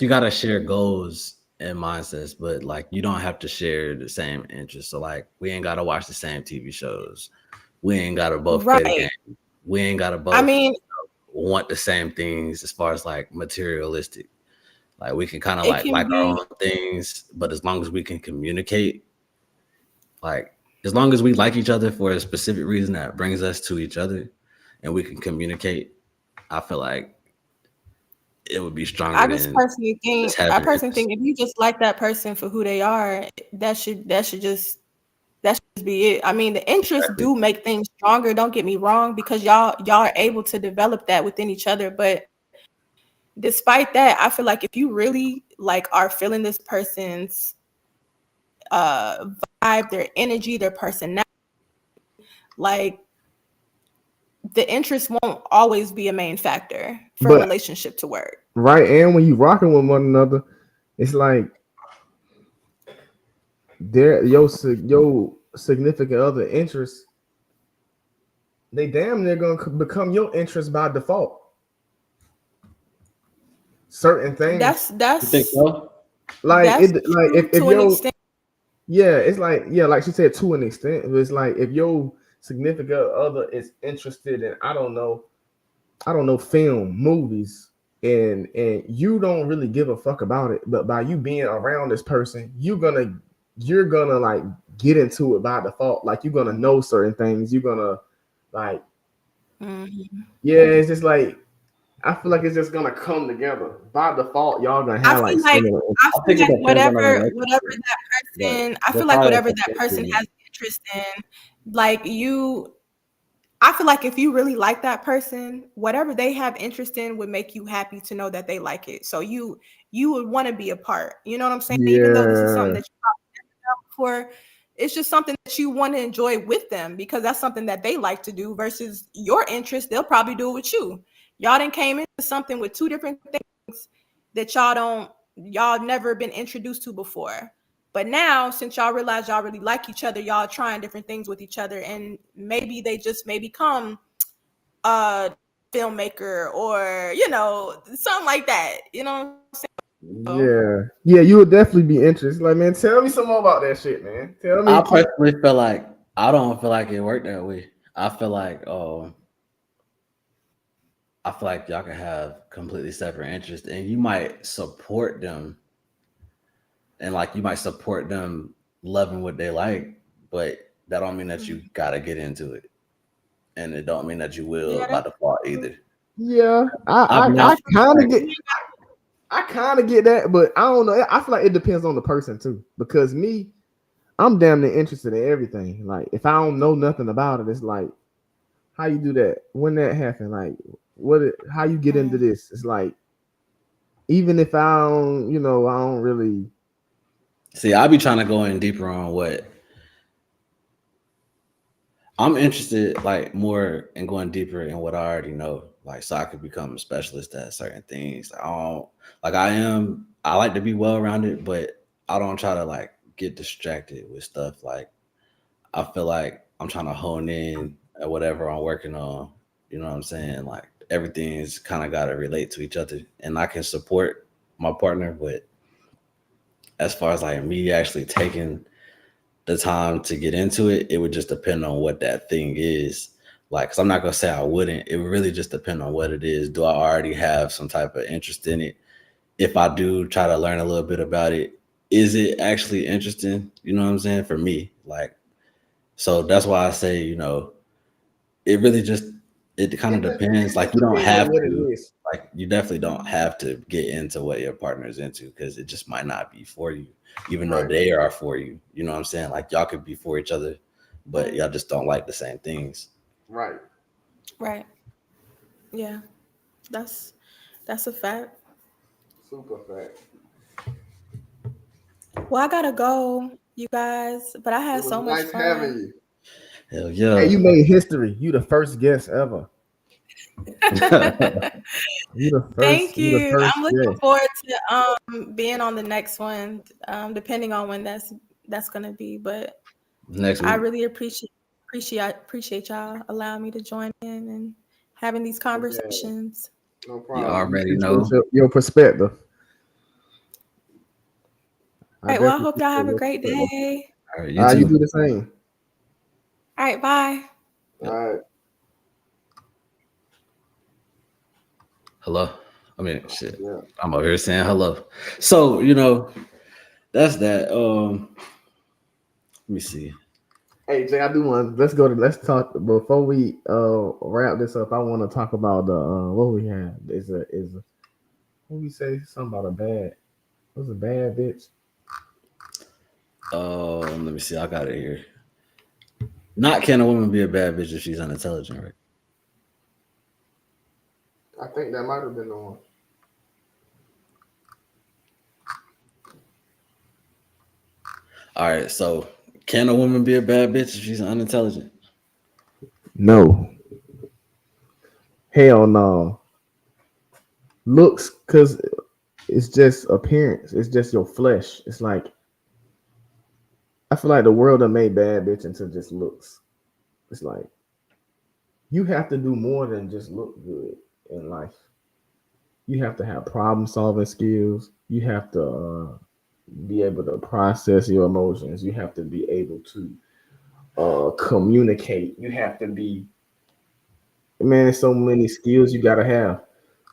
you got to share goals and mindsets, but like you don't have to share the same interests. So like we ain't got to watch the same TV shows. We ain't got to both play the game. We ain't got to both want the same things as far as like materialistic. Like we can kind of like our own things, but as long as we can communicate, like as long as we like each other for a specific reason that brings us to each other, and we can communicate, I feel like it would be stronger. I personally think if you just like that person for who they are, that should just be it. I mean, the interests do make things stronger. Don't get me wrong, because y'all are able to develop that within each other. But despite that, I feel like if you really like are feeling this person's vibe, their energy, their personality, like the interest won't always be a main factor for a relationship to work. Right. And when you rocking with one another, it's like your significant other interests, they damn near gonna become your interest by default. Certain things. That's you think so? Like if it's like she said, to an extent. It's like if your significant other is interested in I don't know film, movies, and you don't really give a fuck about it, but by you being around this person, you're gonna like get into it by default. Like you're gonna know certain things. You're gonna like it's just like I feel like it's just gonna come together by default. Y'all gonna have I feel like whatever that person has interest in, like you. I feel like if you really like that person, whatever they have interest in would make you happy to know that they like it. So you would want to be a part. You know what I'm saying? Yeah. Even though this is something that you probably never done before, it's just something that you want to enjoy with them because that's something that they like to do versus your interest. They'll probably do it with you. Y'all done came into something with two different things that y'all never been introduced to before. But now, since y'all realize y'all really like each other, y'all trying different things with each other, and maybe they just may become a filmmaker or, something like that. You know what I'm saying? Yeah, you would definitely be interested. Like, man, tell me some more about that shit, man. Tell me. I personally feel like I don't feel like it worked that way. I feel like y'all can have completely separate interests, and you might support them. And like you might support them loving what they like, but that don't mean that you gotta get into it, and it don't mean that you will by default either. Yeah, I kind of get that, but I don't know. I feel like it depends on the person too, because me, I'm damn near interested in everything. Like if I don't know nothing about it, it's like, how you do that? When that happen? Like how you get into this? It's like, even if I don't really. See, I'll be trying to go in deeper on what I'm interested, like more in going deeper in what I already know. like so I could become a specialist at certain things. I like to be well rounded, but I don't try to like get distracted with stuff. Like I feel like I'm trying to hone in at whatever I'm working on. You know what I'm saying? Like everything's kind of got to relate to each other, and I can support my partner, but as far as like me actually taking the time to get into it, it would just depend on what that thing is. Like, cause I'm not gonna say I wouldn't. It would really just depend on what it is. Do I already have some type of interest in it? If I do try to learn a little bit about it, is it actually interesting? You know what I'm saying? For me, like, so that's why I say, it really just it kind of depends. Like, you don't have to. Like, you definitely don't have to get into what your partner is into because it just might not be for you, even though they are for you. You know what I'm saying? Like, y'all could be for each other, but y'all just don't like the same things. Right. Yeah, that's a fact. Super fact. Well, I gotta go, you guys, but I had so much fun. Having you. Hell yeah! Hey, you made history. You the first guest ever. Thank you. I'm looking forward to week on the next one, depending on when that's gonna be. But next week. I really appreciate y'all allowing me to join in and having these conversations. No problem. You already know your perspective. All right. Well, I hope y'all have a great day. All right, you do the same. All right. Bye. All right. Hello. I mean, shit. Yeah. I'm over here saying hello. So, that's that. Let me see. Hey Jay, I do want. Let's talk before we wrap this up. I want to talk about the what we have. Is what we say something about what's a bad bitch? Let me see. I got it here. Not can a woman be a bad bitch if she's unintelligent, right? I think that might have been the one. All right, so can a woman be a bad bitch if she's unintelligent? No. Hell no. Looks, because it's just appearance. It's just your flesh. It's like, I feel like the world have made bad bitch into just looks. It's like, you have to do more than just look good in life. You have to have problem solving skills. You have to be able to process your emotions. You have to be able to communicate. You have to be, man, there's so many skills you gotta have.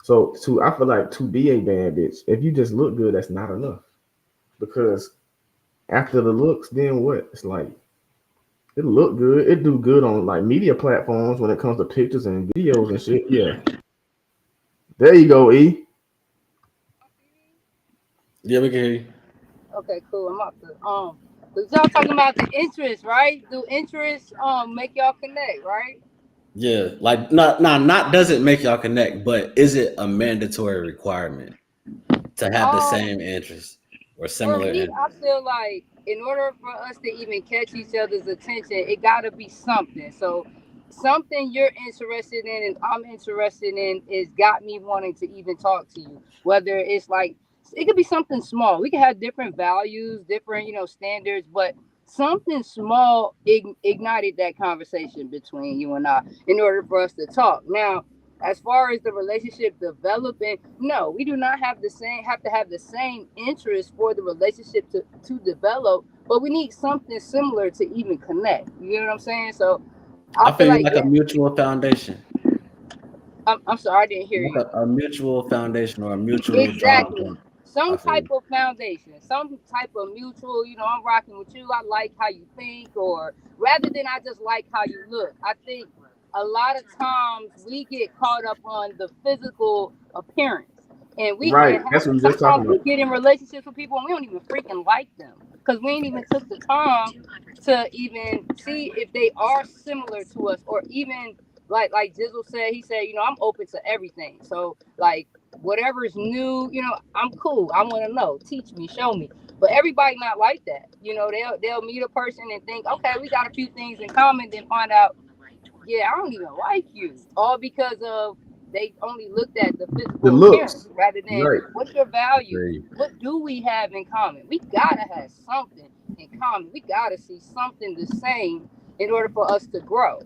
So I feel like to be a bad bitch, if you just look good, that's not enough. Because after the looks, then what? It's like it look good. It do good on like media platforms when it comes to pictures and videos and shit. Yeah. There you go, E. Yeah, we can hear you. Okay, cool. I'm up to but y'all talking about the interest, right? Do interest make y'all connect, right? Yeah, like not doesn't make y'all connect, but is it a mandatory requirement to have the same interest or similar interest? I feel like in order for us to even catch each other's attention, it gotta be something. So something you're interested in and I'm interested in is got me wanting to even talk to you. Whether it's like it could be something small. We can have different values, different, standards, but something small ignited that conversation between you and I in order for us to talk. Now, as far as the relationship developing, no, we do not have to have the same interest for the relationship to develop, but we need something similar to even connect. You know what I'm saying? So I feel like a mutual foundation. I'm sorry, I didn't hear you. A mutual foundation or a mutual exactly. Some type of foundation, some type of mutual, I'm rocking with you. I like how you think, or rather than I just like how you look. I think a lot of times we get caught up on the physical appearance. And that's what we just talking about. We get in relationships with people and we don't even freaking like them because we ain't even took the time to even see if they are similar to us, or even like Jizzle said, he said, I'm open to everything. So like whatever is new, I'm cool. I want to know, teach me, show me. But everybody not like that. They'll meet a person and think, okay, we got a few things in common, then find out, yeah, I don't even like you. All because of they only looked at the physical The looks. appearance rather than Right. what's your value? Right. What do we have in common? We gotta have something in common. We gotta see something the same in order for us to grow.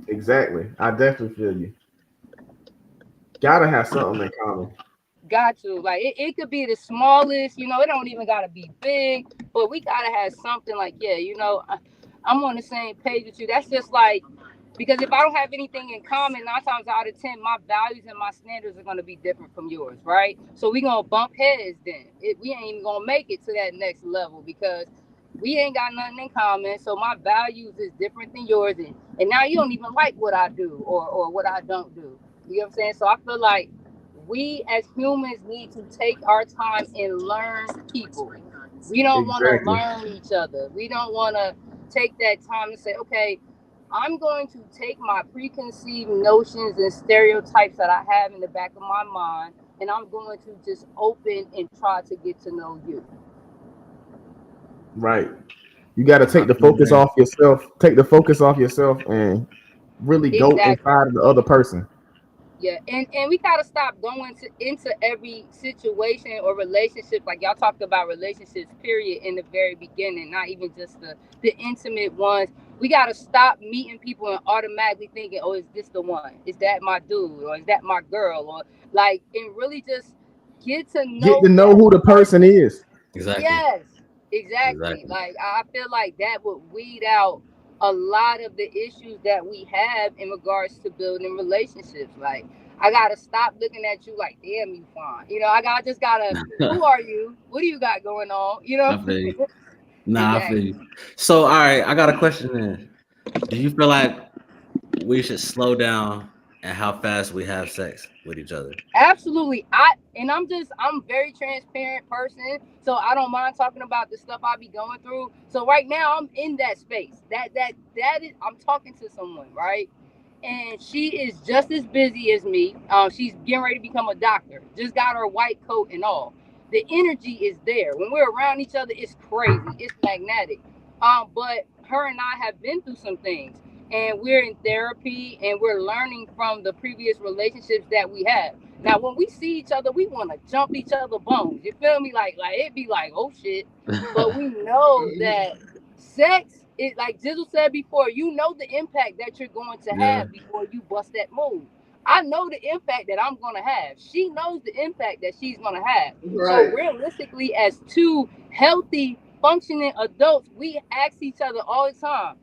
Exactly. I definitely feel you. Gotta have something in common. Got to, like, it could be the smallest, you know, it don't even gotta be big, but we gotta have something like, yeah, you know, I'm on the same page with you. That's just like, because if I don't have anything in common, 9 times out of 10, my values and my standards are gonna be different from yours, right? So we gonna bump heads then. We ain't even gonna make it to that next level because we ain't got nothing in common. So my values is different than yours, and now you don't even like what I do or what I don't do. You know what I'm saying? So I feel like we as humans need to take our time and learn people. We don't want to learn each other. We don't want to take that time to say, okay, I'm going to take my preconceived notions and stereotypes that I have in the back of my mind, and I'm going to just open and try to get to know you. Right. You got to take the focus off yourself. Take the focus off yourself and really go inside of the other person. Yeah, and we gotta stop going into every situation or relationship, like y'all talked about relationships, period, in the very beginning, not even just the intimate ones. We gotta stop meeting people and automatically thinking, oh, is this the one? Is that my dude? Or is that my girl? Or like, and really just get to know who the person is. Exactly. Yes, exactly. Like, I feel like that would weed out a lot of the issues that we have in regards to building relationships. Like, I gotta stop looking at you like, damn, you fine. You know, I just gotta, who are you? What do you got going on? You know? I feel you. Nah, exactly. I feel you. So, all right, I got a question then. Do you feel like we should slow down and how fast we have sex with each other? Absolutely. I'm a very transparent person, so I don't mind talking about the stuff I be going through. So right now I'm in that space. That is, I'm talking to someone, right? And she is just as busy as me. She's getting ready to become a doctor. Just got her white coat and all. The energy is there. When we're around each other, it's crazy. It's magnetic. But her and I have been through some things. And we're in therapy and we're learning from the previous relationships that we have. Now, when we see each other, we want to jump each other bones. You feel me? Like it'd be like, oh shit. But we know that sex is, like Jizzle said before, you know the impact that you're going to have before you bust that move. I know the impact that I'm going to have. She knows the impact that she's going to have. Right. So realistically, as two healthy, functioning adults, we ask each other all the time,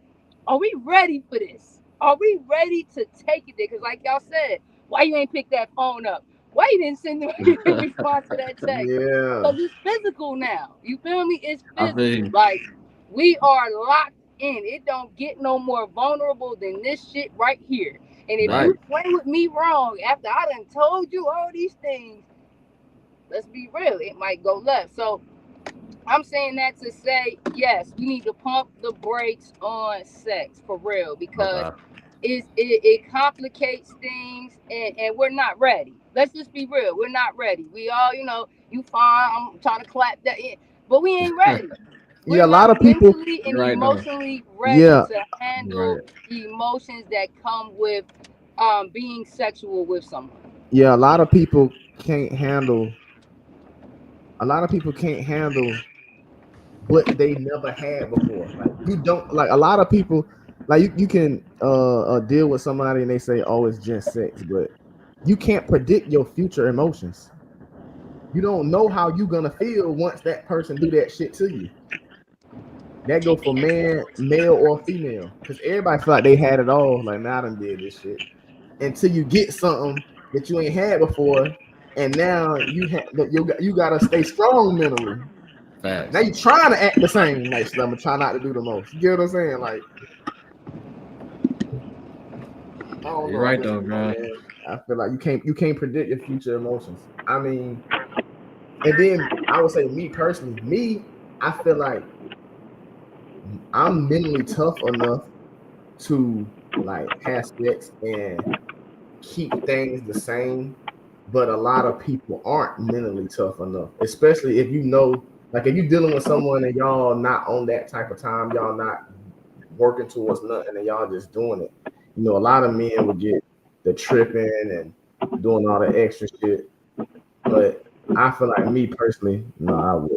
are we ready for this? Are we ready to take it there? Because like y'all said, why you ain't pick that phone up? Why you didn't send the response to that text? Yeah. Because it's physical now. You feel me? It's physical. Like, we are locked in. It don't get no more vulnerable than this shit right here. And if you play with me wrong after I done told you all these things, let's be real, it might go left. So I'm saying that to say, yes, we need to pump the brakes on sex for real, because it complicates things and we're not ready. Let's just be real. We're not ready. We all, you know, you fine. I'm trying to clap that in, but we ain't ready. Yeah, a lot of people mentally and emotionally ready to handle the emotions that come with being sexual with someone. Yeah, a lot of people can't handle what they never had before. Like, you don't, like, a lot of people, like, you can deal with somebody and they say, oh, it's just sex, but you can't predict your future emotions. You don't know how you're gonna feel once that person do that shit to you. That go for male or female, because everybody feel like they had it all. Like, nah, I done did this shit. Until you get something that you ain't had before, and now you gotta stay strong mentally. Facts. Now you trying to act the same, like, I'm trying not to do the most. You get what I'm saying? Like, you're right though, bro. I feel like you can't predict your future emotions. I mean, and then I would say, me personally, I feel like I'm mentally tough enough to, like, have sex and keep things the same, but a lot of people aren't mentally tough enough, especially if you know, like, if you're dealing with someone and y'all not on that type of time, y'all not working towards nothing and y'all just doing it. You know, a lot of men would get the tripping and doing all the extra shit. But I feel like me personally, no,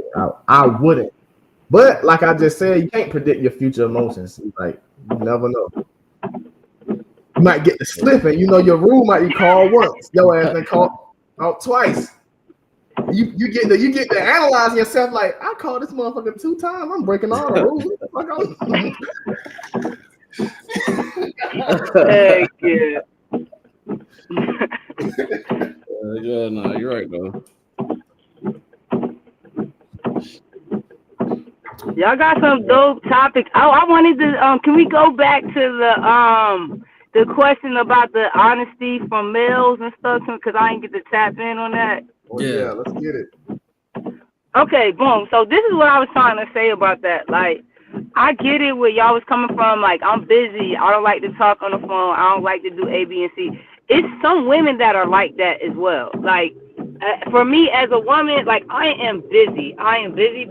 I wouldn't. But like I just said, you can't predict your future emotions. Like you never know. You might get the slipping. You know, your room might be called once. Your ass been called out twice. You get to analyze yourself. Like I called this motherfucker 2 times. I'm breaking all the rules. Heck yeah. Yeah, no, you're right though. Y'all got some dope topics. I wanted to can we go back to the question about the honesty from males and stuff, because I didn't get to tap in on that. Oh, yeah, let's get it. Okay, boom. So this is what I was trying to say about that. Like, I get it where y'all was coming from. Like, I'm busy. I don't like to talk on the phone. I don't like to do A, B, and C. It's some women that are like that as well. Like, for me as a woman, like, I am busy. I am busy.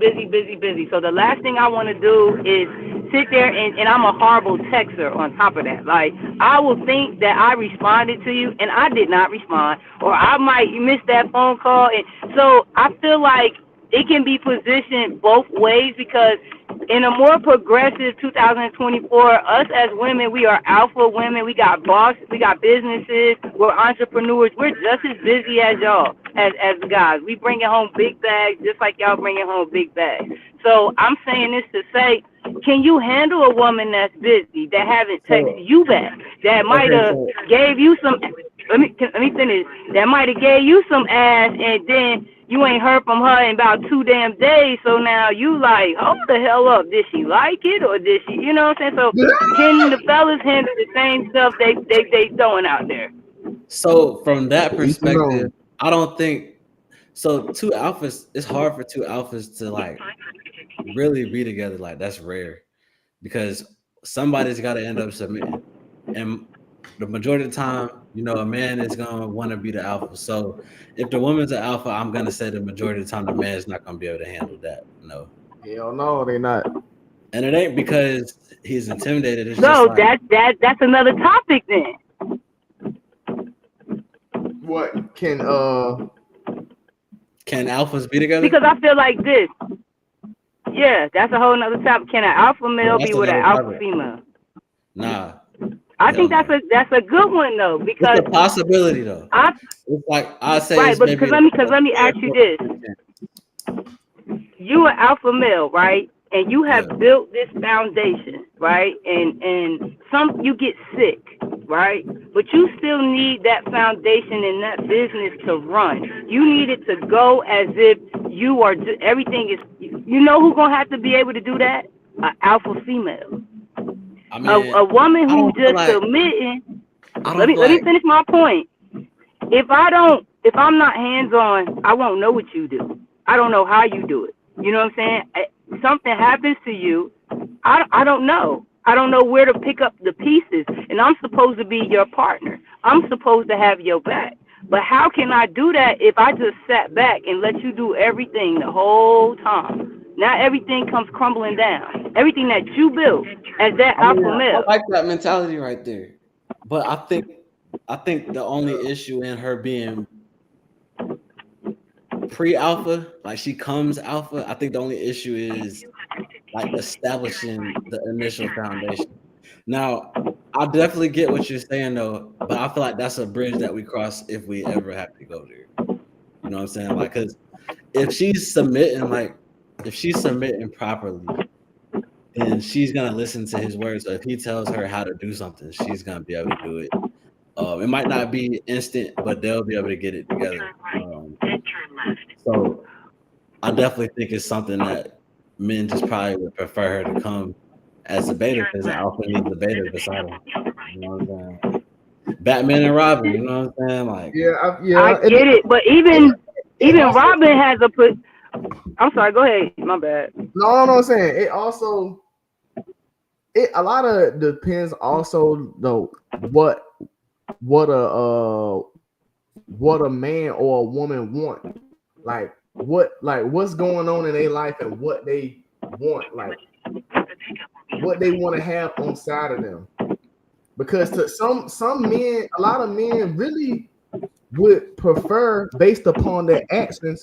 So the last thing I want to do is sit there and I'm a horrible texter on top of that. Like, I will think that I responded to you and I did not respond, or I might miss that phone call. And so I feel like it can be positioned both ways, because in a more progressive 2024, us as women, we are alpha women. We got bosses, we got businesses, we're entrepreneurs. We're just as busy as y'all, as the guys. We bringing home big bags just like y'all bringing home big bags. So I'm saying this to say, can you handle a woman that's busy, that haven't texted you back, that might have gave you some, let me finish, that might have gave you some ass and then you ain't heard from her in about 2 damn days, so now you like, hold the hell up, did she like it or did she, you know what I'm saying? So can the fellas handle the same stuff they throwing out there? So from that perspective, I don't think so. 2 alphas, it's hard for 2 alphas to like really be together. Like, that's rare, because somebody's got to end up submitting, and the majority of the time, you know, a man is gonna want to be the alpha. So if the woman's an alpha, I'm gonna say the majority of the time the man's not gonna be able to handle that. No. Hell no, they not. And it ain't because he's intimidated. It's so just like, that's another topic then. What can alphas be together? Because I feel like this. Yeah, that's a whole nother topic. Can an alpha male be with an alpha female? Nah. I think that's a good one though, because it's a possibility though. It's like I say, right, but because let me ask you this: you an alpha male, right? And you have built this foundation, right? And you get sick, right? But you still need that foundation and that business to run. You need it to go as if you are. Everything is. You know who's gonna have to be able to do that? An alpha female. I mean, a woman who just submitting. Let me finish my point. If I'm not hands on, I won't know what you do. I don't know how you do it. You know what I'm saying? Something happens to you. I don't know. I don't know where to pick up the pieces, and I'm supposed to be your partner. I'm supposed to have your back. But how can I do that if I just sat back and let you do everything the whole time? Now everything comes crumbling down. Everything that you built as that alpha male. I like that mentality right there. But I think the only issue in her being pre-alpha, like she comes alpha, I think the only issue is like establishing the initial foundation. Now, I definitely get what you're saying though, but I feel like that's a bridge that we cross if we ever have to go there. You know what I'm saying? Like, because if she's submitting properly, then she's gonna listen to his words. So if he tells her how to do something, she's gonna be able to do it. It might not be instant, but they'll be able to get it together. So I definitely think it's something that men just probably would prefer her to come as a beta, because the alpha needs a beta beside him. You know what I'm saying? Batman and Robin, you know what I'm saying? Like, I get it, but even Robin has a put. I'm sorry, go ahead. My bad. No, I'm saying it also. A lot of depends also though what a man or a woman want, like what's going on in their life and what they want, like what they want to have on side of them. because to some men, a lot of men really would prefer, based upon their actions,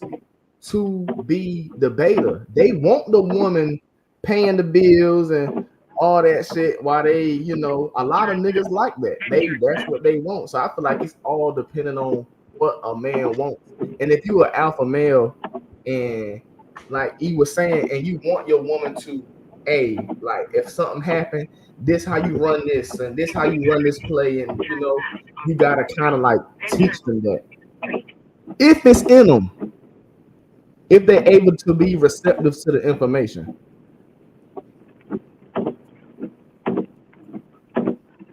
to be the beta. They want the woman paying the bills and all that shit while they, you know, a lot of niggas like that. That's what they want. So I feel like it's all depending on what a man wants. And if you are alpha male and like he was saying, and you want your woman to, like if something happened, this how you run this and this how you run this play, and you know, you gotta kind of like teach them that. If it's in them, if they're able to be receptive to the information.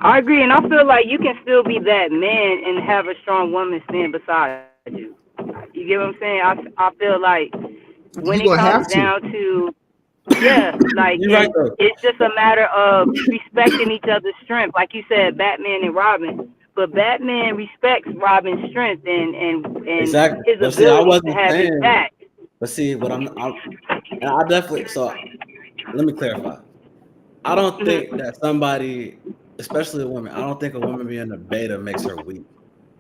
I agree, and I feel like you can still be that man and have a strong woman stand beside you. You get what I'm saying? I feel like when it comes down to like it's just a matter of respecting each other's strength. Like you said, Batman and Robin, but Batman respects Robin's strength and exactly. his ability to have his back. But see, what and I definitely, so let me clarify. I don't think that somebody, especially a woman, I don't think a woman being a beta makes her weak.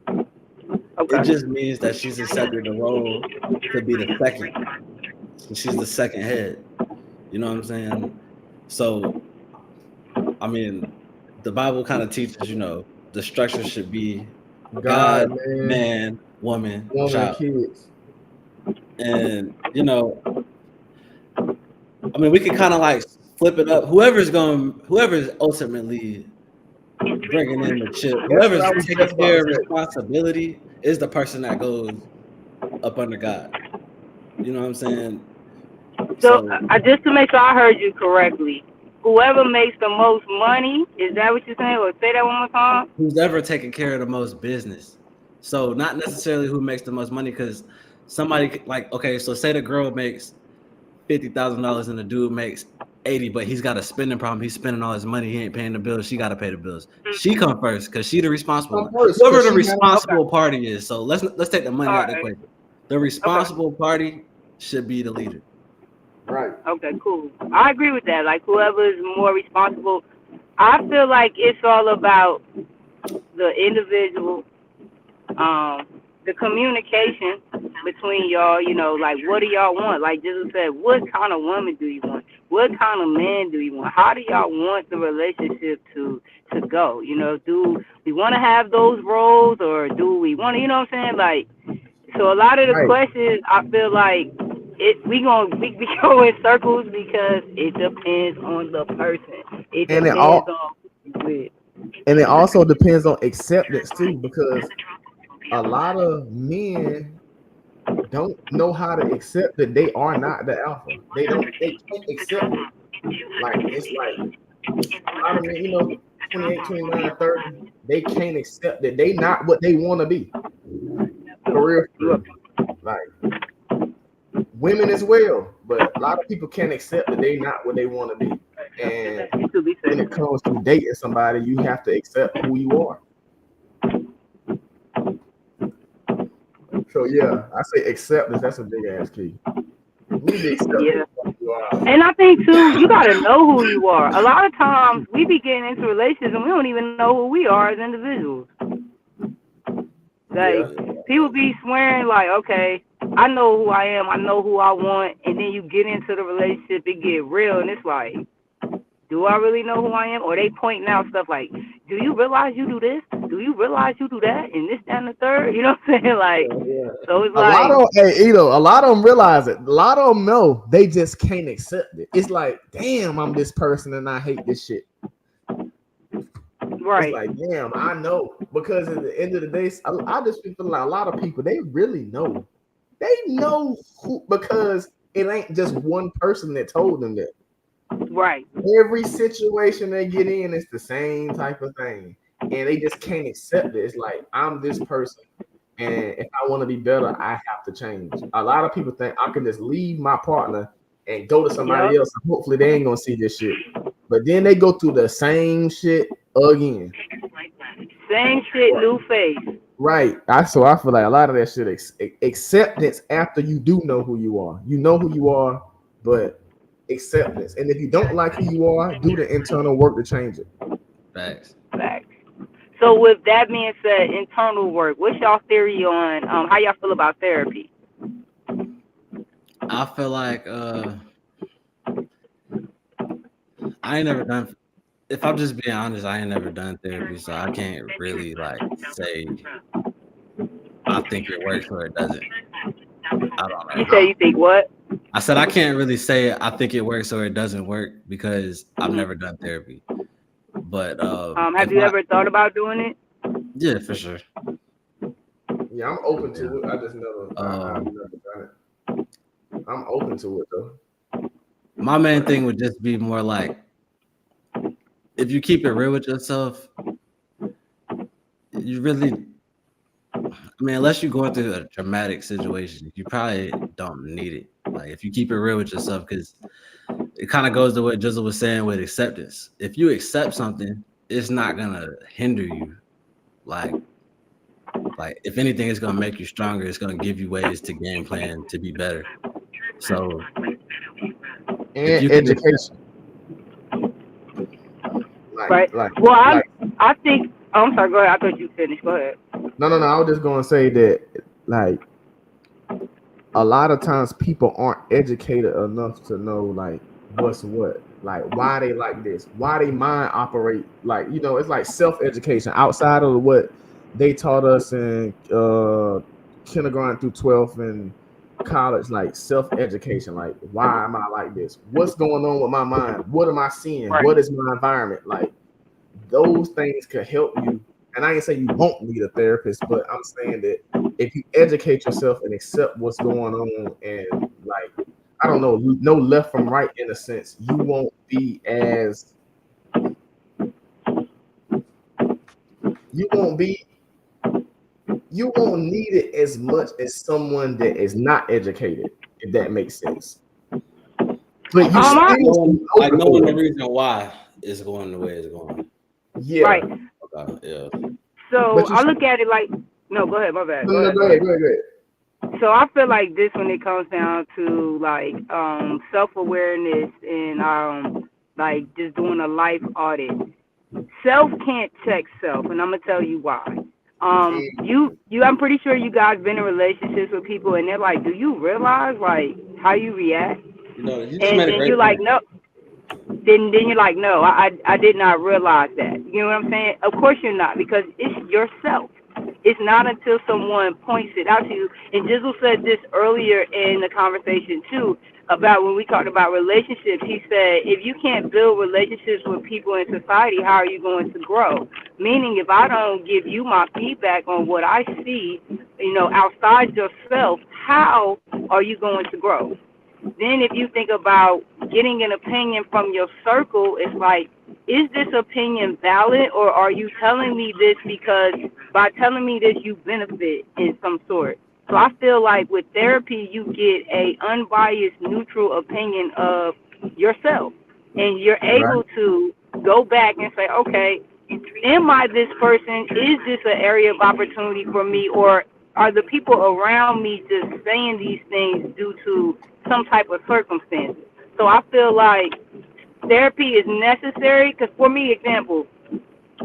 Okay. It just means that she's accepted the role to be the second. She's the second head. You know what I'm saying? So, I mean, the Bible kind of teaches, you know, the structure should be God, man, woman, child. Kids. And, you know, I mean, we can kind of like flip it up. Whoever's ultimately bringing in the chip, whoever's taking care of responsibility is the person that goes up under God. You know what I'm saying? So just to make sure I heard you correctly, whoever makes the most money, is that what you're saying? Or say that one more time? Who's ever taking care of the most business. So not necessarily who makes the most money, because somebody like, okay, so say the girl makes $50,000 and the dude makes 80, but he's got a spending problem. He's spending all his money. He ain't paying the bills. She got to pay the bills. She come first because she the responsible one. Whoever the responsible party is. So let's take the money out of the equation. The responsible party should be the leader. Right. Okay, cool. I agree with that. Like whoever is more responsible. I feel like it's all about the individual, the communication between y'all, you know, like what do y'all want? Like Jesus said, what kind of woman do you want? What kind of man do you want? How do y'all want the relationship to go? You know, do we want to have those roles, or do we want to, you know what I'm saying? Like, so a lot of the questions, I feel like we go in circles because it depends on the person. It depends on who you're with. And it also depends on acceptance too, because a lot of men don't know how to accept that they are not the alpha. They can't accept it. Like it's like a lot of men, you know, 28, 29, 30, they can't accept that they not what they want to be. For real. Like women as well, but a lot of people can't accept that they not what they want to be. And when it comes to dating somebody, you have to accept who you are. So yeah, I say acceptance. That's a big ass key. And I think too, you gotta know who you are. A lot of times we be getting into relationships and we don't even know who we are as individuals. Like people be swearing like, okay, I know who I am, I know who I want, and then you get into the relationship, it get real, and it's like, do I really know who I am? Or they pointing out stuff like, do you realize you do this? Do you realize you do that? And this, that, and the third? You know what I'm saying? Like, so it's like... A lot of them realize it. A lot of them know. They just can't accept it. It's like, damn, I'm this person and I hate this shit. Right. It's like, damn, I know. Because at the end of the day, I just feel like a lot of people, they really know. They know who, because it ain't just one person that told them that. Right. Every situation they get in, it's the same type of thing. And they just can't accept it. It's like, I'm this person. And if I want to be better, I have to change. A lot of people think I can just leave my partner and go to somebody else. And hopefully they ain't going to see this shit. But then they go through the same shit again. Same shit, new face. Right. So I feel like a lot of that shit, acceptance after you do know who you are. You know who you are, but acceptance. And if you don't like who you are, do the internal work to change it. Facts. Facts. So with that being said, internal work, what's y'all theory on how y'all feel about therapy? I feel like I ain't never done. If I'm just being honest, I ain't never done therapy, so I can't really like say I think it works or it doesn't. I don't know. You say you think what? I said I can't really say I think it works or it doesn't work because I've never done therapy. But have you ever thought about doing it? Yeah, for sure. Yeah, I'm open to it. I just never. I've never done it. I'm open to it though. My main thing would just be more like, if you keep it real with yourself, you really, I mean, unless you're going through a dramatic situation, you probably don't need it. Like, if you keep it real with yourself, because it kind of goes to what Jizzle was saying with acceptance. If you accept something, it's not gonna hinder you. Like if anything, it's gonna make you stronger. It's gonna give you ways to game plan to be better. So, and education. I think. Oh, I'm sorry. Go ahead. I thought you finished. Go ahead. No. I was just gonna say that, like, a lot of times people aren't educated enough to know like what's what, like why they like this, why they mind operate. Like, you know, it's like self-education outside of what they taught us in kindergarten through 12th and college. Like self-education, like why am I like this? What's going on with my mind? What am I seeing? Right. What is my environment? Like those things could help you. And I ain't saying you won't need a therapist, but I'm saying that if you educate yourself and accept what's going on and like, I don't know, no left from right in a sense, you won't be as, you won't need it as much as someone that is not educated, if that makes sense. But you still like knowing the reason why it's going the way it's going. Yeah. Right. Yeah. So I look at it like, no, go ahead, my bad. Go ahead. So I feel like this when it comes down to like self-awareness and like just doing a life audit. Self can't check self, and I'm gonna tell you why. I'm pretty sure you guys been in relationships with people and they're like, do you realize like how you react? You know, you and you're like, no. Then you're like, no, I did not realize that. You know what I'm saying? Of course you're not, because it's yourself. It's not until someone points it out to you. And Jizzle said this earlier in the conversation too, about when we talked about relationships. He said, if you can't build relationships with people in society, how are you going to grow? Meaning, if I don't give you my feedback on what I see, you know, outside yourself, how are you going to grow? Then if you think about getting an opinion from your circle, it's like, is this opinion valid, or are you telling me this because by telling me this you benefit in some sort? So I feel like with therapy you get a unbiased, neutral opinion of yourself, and you're able to go back and say, okay, am I this person? Is this an area of opportunity for me, or are the people around me just saying these things due to some type of circumstance? So I feel like therapy is necessary, because for me, example,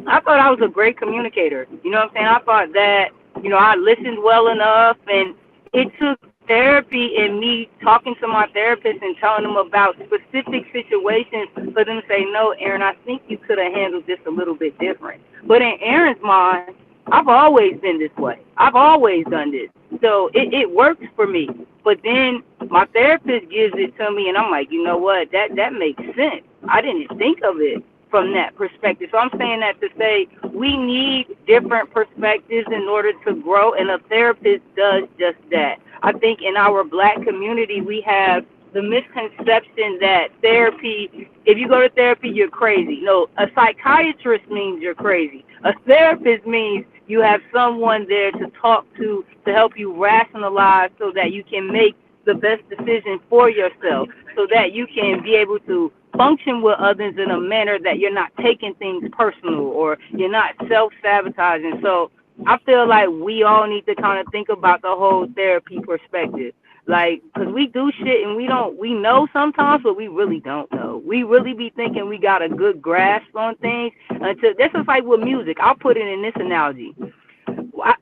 I thought I was a great communicator. You know what I'm saying? I thought that, you know, I listened well enough, and it took therapy and me talking to my therapist and telling them about specific situations for them to say, no, Aaron, I think you could have handled this a little bit different. But in Aaron's mind, I've always been this way. I've always done this. So it works for me. But then my therapist gives it to me, and I'm like, you know what? That makes sense. I didn't think of it from that perspective. So I'm saying that to say we need different perspectives in order to grow, and a therapist does just that. I think in our Black community, we have the misconception that therapy, if you go to therapy, you're crazy. No, a psychiatrist means you're crazy. A therapist means you have someone there to talk to help you rationalize so that you can make the best decision for yourself, so that you can be able to function with others in a manner that you're not taking things personal or you're not self-sabotaging. So I feel like we all need to kind of think about the whole therapy perspective. Like, because we do shit and we know sometimes, but we really don't know. We really be thinking we got a good grasp on things until, this is like with music. I'll put it in this analogy.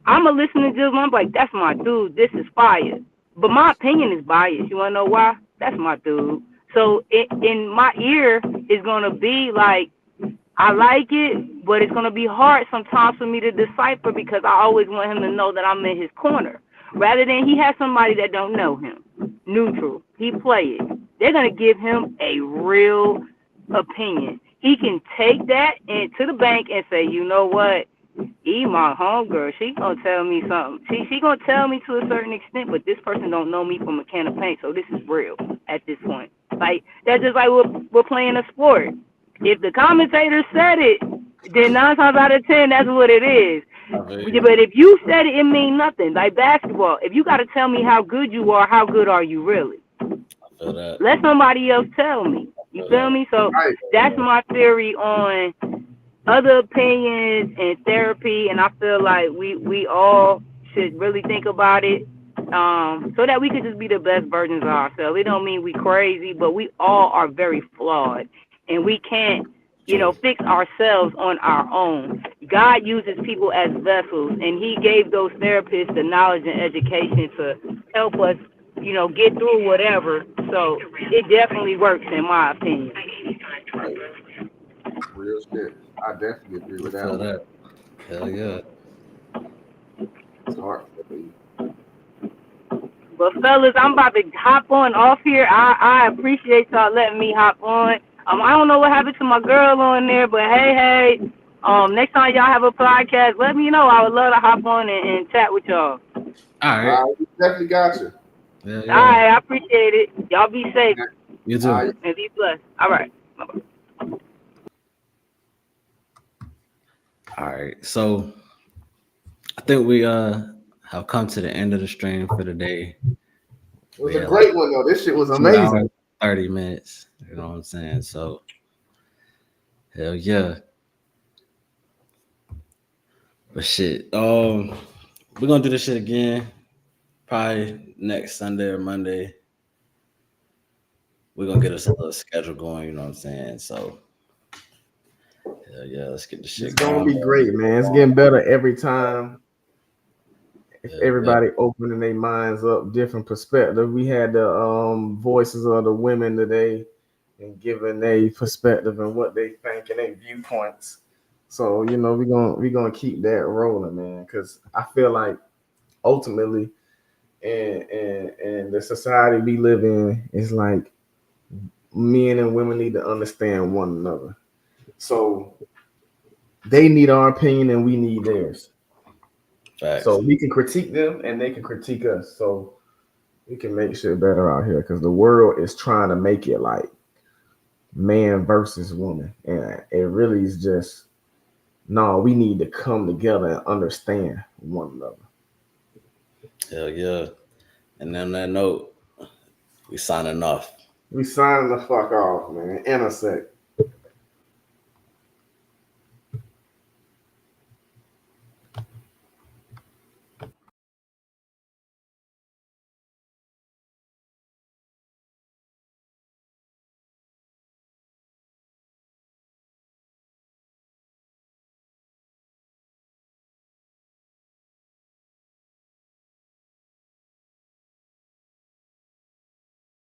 I'm a listening to I'm like, that's my dude, this is fire. But my opinion is biased. You want to know why? That's my dude. So in my ear is going to be like, I like it, but it's going to be hard sometimes for me to decipher because I always want him to know that I'm in his corner. Rather than he has somebody that don't know him, neutral, he play it. They're going to give him a real opinion. He can take that into the bank and say, you know what? My homegirl, she gonna tell me something. She gonna tell me to a certain extent, but this person don't know me from a can of paint, so this is real at this point. Like, that's just like we're playing a sport. If the commentator said it, then 9 times out of 10, that's what it is. But if you said it, it means nothing. Like basketball, if you got to tell me how good you are, how good are you really? Let somebody else tell me. You feel me? So that's my theory on other opinions and therapy, and I feel like we all should really think about it, so that we could just be the best versions of ourselves. It don't mean we crazy, but we all are very flawed, and we can't, fix ourselves on our own. God uses people as vessels, and he gave those therapists the knowledge and education to help us, get through whatever. So it definitely works in my opinion. Real shit. I definitely agree with that. Hell yeah. It's hard for me. But fellas, I'm about to hop on off here. I appreciate y'all letting me hop on. I don't know what happened to my girl on there, but hey, next time y'all have a podcast, let me know. I would love to hop on and chat with y'all. All right. We definitely got you. Yeah. All right, I appreciate it. Y'all be safe. You too. And be blessed. All right. Bye-bye. All right. So I think we have come to the end of the stream for the day. It was a great one though. This shit was amazing. 30 minutes. You know what I'm saying? So hell yeah. But shit. We're gonna do this shit again. Probably next Sunday or Monday. We're gonna get us a little schedule going, you know what I'm saying? So hell yeah, let's get the shit going. It's gonna be great, man. It's getting better every time. If everybody opening their minds up, different perspective. We had the voices of the women today and giving their perspective and what they think and their viewpoints. So we're gonna keep that rolling, man. Because I feel like ultimately, and the society we live in is like men and women need to understand one another. So they need our opinion and we need theirs. Facts. So we can critique them and they can critique us. So we can make shit better out here because the world is trying to make it like man versus woman. And it really is just, no, we need to come together and understand one another. Hell yeah. And on that note, we signing off. We signing the fuck off, man. InnerSect.